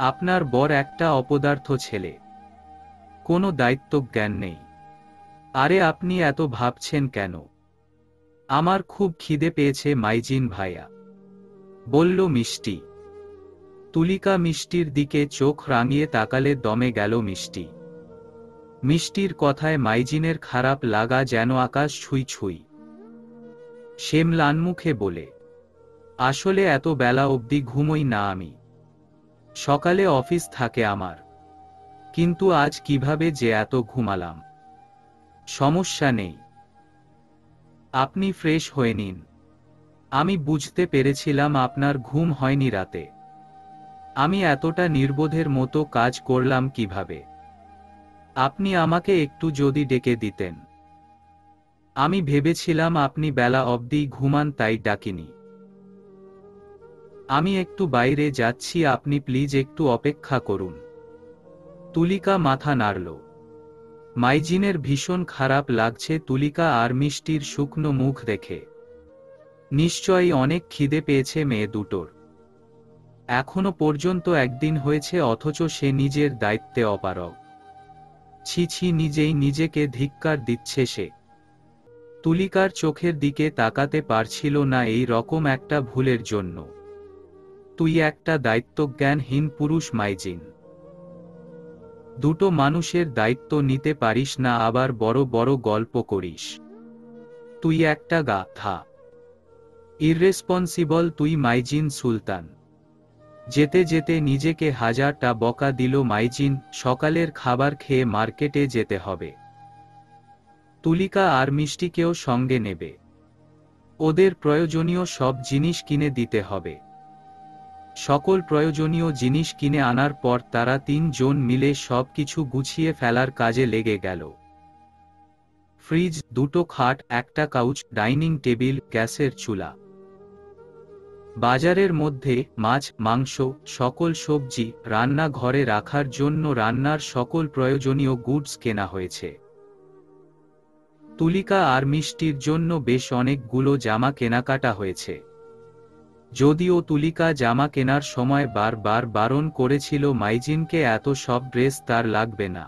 [SPEAKER 1] আপনার বর একটা অপদার্থ ছেলে, কোনো দায়িত্বজ্ঞান নেই। আরে আপনি এত ভাবছেন কেন? আমার খুব খিদে পেয়েছে মাইজিন ভাইয়া, বলল মিষ্টি। তুলিকা মিষ্টির দিকে চোখ রাঙিয়ে তাকালে দমে গেল মিষ্টি। মিষ্টির কথায় মাইজিনের খারাপ লাগা যেন আকাশ ছুঁই ছুঁই। সে ম্লান মুখে বলে, আসলে এত বেলা অবধি ঘুমোই না আমি। সকালে অফিস থাকে আমার। কিন্তু আজ কিভাবে যে এত ঘুমালাম। সমস্যা নেই, আপনি ফ্রেশ হয়ে নিন। আমি বুঝতে পেরেছিলাম আপনার ঘুম হয়নি রাতে। আমি এতটা নির্বোধের মতো কাজ করলাম কিভাবে। আপনি আমাকে একটু যদি ডেকে দিতেন। আমি ভেবেছিলাম আপনি বেলা অবধি ঘুমান, তাই ডাকিনি। আমি একটু বাইরে যাচ্ছি, আপনি প্লিজ একটু অপেক্ষা করুন। তুলিকা মাথা নাড়ল। মাইজিনের ভীষণ খারাপ লাগছে তুলিকা আর মিষ্টির শুকনো মুখ দেখে। নিশ্চয়ই অনেক খিদে পেয়েছে মেয়ে দুটোর। এখনো পর্যন্ত একদিন হয়েছে অথচ সে নিজের দায়িত্বে অপারগ। ছি ছি, নিজেই নিজেকে ধিক্কার দিচ্ছে সে। তুলিকার চোখের দিকে তাকাতে পারছিল না এই রকম একটা ভুলের জন্য। তুই একটা দায়িত্বজ্ঞানহীন পুরুষ মাইজিন। দুটো মানুষের দায়িত্ব নিতে পারিস না, আবার বড় বড় গল্প করিস। তুই একটা গাধা, ইররেসপন্সিবল তুই মাইজিন সুলতান। যেতে যেতে নিজেকে হাজারটা বকা দিল মাইজিন। সকালের খাবার খেয়ে মার্কেটে যেতে হবে। তুলিকা আর মিষ্টিকেও সঙ্গে নেবে। ওদের প্রয়োজনীয় সব জিনিস কিনে দিতে হবে। সকল প্রয়োজনীয় জিনিস কিনে আনার পর তারা তিনজন মিলে সব কিছু গুছিয়ে ফেলার কাজে লেগে গেল। ফ্রিজ, দুটো খাট, একটা কাউচ, ডাইনিং টেবিল, গ্যাসের চুলা। বাজারের মধ্যে মাছ, মাংস, সকল সবজি, রান্নাঘরে রাখার জন্য রান্নার সকল প্রয়োজনীয় গুডস কেনা হয়েছে। তুলিকা আর মিষ্টির জন্য বেশ অনেকগুলো জামা কেনাকাটা হয়েছে। যদিও তুলিকা জামা কেনার সময় বারবার বারণ করেছিল মাইজিনকে, এত সব ড্রেস তার লাগবে না,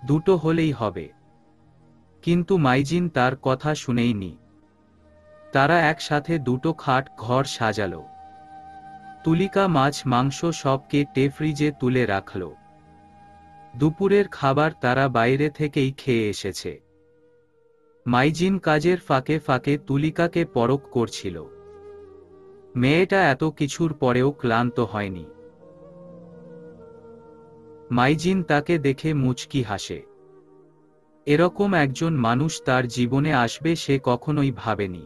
[SPEAKER 1] দুটো হলেই হবে। কিন্তু মাইজিন তার কথা শুনেইনি। তারা একসাথে দুটো খাট, ঘর সাজালো। তুলিকা মাছ মাংস সব কেটে ফ্রিজে তুলে রাখল। দুপুরের খাবার তারা বাইরে থেকেই খেয়ে এসেছে। মাইজিন কাজের ফাঁকে ফাঁকে তুলিকাকে পরখ করছিল। মেয়েটা এত কিছুর পরেও ক্লান্ত হয়নি। মাইজিন তাকে দেখে মুচকি হাসে। এরকম একজন মানুষ তার জীবনে আসবে সে কখনোই ভাবেনি।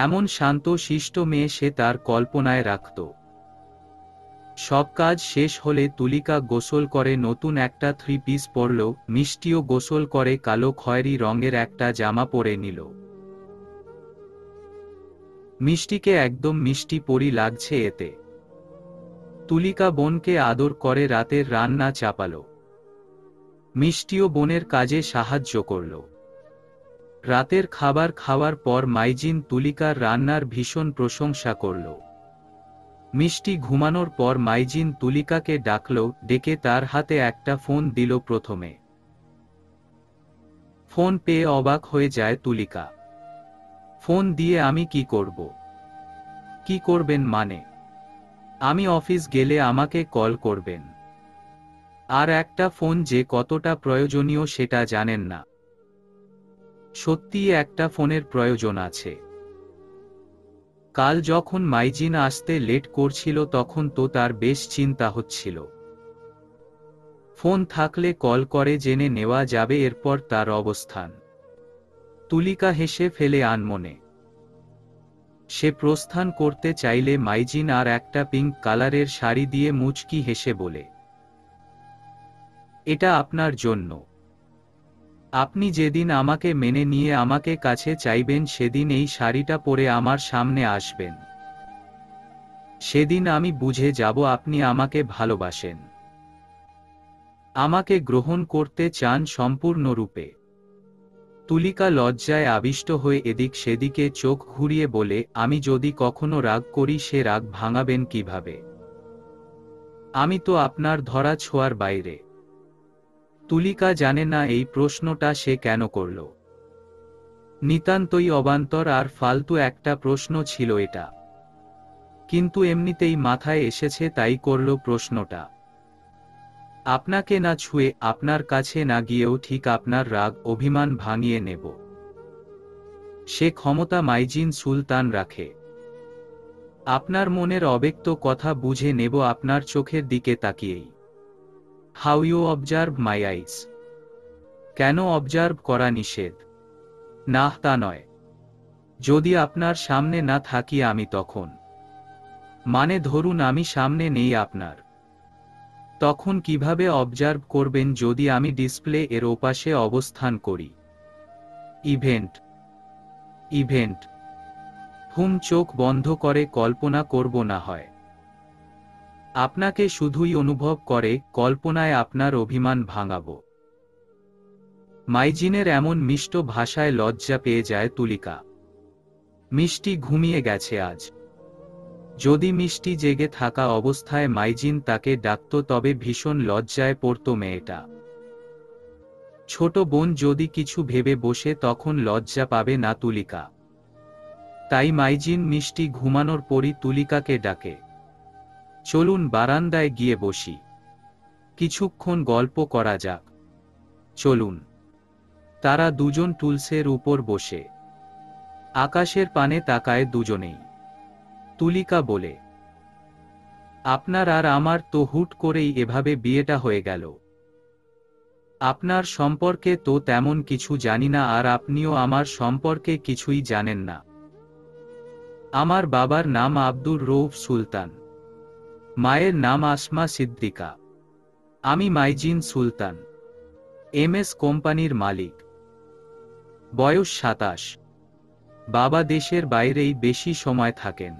[SPEAKER 1] এমন শান্ত শিষ্ট মেয়ে সে তার কল্পনায় রাখত। সব কাজ শেষ হলে তুলিকা গোসল করে নতুন একটা 3 পিস পরল। মিষ্টিও গোসল করে কালো খয়েরি রঙের একটা জামা পরে নিল। মিষ্টিকে একদম মিষ্টি পরি লাগছে এতে। তুলিকা বোনকে আদর করে রাতের রান্না চাপালো। মিষ্টিও বোনের কাজে সাহায্য করল। রাতের খাবার খাওয়ার পর মাইজিন তুলিকার রান্নার ভীষণ প্রশংসা করল। মিষ্টি ঘুমানোর পর মাইজিন তুলিকাকে ডাকল, ডেকে তার হাতে একটা ফোন দিল। প্রথমে ফোন পেয়ে অবাক হয়ে যায় তুলিকা। ফোন দিয়ে আমি কি করব? কি করবেন মানে? আমি অফিস গেলে আমাকে কল করবেন। আর একটা ফোন যে কতটা প্রয়োজনীয় সেটা জানেন না। সত্যিই একটা ফোনের প্রয়োজন আছে। কাল যখন মাইজিন আসতে লেট করছিল তখন তো তার বেশ চিন্তা হচ্ছিল। ফোন থাকলে কল করে জেনে নেওয়া যাবে এরপর তার অবস্থান। তুলিকা হেসে ফেলে আনমনে। সে প্রস্থান করতে চাইলে মাইজিন আর একটা পিঙ্ক কালারের শাড়ি দিয়ে মুচকি হেসে বলে, এটা আপনার জন্য। আপনি যেদিন আমাকে মেনে নিয়ে আমাকে কাছে চাইবেন সেদিন এই শাড়িটা পরে আমার সামনে আসবেন। সেদিন আমি বুঝে যাব আপনি আমাকে ভালোবাসেন, আমাকে গ্রহণ করতে চান সম্পূর্ণরূপে। তুলিকা লজ্জায় আবিষ্ট হয়ে এদিক সেদিকে চোখ ঘুরিয়ে বলে, আমি যদি কখনো রাগ করি সে রাগ ভাঙাবেন কিভাবে? আমি তো আপনার ধরা ছোঁয়ার বাইরে। তুলিকা জানে না এই প্রশ্নটা সে কেন করল। নিতান্তই অবান্তর আর ফালতু একটা প্রশ্ন ছিল এটা। কিন্তু এমনিতেই মাথায় এসেছে তাই করল প্রশ্নটা। আপনাকে না ছুঁয়ে, আপনার কাছে না গিয়েও ঠিক আপনার রাগ অভিমান ভাঙিয়ে নেব। সে ক্ষমতা মাইজিন সুলতান রাখে। আপনার মনের অব্যক্ত কথা বুঝে নেব আপনার চোখের দিকে তাকিয়েই। হাউ ইউ অবজার্ভ মাই আইস। কেন অবজার্ভ করা নিষেধ? না, তা নয়। যদি আপনার সামনে না থাকি আমি, তখন মানে ধরুন আমি সামনে নেই আপনার, তখন কিভাবে অবজার্ভ করবেন যদি আমি ডিসপ্লে এর ওপাশে অবস্থান করি? ইভেন্ট। ইভেন্ট। চোখ বন্ধ করে কল্পনা করব না হয়। আপনাকে শুধুই অনুভব করে কল্পনায় আপনার অভিমান ভাঙাব। মাইজিনের এমন মিষ্ট ভাষায় লজ্জা পেয়ে যায় তুলিকা। মিষ্টি ঘুমিয়ে গেছে আজ। যদি মিষ্টি জেগে থাকা অবস্থায় মাইজিন তাকে ডাকত তবে ভীষণ লজ্জায় পড়ত মেয়েটা। ছোট বোন যদি কিছু ভেবে বসে তখন লজ্জা পাবে না তুলিকা। তাই মাইজিন মিষ্টি ঘুমানোর পরই তুলিকাকে ডাকে, চলুন বারান্দায় গিয়ে বসি, কিছুক্ষণ গল্প করা যাক। চলুন। তারা দুজন টুলসের উপর বসে আকাশের পানে তাকায় দুজনেই। তুলিকা বলে, আপনার আর আমার তো হুট করেই এভাবে বিয়েটা হয়ে গেল। আপনার সম্পর্কে তো তেমন কিছু জানি না, আর আপনিও আমার সম্পর্কে কিছুই জানেন না। আমার বাবার নাম আব্দুর রউফ সুলতান, মায়ের নাম আসমা সিদ্দিকা। আমি মাইজিন সুলতান, এমএস কোম্পানির মালিক। বয়স 27। বাবা দেশের বাইরেই বেশি সময় থাকেন।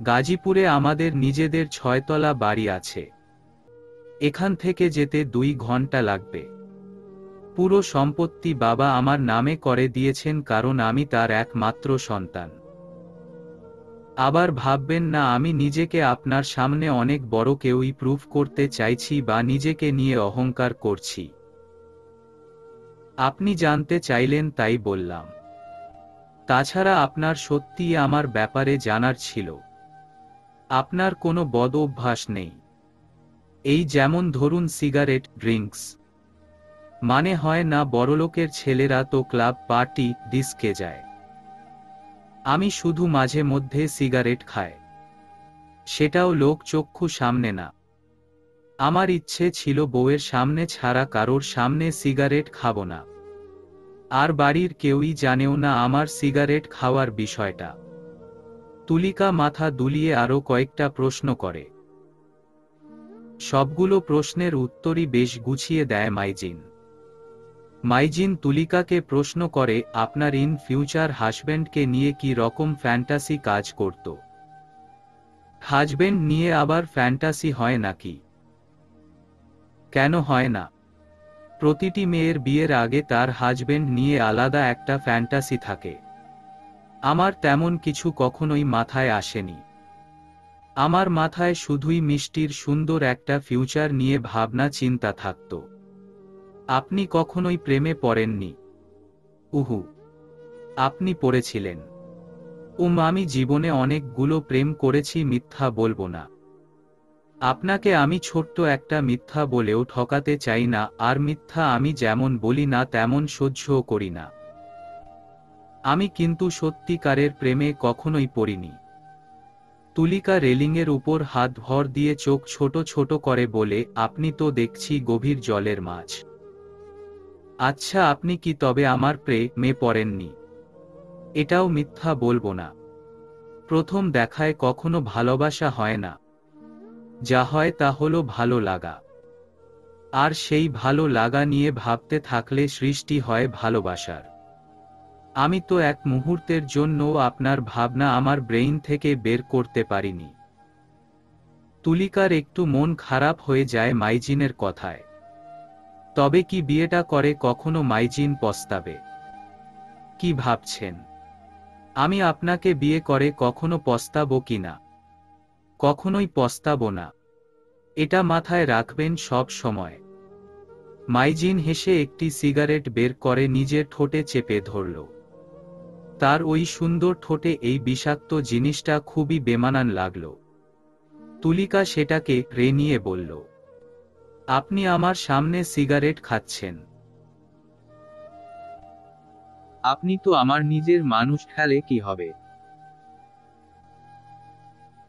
[SPEAKER 1] গাজীপুরে আমাদের নিজেদের 6 তলা বাড়ি আছে। এখান থেকে যেতে 2 ঘন্টা লাগবে। পুরো সম্পত্তি বাবা আমার নামে করে দিয়েছেন, কারণ আমি তার একমাত্র সন্তান। আবার ভাববেন না আমি নিজেকে আপনার সামনে অনেক বড় কেউই প্রুফ করতে চাইছি বা নিজেকে নিয়ে অহংকার করছি। আপনি জানতে চাইলেন তাই বললাম। তাছাড়া আপনার সত্যিই আমার ব্যাপারে জানার ছিল। আপনার কোনো বদ অভ্যাস নেই। এই যেমন ধরুন সিগারেট, ড্রিঙ্কস। মানে হয় না বড়লোকের ছেলেরা তো ক্লাব, পার্টি, ডিস্কে যায়। আমি শুধু মাঝে মধ্যে সিগারেট খাই, সেটাও লোক চক্ষু সামনে না। আমার ইচ্ছে ছিল বউয়ের সামনে ছাড়া কারোর সামনে সিগারেট খাবো না। আর বাড়ির কেউই জানেও না আমার সিগারেট খাওয়ার বিষয়টা। তুলিকা মাথা দুলিয়ে আরো কয়েকটা প্রশ্ন করে। সবগুলো প্রশ্নের উত্তরই বেশ গুছিয়ে দেয় মাইজিন। মাইজিন তুলিকাকে প্রশ্ন করে, আপনার ইন ফিউচার হাজব্যান্ডকে নিয়ে কি রকম ফ্যান্টাসি কাজ করত? হাজব্যান্ড নিয়ে আবার ফ্যান্টাসি হয় নাকি? কেন হয় না? প্রতিটি মেয়ের বিয়ের আগে তার হাজব্যান্ড নিয়ে আলাদা একটা ফ্যান্টাসি থাকে। আমার তেমন কিছু কখনোই মাথায় আসেনি। আমার মাথায় শুধুই মিষ্টির সুন্দর একটা ফিউচার নিয়ে ভাবনা চিন্তা থাকত। আপনি কখনোই প্রেমে পড়েননি? উহু। আপনি পড়েছিলেন? আমি জীবনে অনেকগুলো প্রেম করেছি, মিথ্যা বলবো না। আপনাকে আমি ছোট্ট একটা মিথ্যা বলেও ঠকাতে চাই না, আর মিথ্যা আমি যেমন বলি না তেমন সহ্যও করি না। আমি কিন্তু সত্যিকারের প্রেমে কখনোই পড়িনি। তুলিকা রেলিংয়ের উপর হাত ভর দিয়ে চোখ ছোট ছোট করে বলে, আপনি তো দেখছি গভীর জলের মাছ। আচ্ছা, আপনি কি তবে আমার প্রেমে পড়েননি? এটাও মিথ্যা বলবো না। প্রথম দেখায় কখনো ভালোবাসা হয় না। যা হয় তা হলো ভালো লাগা। আর সেই ভালো লাগা নিয়ে ভাবতে থাকলে সৃষ্টি হয় ভালোবাসার। আমি তো এক মুহূর্তের জন্যও আপনার ভাবনা আমার ব্রেইন থেকে বের করতে পারিনি। তুলিকার একটু মন খারাপ হয়ে যায় মাইজিনের কথায়। তবে কি বিয়েটা করে কখনো মাইজিন পস্তাবে? কি ভাবছেন? আমি আপনাকে বিয়ে করে কখনো পস্তাবো কিনা? কখনোই পস্তাবো না। এটা মাথায় রাখবেন সব সময়। মাইজিন হেসে একটি সিগারেট বের করে নিজের ঠোঁটে চেপে ধরল। তার ওই সুন্দর ঠোঁটে এই বিষাক্ত জিনিসটা খুবই বেমানান লাগল। তুলিকা সেটাকে নিয়ে বলল, আপনি আমার সামনে সিগারেট খাচ্ছেন।
[SPEAKER 2] আপনি তো আমার নিজের মানুষ, খেলে কি হবে?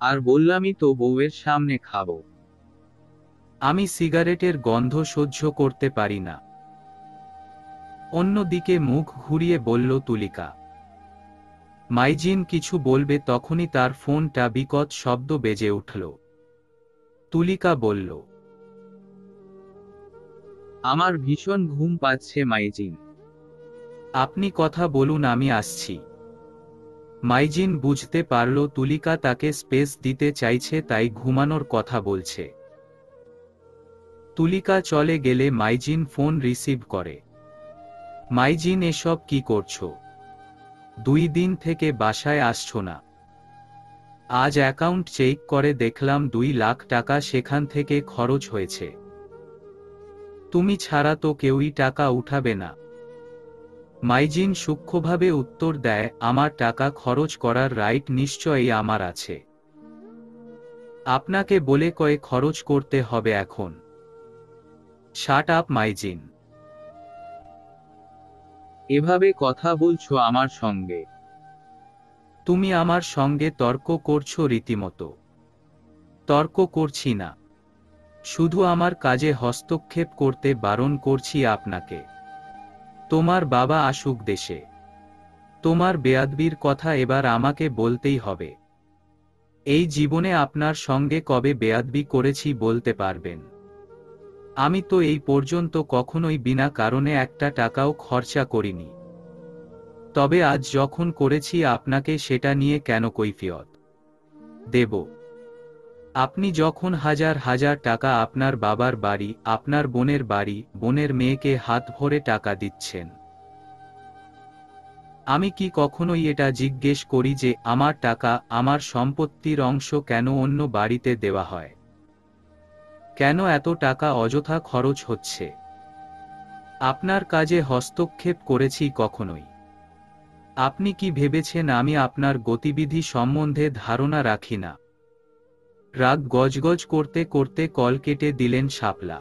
[SPEAKER 2] আর বললামই তো বউয়ের সামনে খাবো।
[SPEAKER 1] আমি সিগারেটের গন্ধ সহ্য করতে পারি না। অন্যদিকে মুখ ঘুরিয়ে বলল তুলিকা। মাইজিন কিছু বলবে তখনই তার ফোনটা বিকট শব্দ বেজে উঠল। তুলিকা বলল,
[SPEAKER 2] আমার ভীষণ ঘুম পাচ্ছে মাইজিন।
[SPEAKER 1] আপনি কথা বলুন, আমি আসছি। মাইজিন বুঝতে পারল তুলিকা তাকে স্পেস দিতে চাইছে, তাই ঘুমানোর কথা বলছে। তুলিকা চলে গেলে মাইজিন ফোন রিসিভ করে। মাইজিন, এসব কি করছো? 2 দিন থেকে বাসায় আসছো না। আজ অ্যাকাউন্ট চেক করে দেখলাম 2 লাখ টাকা সেখান থেকে খরচ হয়েছে। তুমি ছাড়া তো কেউই টাকা উঠাবে না। মাইজিন সূক্ষ্মভাবে উত্তর দেয়, আমার টাকা খরচ করার রাইট নিশ্চয়ই আমার আছে। আপনাকে বলে কয়ে খরচ করতে হবে এখন। শাট আপ মাইজিন।
[SPEAKER 2] এভাবে কথা বলছো আমার সঙ্গে?
[SPEAKER 1] তুমি আমার সঙ্গে তর্ক করছো রীতিমতো। তর্ক করছি না, শুধু আমার কাজে হস্তক্ষেপ করতে বারণ করছি আপনাকে। তোমার বাবা আসুক দেশে। তোমার বেয়াদবির কথা এবার আমাকে বলতেই হবে। এই জীবনে আপনার সঙ্গে কবে বেয়াদবি করেছি বলতে পারবেন? আমি তো এই পর্যন্ত কখনোই বিনা কারণে একটা টাকাও খরচা করিনি। তবে আজ যখন করেছি আপনাকে সেটা নিয়ে কেন কৈফিয়ত দেব? আপনি যখন হাজার হাজার টাকা আপনার বাবার বাড়ি, আপনার বোনের বাড়ি, বোনের মেয়েকে হাত ভরে টাকা দিচ্ছেন, আমি কি কখনোই এটা জিজ্ঞেস করি যে আমার টাকা, আমার সম্পত্তির অংশ কেন অন্য বাড়িতে দেওয়া হয়? কেন এত টাকা অযথা খরচ হচ্ছে? আপনার কাজে হস্তক্ষেপ করেছি কখনোই? আপনি কি ভেবেছেন আমি আপনার গতিবিধি সম্বন্ধে ধারণা রাখি না? রাগ গজগজ করতে করতে কল কেটে দিলেন শাপলা।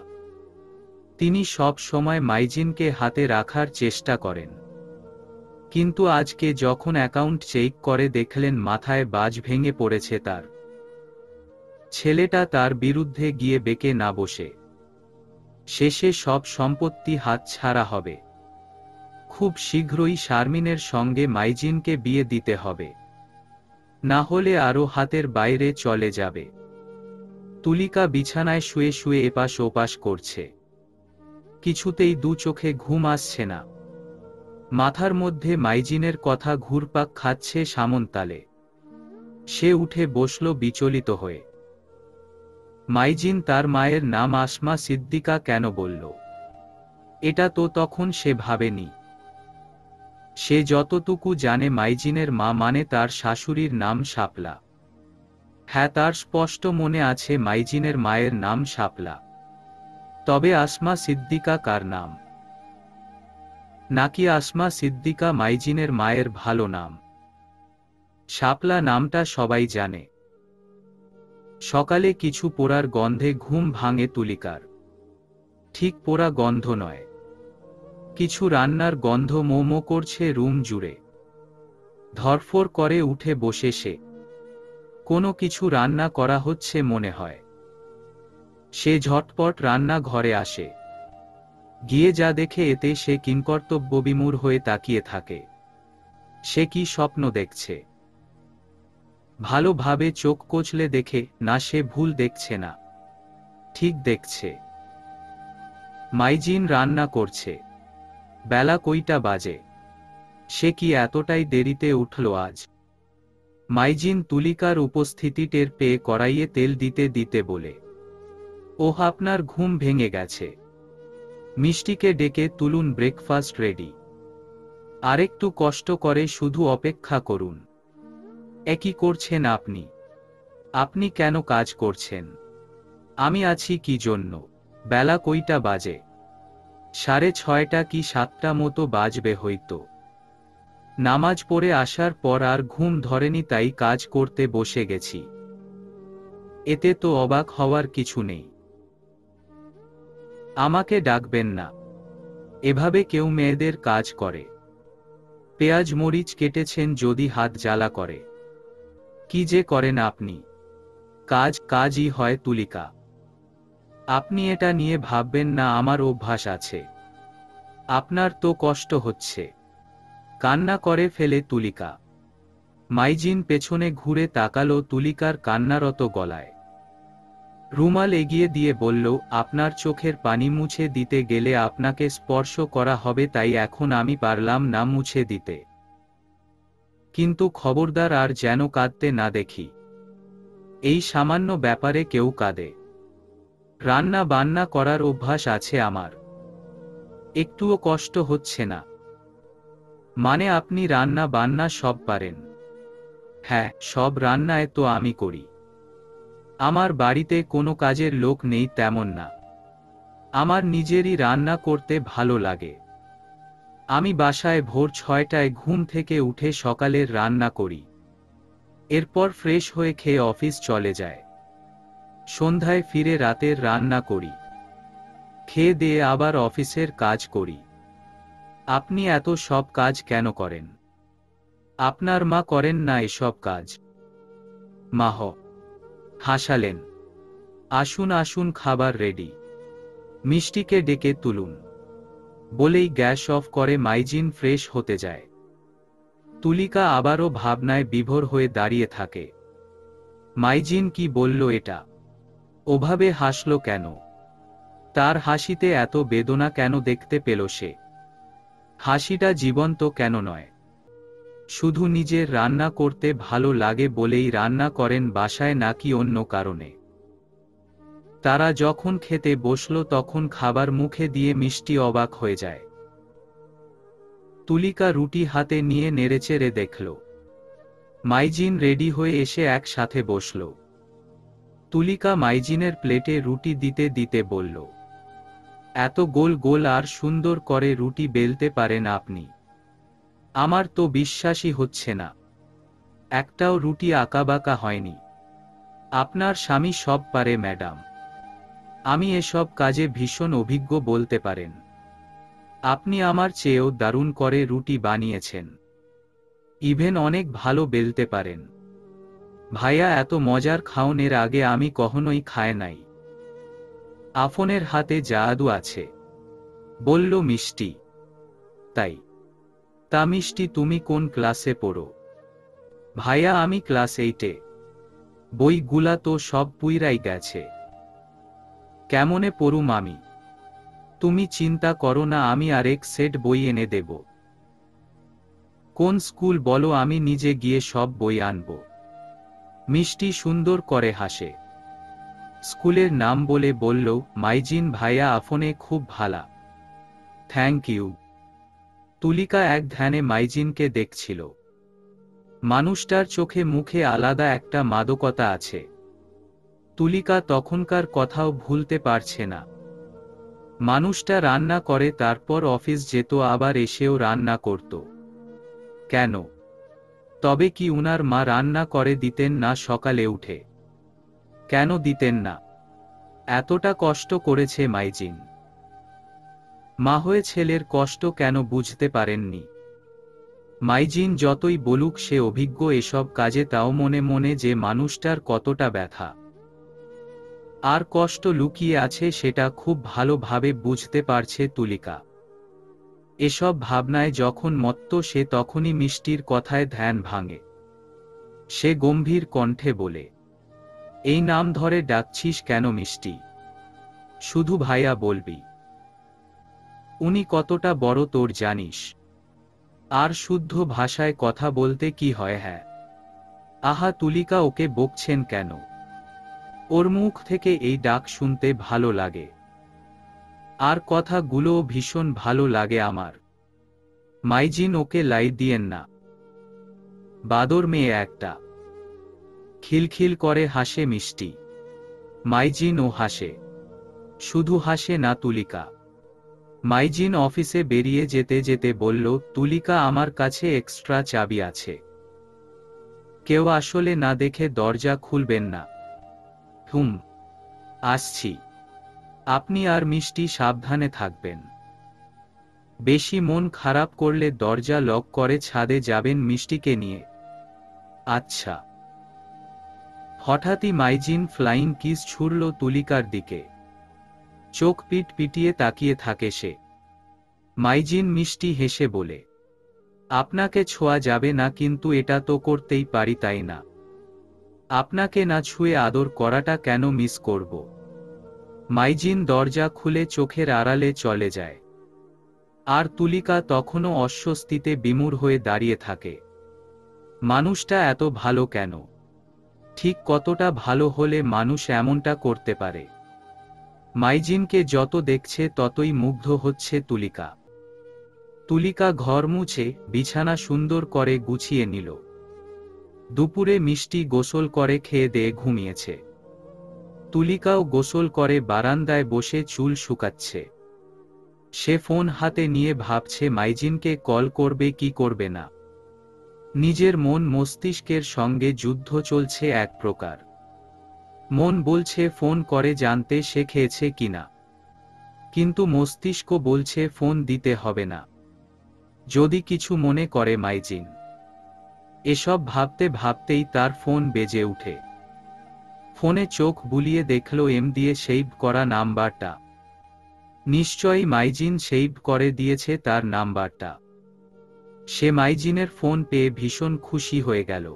[SPEAKER 1] তিনি সব সময় মাইজিনকে হাতে রাখার চেষ্টা করেন, কিন্তু আজকে যখন অ্যাকাউন্ট চেক করে দেখলেন মাথায় বাজ ভেঙে পড়েছে তার। ছেলেটা তার বিরুদ্ধে গিয়ে বেঁকে না বসে শেষে সব সম্পত্তি হাতছাড়া হবে। খুব শীঘ্রই শারমিনের সঙ্গে মাইজিনকে বিয়ে দিতে হবে, না হলে আরও হাতের বাইরে চলে যাবে। তুলিকা বিছানায় শুয়ে শুয়ে এপাশ ওপাশ করছে। কিছুতেই দু চোখে ঘুম আসছে না। মাথার মধ্যে মাইজিনের কথা ঘুরপাক খাচ্ছে সামনতালে। সে উঠে বসল বিচলিত হয়ে। মাইজিন তার মায়ের নাম আসমা সিদ্দিকা কেন বলল? এটা তো তখন সে ভাবেনি। সে যতটুকু জানে মাইজিনের মা মানে তার শাশুড়ির নাম শাপলা। হ্যাঁ, তার স্পষ্ট মনে আছে মাইজিনের মায়ের নাম শাপলা। তবে আসমা সিদ্দিকা কার নাম? নাকি আসমা সিদ্দিকা মাইজিনের মায়ের ভালো নাম? শাপলা নামটা সবাই জানে। সকালে কিছু পোড়ার গন্ধে ঘুম ভাঙে তুলিকার। ঠিক পোড়া গন্ধ নয়, কিছু রান্নার গন্ধ মো মো করছে রুম জুড়ে। ধরফর করে উঠে বসে সে। কোনো কিছু রান্না করা হচ্ছে মনে হয়। সে ঝটপট রান্না ঘরে আসে। গিয়ে যা দেখে এতে সে কিংকর্তব্যবিমূঢ় হয়ে তাকিয়ে থাকে। সে কি স্বপ্ন দেখছে? ভালোভাবে চোখ কচলে দেখে না, সে ভুল দেখছে না, ঠিক দেখছে। মাইজিন রান্না করছে। বেলা কয়টা বাজে? সে কি এতটাই দেরিতে উঠল আজ? মাইজিন তুলিকার উপস্থিতি টের পেয়ে কড়াইয়ে তেল দিতে দিতে বলে, ওহ, আপনার ঘুম ভেঙে গেছে। মিষ্টিকে ডেকে তুলুন, ব্রেকফাস্ট রেডি। আরেকটু কষ্ট করে শুধু অপেক্ষা করুন। একই করছেন আপনি? আপনি কেন কাজ করছেন? আমি আছি কি জন্য? বেলা কয়টা বাজে? 6:30 কি 7টা মতো বাজবে হয়তো। নামাজ পড়ে আসার পর আর ঘুম ধরেনি, তাই কাজ করতে বসে গেছি। এতে তো অবাক হওয়ার কিছু নেই। আমাকে ডাকবেন না। এভাবে কেউ মেয়েদের কাজ করে? পেঁয়াজ মরিচ কেটেছেন যদি হাত জ্বালা করে। কি যে করেন আপনি? কাজই হয় তুলিকা। আপনি এটা নিয়ে ভাববেন না, আমার অভ্যাস আছে। আপনার তো কষ্ট হচ্ছে। কান্না করে ফেলে তুলিকা। মাইজিন পেছনে ঘুরে তাকালো তুলিকার কান্নারত গলায়। রুমাল এগিয়ে দিয়ে বলল, আপনার চোখের পানি মুছে দিতে গেলে আপনাকে স্পর্শ করা হবে, তাই এখন আমি পারলাম না মুছে দিতে। কিন্তু খবরদার আর যেন কাঁদতে না দেখি। এই সামান্য ব্যাপারে কেউ কাঁদে? রান্না বান্না করার অভ্যাস আছে আমার। একটুও কষ্ট হচ্ছে না? মানে আপনি রান্না বান্না সব পারেন? হ্যাঁ, সব রান্নায় তো আমি করি। আমার বাড়িতে কোনো কাজের লোক নেই তেমন না। আমার নিজেরই রান্না করতে ভালো লাগে। আমি বাসায় ভোর 6টায় ঘুম থেকে উঠে সকালের রান্না করি। এরপর ফ্রেশ হয়ে খেয়ে অফিস চলে যায়। সন্ধ্যায় ফিরে রাতের রান্না করি। খেয়ে দিয়ে আবার অফিসের কাজ করি। আপনি এত সব কাজ কেন করেন? আপনার মা করেন না এসব কাজ? মাহ হাসালেন। আসুন আসুন, খাবার রেডি। মিষ্টিকে ডেকে তুলুন। বলেই গ্যাস অফ করে মাইজিন ফ্রেশ হতে যায়। তুলিকা আবারও ভাবনায় বিভোর হয়ে দাঁড়িয়ে থাকে। মাইজিন কি বলল এটা? ওভাবে হাসল কেন? তার হাসিতে এত বেদনা কেন দেখতে পেল সে? হাসিটা জীবন্ত কেন নয়? শুধু নিজের রান্না করতে ভালো লাগে বলেই রান্না করেন বাসায়, নাকি অন্য কারণে? তারা যখন খেতে বসল তখন খাবার মুখে দিয়ে মিষ্টি অবাক হয়ে যায়। তুলিকা রুটি হাতে নিয়ে নেড়েচেড়ে দেখল। মাইজিন রেডি হয়ে এসে একসাথে বসল। তুলিকা মাইজিনের প্লেটে রুটি দিতে দিতে বলল, এত গোল গোল আর সুন্দর করে রুটি বেলতে পারেন আপনি? আমার তো বিশ্বাসই হচ্ছে না। একটাও রুটি আঁকাবাঁকা হয়নি। আপনার স্বামী সব পারে ম্যাডাম। আমি এসব কাজে ভীষণ অভিজ্ঞ বলতে পারেন। আপনি আমার চেয়েও দারুণ করে রুটি বানিয়েছেন। ইভেন অনেক ভালো বেলতে পারেন। ভাইয়া এত মজার খাওনের আগে আমি কখনোই খায় নাই। আফনের হাতে জাদু আছে, বলল মিষ্টি। তাই? তা মিষ্টি, তুমি কোন ক্লাসে পড়ো? ভাইয়া আমি ক্লাস 8-এ। বইগুলা তো সব পুইরাই গেছে। কেমনে পড়ুম আমি? তুমি চিন্তা করো না, আমি আরেক সেট বই এনে দেব। কোন স্কুল বলো, আমি নিজে গিয়ে সব বই আনব। মিষ্টি সুন্দর করে হাসে। স্কুলের নাম বলে বলল, মাইজিন ভাইয়া আফনে খুব ভালা। Thank you. তুলিকা এক ধ্যানে মাইজিনকে দেখছিল। মানুষটার চোখে মুখে আলাদা একটা মাদকতা আছে। তুলিকা তখনকার কথাও ভুলতে পারছে না। মানুষটা রান্না করে, তারপর অফিস যেত, আবার এসেও রান্না করত। কেন? তবে কি উনার মা রান্না করে দিতেন না সকালে উঠে? কেন দিতেন না? এতটা কষ্ট করেছে মাইজিন। মা হয়ে ছেলের কষ্ট কেন বুঝতে পারেননি? মাইজিন যতই বলুক সে অভিজ্ঞ এসব কাজে, তাও মনে মনে যে মানুষটার কতটা ব্যথা আর কষ্ট লুকিয়ে আছে সেটা খুব ভালোভাবে বুঝতে পারছে তুলিকা। এসব ভাবনায় যখন মত্ত সে, তখনই মিষ্টির কথায় ধ্যান ভাঙে। সে গম্ভীর কণ্ঠে বলে, এই নাম ধরে ডাকছিস কেন মিষ্টি? শুধু ভাইয়া বলবি? উনি কতটা বড় তোর জানিস? আর শুদ্ধ ভাষায় কথা বলতে কি হয়? হ্যাঁ। আহা, তুলিকা ওকে বকছেন কেন? ওর মুখ থেকে এই ডাক শুনতে ভালো লাগে। আর কথাগুলোও ভীষণ ভালো লাগে আমার। মাইজিন ওকে লাই দিয়েন না। বাদর মেয়ে একটা। খিলখিল করে হাসে মিষ্টি। মাইজিন ও হাসে। শুধু হাসে না তুলিকা। মাইজিন অফিসে বেরিয়ে যেতে যেতে বলল, তুলিকা আমার কাছে এক্সট্রা চাবি আছে। কেউ আসলে না দেখে দরজা খুলবেন না। হুম, আসছি। আপনি আর মিষ্টি সাবধানে থাকবেন। বেশি মন খারাপ করলে দরজা লক করে ছাদে যাবেন মিষ্টিকে নিয়ে। আচ্ছা। হঠাৎই মাইজিন ফ্লাইং কিস ছুড়ল তুলিকার দিকে। চোখ পিট পিটিয়ে তাকিয়ে থাকে সে। মাইজিন মিষ্টি হেসে বলে, আপনাকে ছোঁয়া যাবে না, কিন্তু এটা তো করতেই পারি, তাই না? আপনাকে না ছুঁয়ে আদর করাটা কেন মিস করব? মাইজিন দরজা খুলে চোখের আড়ালে চলে যায়। আর তুলিকা তখনও অস্বস্তিতে বিমূঢ় হয়ে দাঁড়িয়ে থাকে। মানুষটা এত ভালো কেন? ঠিক কতটা ভালো হলে মানুষ এমনটা করতে পারে? মাইজিনকে যত দেখছে ততই মুগ্ধ হচ্ছে তুলিকা। তুলিকা ঘর মুছে বিছানা সুন্দর করে গুছিয়ে নিল। দুপুরে মিষ্টি গোসল করে খেয়ে দিয়ে ঘুমিয়েছে। তুলিকাও গোসল করে বারান্দায় বসে চুল শুকাচ্ছে। সে ফোন হাতে নিয়ে ভাবছে মাইজিনকে কল করবে কি করবে না। নিজের মন মস্তিষ্কের সঙ্গে যুদ্ধ চলছে এক প্রকার। মন বলছে ফোন করে জানতে সে খেয়েছে কিনা, কিন্তু মস্তিষ্ক বলছে ফোন দিতে হবে না, যদি কিছু মনে করে মাইজিন। এসব ভাবতে ভাবতেই তার ফোন বেজে উঠে। ফোনে চোখ বুলিয়ে দেখল এম দিয়ে সেভ করা নাম্বারটা। নিশ্চয়ই মাইজিন সেভ করে দিয়েছে তার নাম্বারটা। সে মাইজিনের ফোন পেয়ে ভীষণ খুশি হয়ে গেল।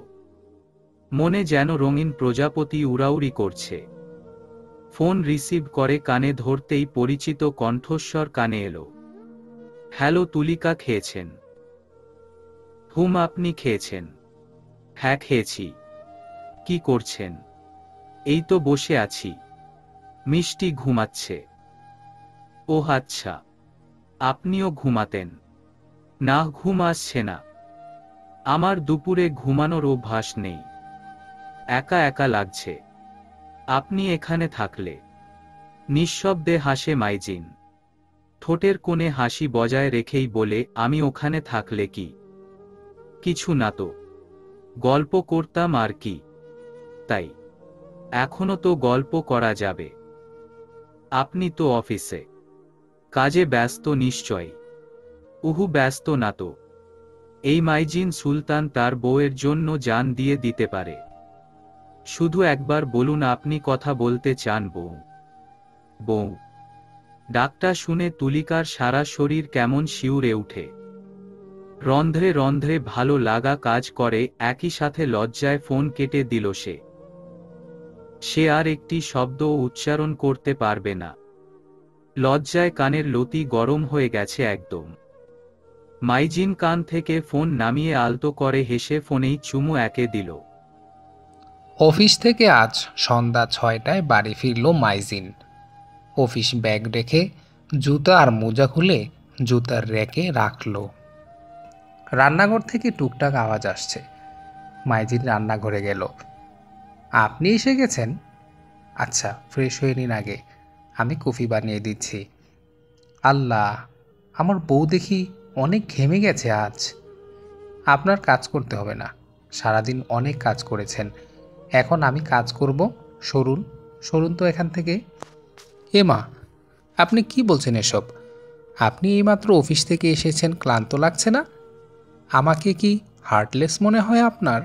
[SPEAKER 1] মনে যেন রঙিন প্রজাপতি উড়াউড়ি করছে। ফোন রিসিভ করে কানে ধরতেই পরিচিত কণ্ঠস্বর কানে এলো। হ্যালো তুলিকা, খেয়েছেন? হুম, আপনি খেয়েছেন? হ্যাঁ খেয়েছি। কি করছেন? এই তো বসে আছি। মিষ্টি ঘুমাচ্ছে। ওহ আচ্ছা, আপনিও ঘুমাতেন? না, ঘুম আসছে না। আমার দুপুরে ঘুমানোর অভ্যাস নেই। একা একা লাগছে। আপনি এখানে থাকলে। নিঃশব্দে হাসে মাইজিন। ঠোঁটের কোণে হাসি বজায় রেখেই বলে, আমি ওখানে থাকলে কি কিছু না তো, গল্প করতাম আর কি। তাই এখনো তো গল্প করা যাবে। আপনি তো অফিসে কাজে ব্যস্ত নিশ্চয়ই। উহু, ব্যস্ত না তো। এই মাইজিন সুলতান তার বউয়ের জন্য জান দিয়ে দিতে পারে। শুধু একবার বলুন আপনি কথা বলতে চান বউ। বউ ডাকটা শুনে তুলিকার সারা শরীর কেমন শিউরে উঠে। রন্ধ্রে রন্ধ্রে ভালো লাগা কাজ করে, একই সাথে লজ্জায় ফোন কেটে দিল সে। সে আর একটি শব্দও উচ্চারণ করতে পারবে না। লজ্জায় কানের লতি গরম হয়ে গেছে একদম। মাইজিন কান থেকে ফোন নামিয়ে আলতো করে হেসে ফোনেই চুমু একে দিল।
[SPEAKER 3] অফিস থেকে আজ সন্ধ্যা 6টায় বাড়ি ফিরল মাইজিন। অফিস ব্যাগ রেখে জুতা আর মোজা খুলে জুতার রেকে রাখল। রান্নাঘর থেকে টুকটাক আওয়াজ আসছে। মাইজিন রান্নাঘরে গেল। আপনি এসে গেছেন? আচ্ছা, ফ্রেশ হয়ে নিন আগে, আমি কফি বানিয়ে দিচ্ছি। আল্লাহ, আমার বউ দেখি অনেক ঘেমে গেছে আজ। আপনার কাজ করতে হবে না, সারাদিন অনেক কাজ করেছেন, এখন আমি কাজ করব। সরুন, সরুন তো এখান থেকে। এ মা, আপনি কি বলছেন এসব? আপনি এইমাত্র অফিস থেকে এসেছেন, ক্লান্ত লাগছে না? আমাকে কি হার্টলেস মনে হয় আপনার?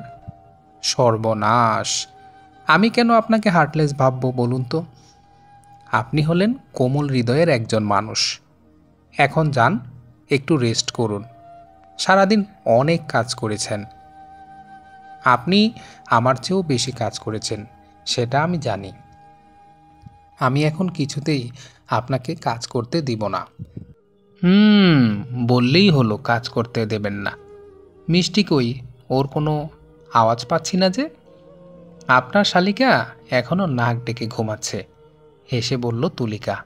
[SPEAKER 3] সর্বনাশ! আমি কেন আপনাকে হার্টলেস ভাববো বলুন তো? আপনি হলেন কোমল হৃদয়ের একজন মানুষ। এখন যান, একটু রেস্ট করুন। সারাদিন অনেক কাজ করেছেন। আপনি আমার চেয়েও বেশি কাজ করেছেন, সেটা আমি জানি। আমি এখন কিছুতেই আপনাকে কাজ করতে দিব না। বললেই হলো কাজ করতে দেবেন না। মিষ্টি কই? ওর কোনো আওয়াজ পাচ্ছি না যে। আপনার শালিকা এখনো নাক ডেকে ঘুমাচ্ছে, হেসে বলল তুলিকা।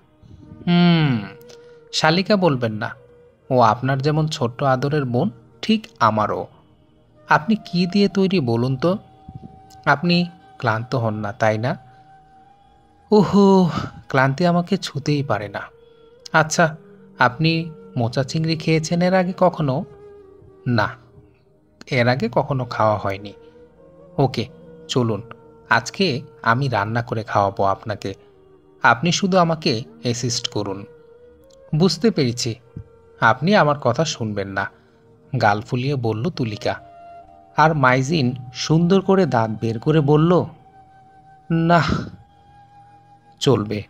[SPEAKER 3] শালিকা বলবেন না, ও আপনার যেমন ছোট্ট আদরের বোন, ঠিক আমারও। আপনি কি দিয়ে তৈরি বলুন তো? আপনি ক্লান্ত হন না, তাই না? ওহো, ক্লান্তি আমাকে ছুতেই পারে না। আচ্ছা, আপনি মোচা চিংড়ি খেয়েছেন এর আগে কখনো? না, এর আগে কখনো খাওয়া হয়নি। ওকে, চলুন, আজকে আমি রান্না করে খাওয়াবো আপনাকে। আপনি শুধু আমাকে অ্যাসিস্ট করুন। বুঝতে পেরেছি, আপনি আমার কথা শুনবেন না, গাল ফুলিয়ে বলল তুলিকা। আর মাইজিন সুন্দর করে দাঁত বের করে বলল, না, চলবে।